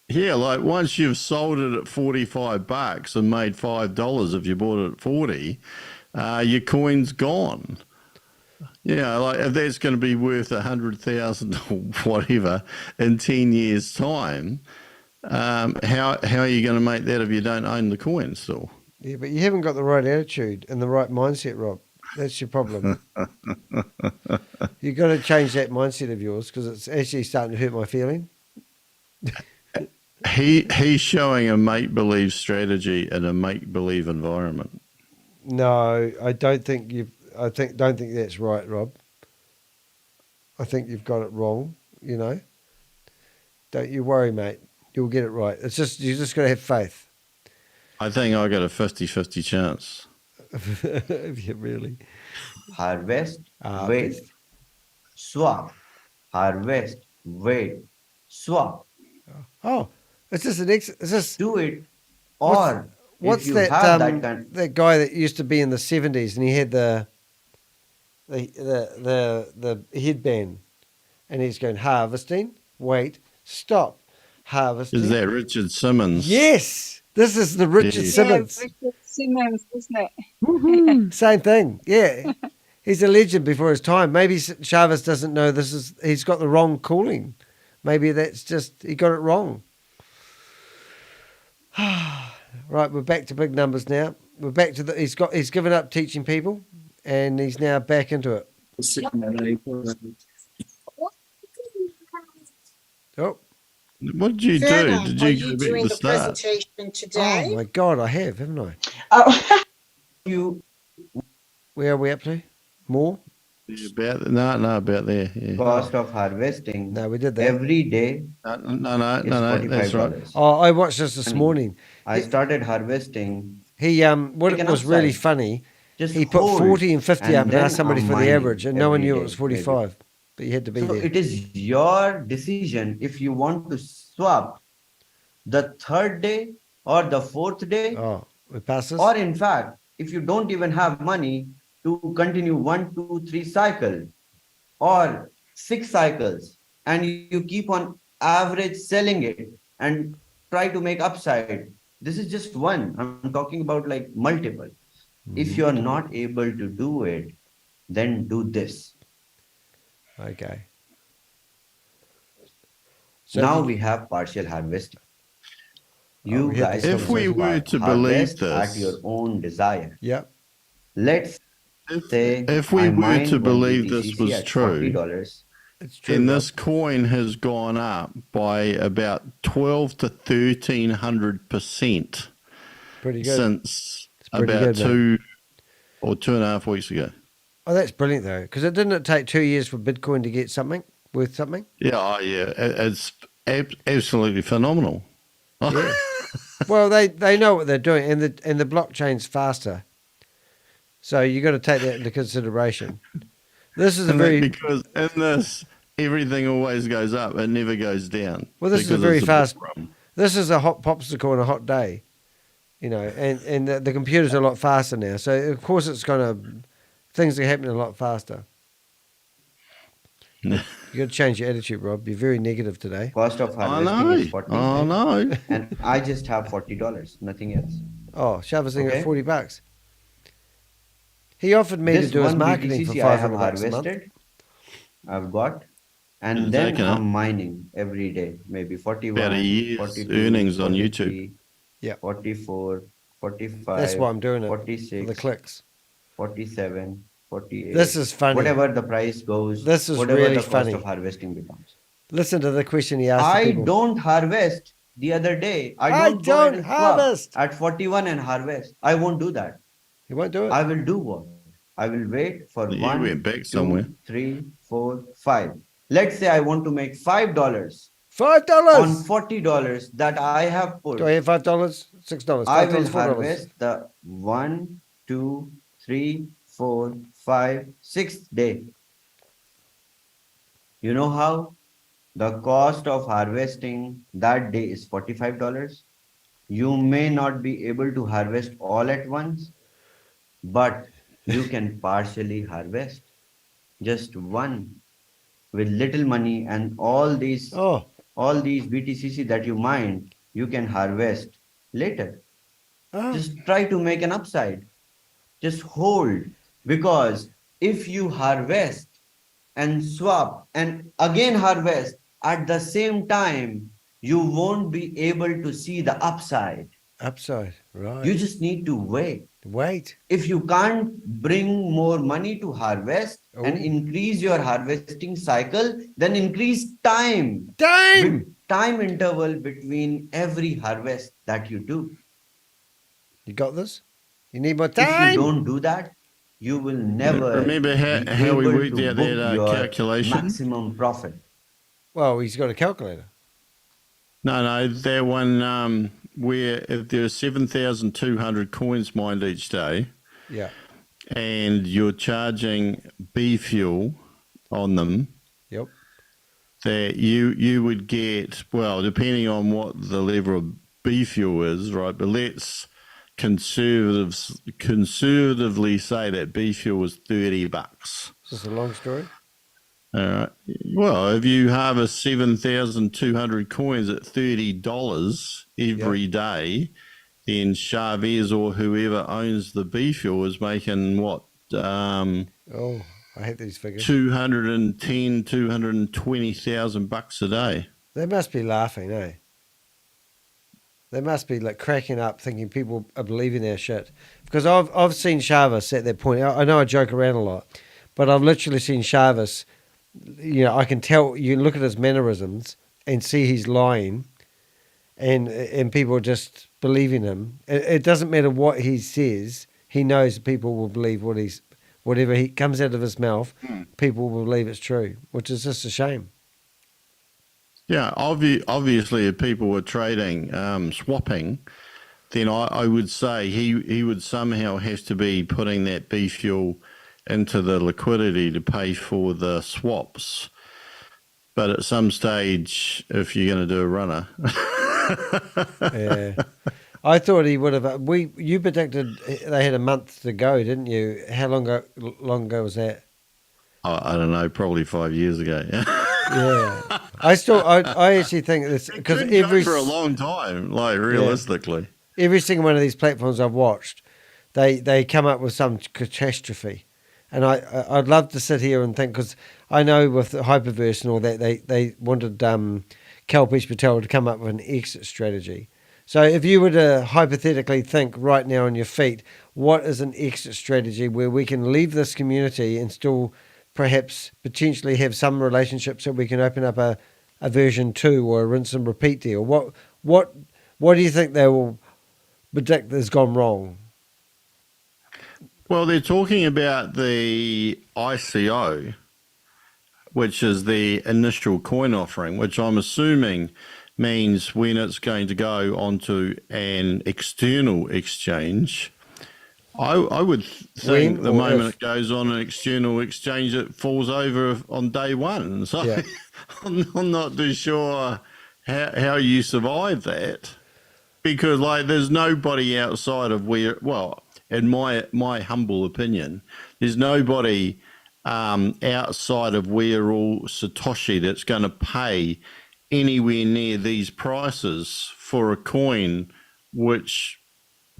Like once you've sold it at $45 and made $5 if you bought it at 40, your coin's gone. Yeah, like if that's going to be worth 100,000 or whatever in 10 years' time, how are you going to make that if you don't own the coin still? Yeah, but you haven't got the right attitude and the right mindset, Rob. That's your problem. You've got to change that mindset of yours, because it's actually starting to hurt my feeling. He's showing a make-believe strategy in a make-believe environment. No, I don't think don't think that's right, Rob. I think you've got it wrong, you know. Don't you worry, mate. You'll get it right. It's just you just got to have faith. I think I got a 50-50 chance. Yeah, really. Harvest, wait, swap. Harvest, wait, swap. Oh, it's just it's just do it. Or what's if you that have that kind that guy that used to be in the 70s and he had the headband and he's going harvesting, wait, stop, harvesting. Is that Richard Simmons? Yes, this is the Richard Simmons. Yeah, Richard Simmons, isn't it? Same thing. Yeah, he's a legend before his time. Maybe Chavez doesn't know this is. He's got the wrong calling. Maybe that's just he got it wrong. Right, we're back to big numbers now. We're back to he's given up teaching people, and he's now back into it. Oh. What did you do? Fiona, Did are you you go back doing to the start? presentation today? Oh my God, I have, haven't I? Oh. Where are we up to? More? About about there. Yeah. Cost of harvesting. No, we did that every day. No, that's right. Oh, I watched this morning. I started harvesting. He what it was really funny. He put 40 and 50 up and asked somebody for the average, and no one knew it was 45. But you had to be so there. It is your decision if you want to swap the third day or the fourth day. Oh, it passes. Or in fact, if you don't even have money to continue 1, 2, 3 cycle or 6 cycles, and you keep on average selling it and try to make upside. This is just one. I'm talking about like multiple. If you're not able to do it, then do this. Okay. So now we have partial harvesting. You guys, if we were to believe this at your own desire. Yep. Let's say if we were to believe BTCC this was at true, $40, it's true, and this coin has gone up by about 12 to 1300%. pretty good. since pretty about good, mate. 2.5 weeks ago. Oh, that's brilliant though, because didn't it take 2 years for Bitcoin to get something worth something? Yeah, it's absolutely phenomenal. Yeah. Well, they know what they're doing, and the blockchain's faster, so you got to take that into consideration. This is because in this everything always goes up; it never goes down. Well, this is a because very it's fast. bookworm. This is a hot popsicle on a hot day, and the computers are a lot faster now. So of course things are happening a lot faster. You got to change your attitude, Rob. You're very negative today. Cost of harvesting is 40. And I just have $40, nothing else. Oh, Chavez Okay. got $40. He offered me to This do his one marketing for BTCC I have $500 a month. harvested, I've got, and It's then taken up I'm mining every day, maybe 41, about a year's 42, earnings on 43, YouTube. Yeah. 44, 45, That's why I'm doing it, 46, for the clicks. 47, 48. This is funny. Whatever the price goes, This is whatever really the cost funny. of harvesting becomes. Listen to the question he asked. I the people. don't harvest the other day. I don't go ahead and swap harvest at 41 and harvest. I won't do that. You won't do it. I will do what? I will wait for You 1, went back 2, somewhere. 3, 4, 5. Let's say I want to make $5 $5 on $40 that I have put. Do I have $5? $6? $5, I will $4. harvest the 1, 2, 3, 4, 5, 6th day. You know how? The cost of harvesting that day is $45. You may not be able to harvest all at once, but you can partially harvest just one with little money, and all these BTCC that you mine, you can harvest later. Just try to make an upside. Just hold, because if you harvest and swap and again harvest at the same time, you won't be able to see the upside. Upside, right. You just need to wait. Wait. If you can't bring more money to harvest and increase your harvesting cycle, then increase time. Time interval between every harvest that you do. You got this? You need more time. If you don't do that, you will never Remember be how we able worked to out book that your calculation? maximum profit. Well, he's got a calculator. No, that one where if there are 7,200 coins mined each day, Yeah. and you're charging B fuel on them, Yep. that you would get, well, depending on what the level of B fuel is, right? But let's conservatively say that B fuel was $30. Is this a long story? All right. Well, if you harvest 7,200 coins at $30 every day, then Chavez or whoever owns the B fuel is making what? I hate these figures. 220,000 bucks a day. They must be laughing, eh? They must be like cracking up, thinking people are believing their shit. Because I've seen Chavez at that point. I know I joke around a lot, but I've literally seen Chavez. You know, I can tell. You look at his mannerisms and see he's lying, and people are just believing him. It doesn't matter what he says. He knows people will believe whatever he comes out of his mouth. People will believe it's true, which is just a shame. Yeah, obviously, if people were trading, swapping, then I would say he would somehow have to be putting that B fuel into the liquidity to pay for the swaps. But at some stage, if you're going to do a runner, Yeah, I thought he would have. You predicted they had a month to go, didn't you? How long ago was that? I don't know, probably 5 years ago. Yeah, I actually think this because every for a long time, like realistically, every single one of these platforms I've watched, they come up with some catastrophe, and I'd love to sit here and think, because I know with the Hyperverse and all that, they wanted Kalpesh Patel to come up with an exit strategy. So if you were to hypothetically think right now on your feet, what is an exit strategy where we can leave this community and still perhaps potentially have some relationships that we can open up a version 2 or a rinse and repeat deal? What do you think they will predict has gone wrong? Well, they're talking about the ICO, which is the initial coin offering, which I'm assuming means when it's going to go onto an external exchange. I would think When the or moment if? it goes on an external exchange, it falls over on day one. So Yeah. I'm not too sure how you survive that, because like there's nobody outside of where, well, in my humble opinion, there's nobody outside of We're All Satoshi that's going to pay anywhere near these prices for a coin which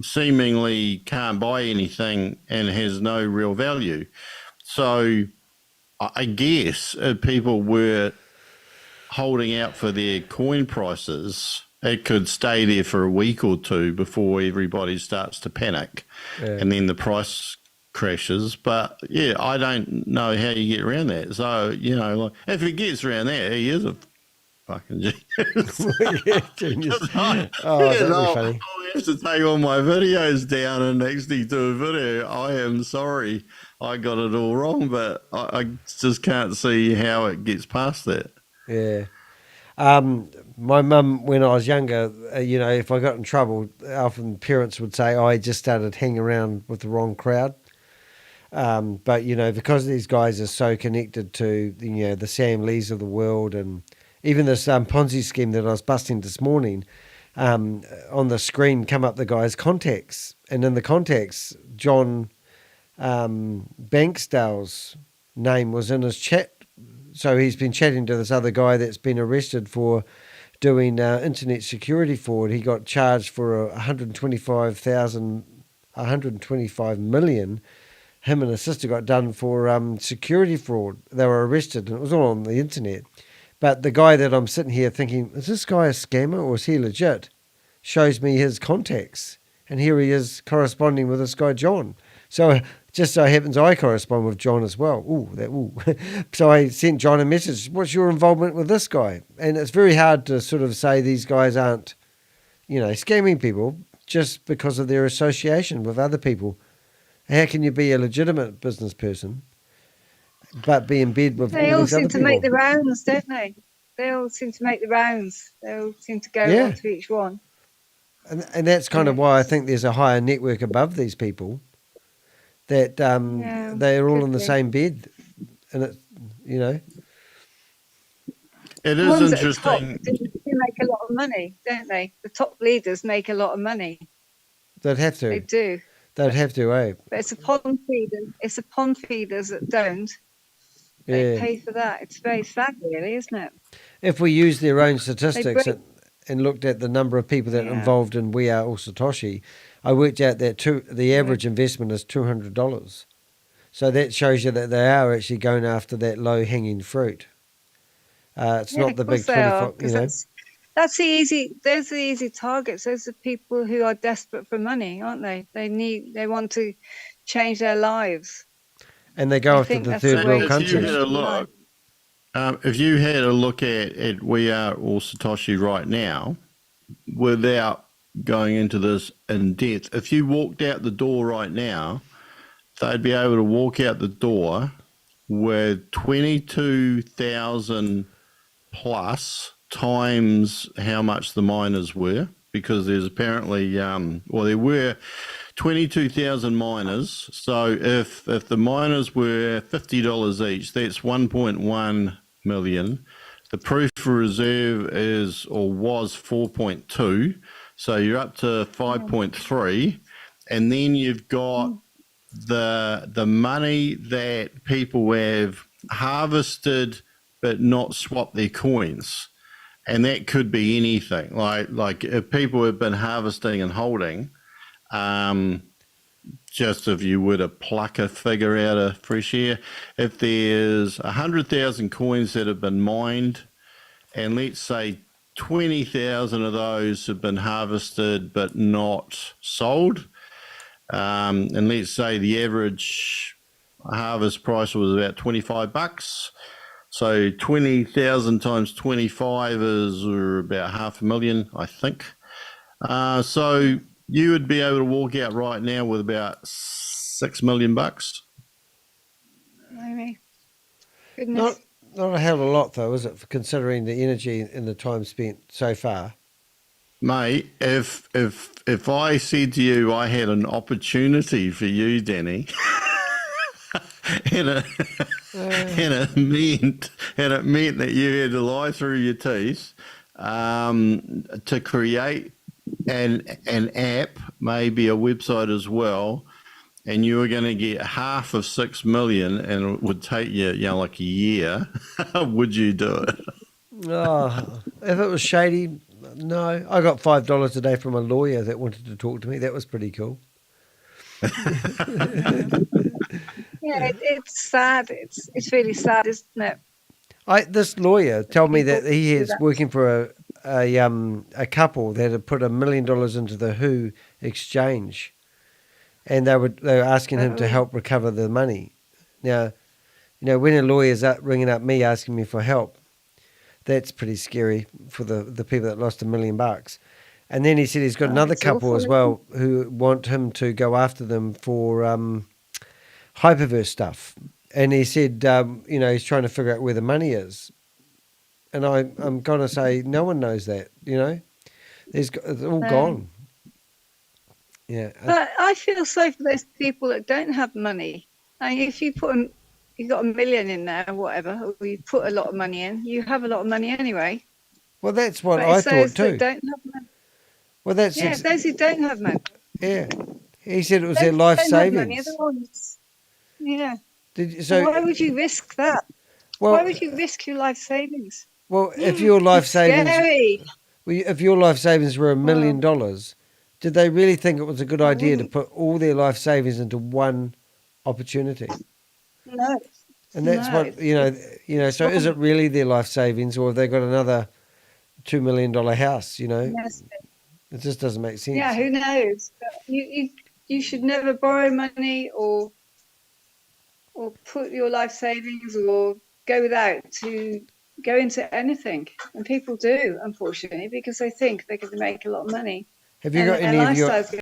seemingly can't buy anything and has no real value. So I guess if people were holding out for their coin prices, it could stay there for a week or two before everybody starts to panic, and then the price crashes. But yeah, I don't know how you get around that. So, you know, like, if it gets around that, he is a fucking genius. Yeah, genius. I Oh, that'd be funny. I have to take all my videos down and actually do a video. I am sorry I got it all wrong, but I just can't see how it gets past that. Yeah. My mum, when I was younger, you know, if I got in trouble, often parents would say, I just started hanging around with the wrong crowd. But, you know, because these guys are so connected to, you know, the Sam Lees of the world, and even this Ponzi scheme that I was busting this morning, on the screen come up the guy's contacts. And in the contacts, John Banksdale's name was in his chat. So he's been chatting to this other guy that's been arrested for doing internet security fraud. He got charged for 125 million. Him and his sister got done for security fraud. They were arrested, and it was all on the internet. But the guy that I'm sitting here thinking, is this guy a scammer or is he legit? Shows me his contacts, and here he is corresponding with this guy John. So just so happens I correspond with John as well. So I sent John a message. What's your involvement with this guy? And it's very hard to sort of say these guys aren't, you know, scamming people just because of their association with other people. How can you be a legitimate business person but be in bed with They all all these other seem to people? make the rounds, don't they? They all seem to make the rounds. They all seem to go Yeah. onto each one. And that's kind of why I think there's a higher network above these people, that they're all in the same bed, and it, you know. It The is ones at the top interesting. do make a lot of money, don't they? The top leaders make a lot of money. They'd have to. They do. They'd have to, eh? But it's a pond feeder. It's the pond feeders that don't. They Yeah. pay for that. It's very sad, really, isn't it? If we use their own statistics break- and looked at the number of people that are Yeah. involved in We Are All Satoshi, I worked out that the average investment is $200. So that shows you that they are actually going after that low-hanging fruit. It's not the big of course they are, 25, 'cause you know. that's the easy. Those are the easy targets. Those are people who are desperate for money, aren't they? They want to change their lives. And they go I after think the that's third the world way to countries. change Had a look. If you had a look at We Are All Satoshi right now, without going into this in depth, if you walked out the door right now, they'd be able to walk out the door with 22,000 plus times how much the miners were, because there's apparently, there were 22,000 miners. So if the miners were $50 each, that's 1.1 million. The proof of reserve is or was 4.2. So you're up to 5.3. And then you've got the money that people have harvested but not swapped their coins. And that could be anything. Like if people have been harvesting and holding, just if you were to pluck a figure out of fresh air, if there's 100,000 coins that have been mined, and let's say 20,000 of those have been harvested but not sold, and let's say the average harvest price was about $25. So 20,000 times 25 is about $500,000, I think. So you would be able to walk out right now with about $6 million. Maybe. Goodness. Not a hell of a lot, though, is it, for considering the energy and the time spent so far? Mate, if I said to you I had an opportunity for you, Danny, and it meant that you had to lie through your teeth to create an app, maybe a website as well, and you were going to get half of 6 million, and it would take you, like a year, would you do it? Oh, if it was shady, no. I got $5 a day from a lawyer that wanted to talk to me. That was pretty cool. Yeah, it's sad. It's really sad, isn't it? This lawyer told me that he is working for a couple that had put $1 million into the Who exchange, and they were asking him to help recover the money. Now, when a lawyer's ringing up me asking me for help, that's pretty scary for the people that lost $1 million. And then he said he's got another couple as well who want him to go after them for hyperverse stuff. And he said, he's trying to figure out where the money is. And I'm going to say, no one knows that, it's all gone. Yeah. But I feel sorry for those people that don't have money. I mean, if you you got $1 million in there or whatever, or you put a lot of money in, you have a lot of money anyway. Well, that's what I thought too. Don't have money. Well, that's those who don't have money. Yeah, he said it was their life savings. Yeah. So why would you risk that? Well, why would you risk your life savings? Well, if your life savings, scary. If your life savings were $1 million, did they really think it was a good idea to put all their life savings into one opportunity? No. And that's what So is it really their life savings, or have they got another $2 million house? Yes. It just doesn't make sense. Yeah, who knows? But you should never borrow money or put your life savings or go without to go into anything. And people do, unfortunately, because they think they're going to make a lot of money. Have you got any of your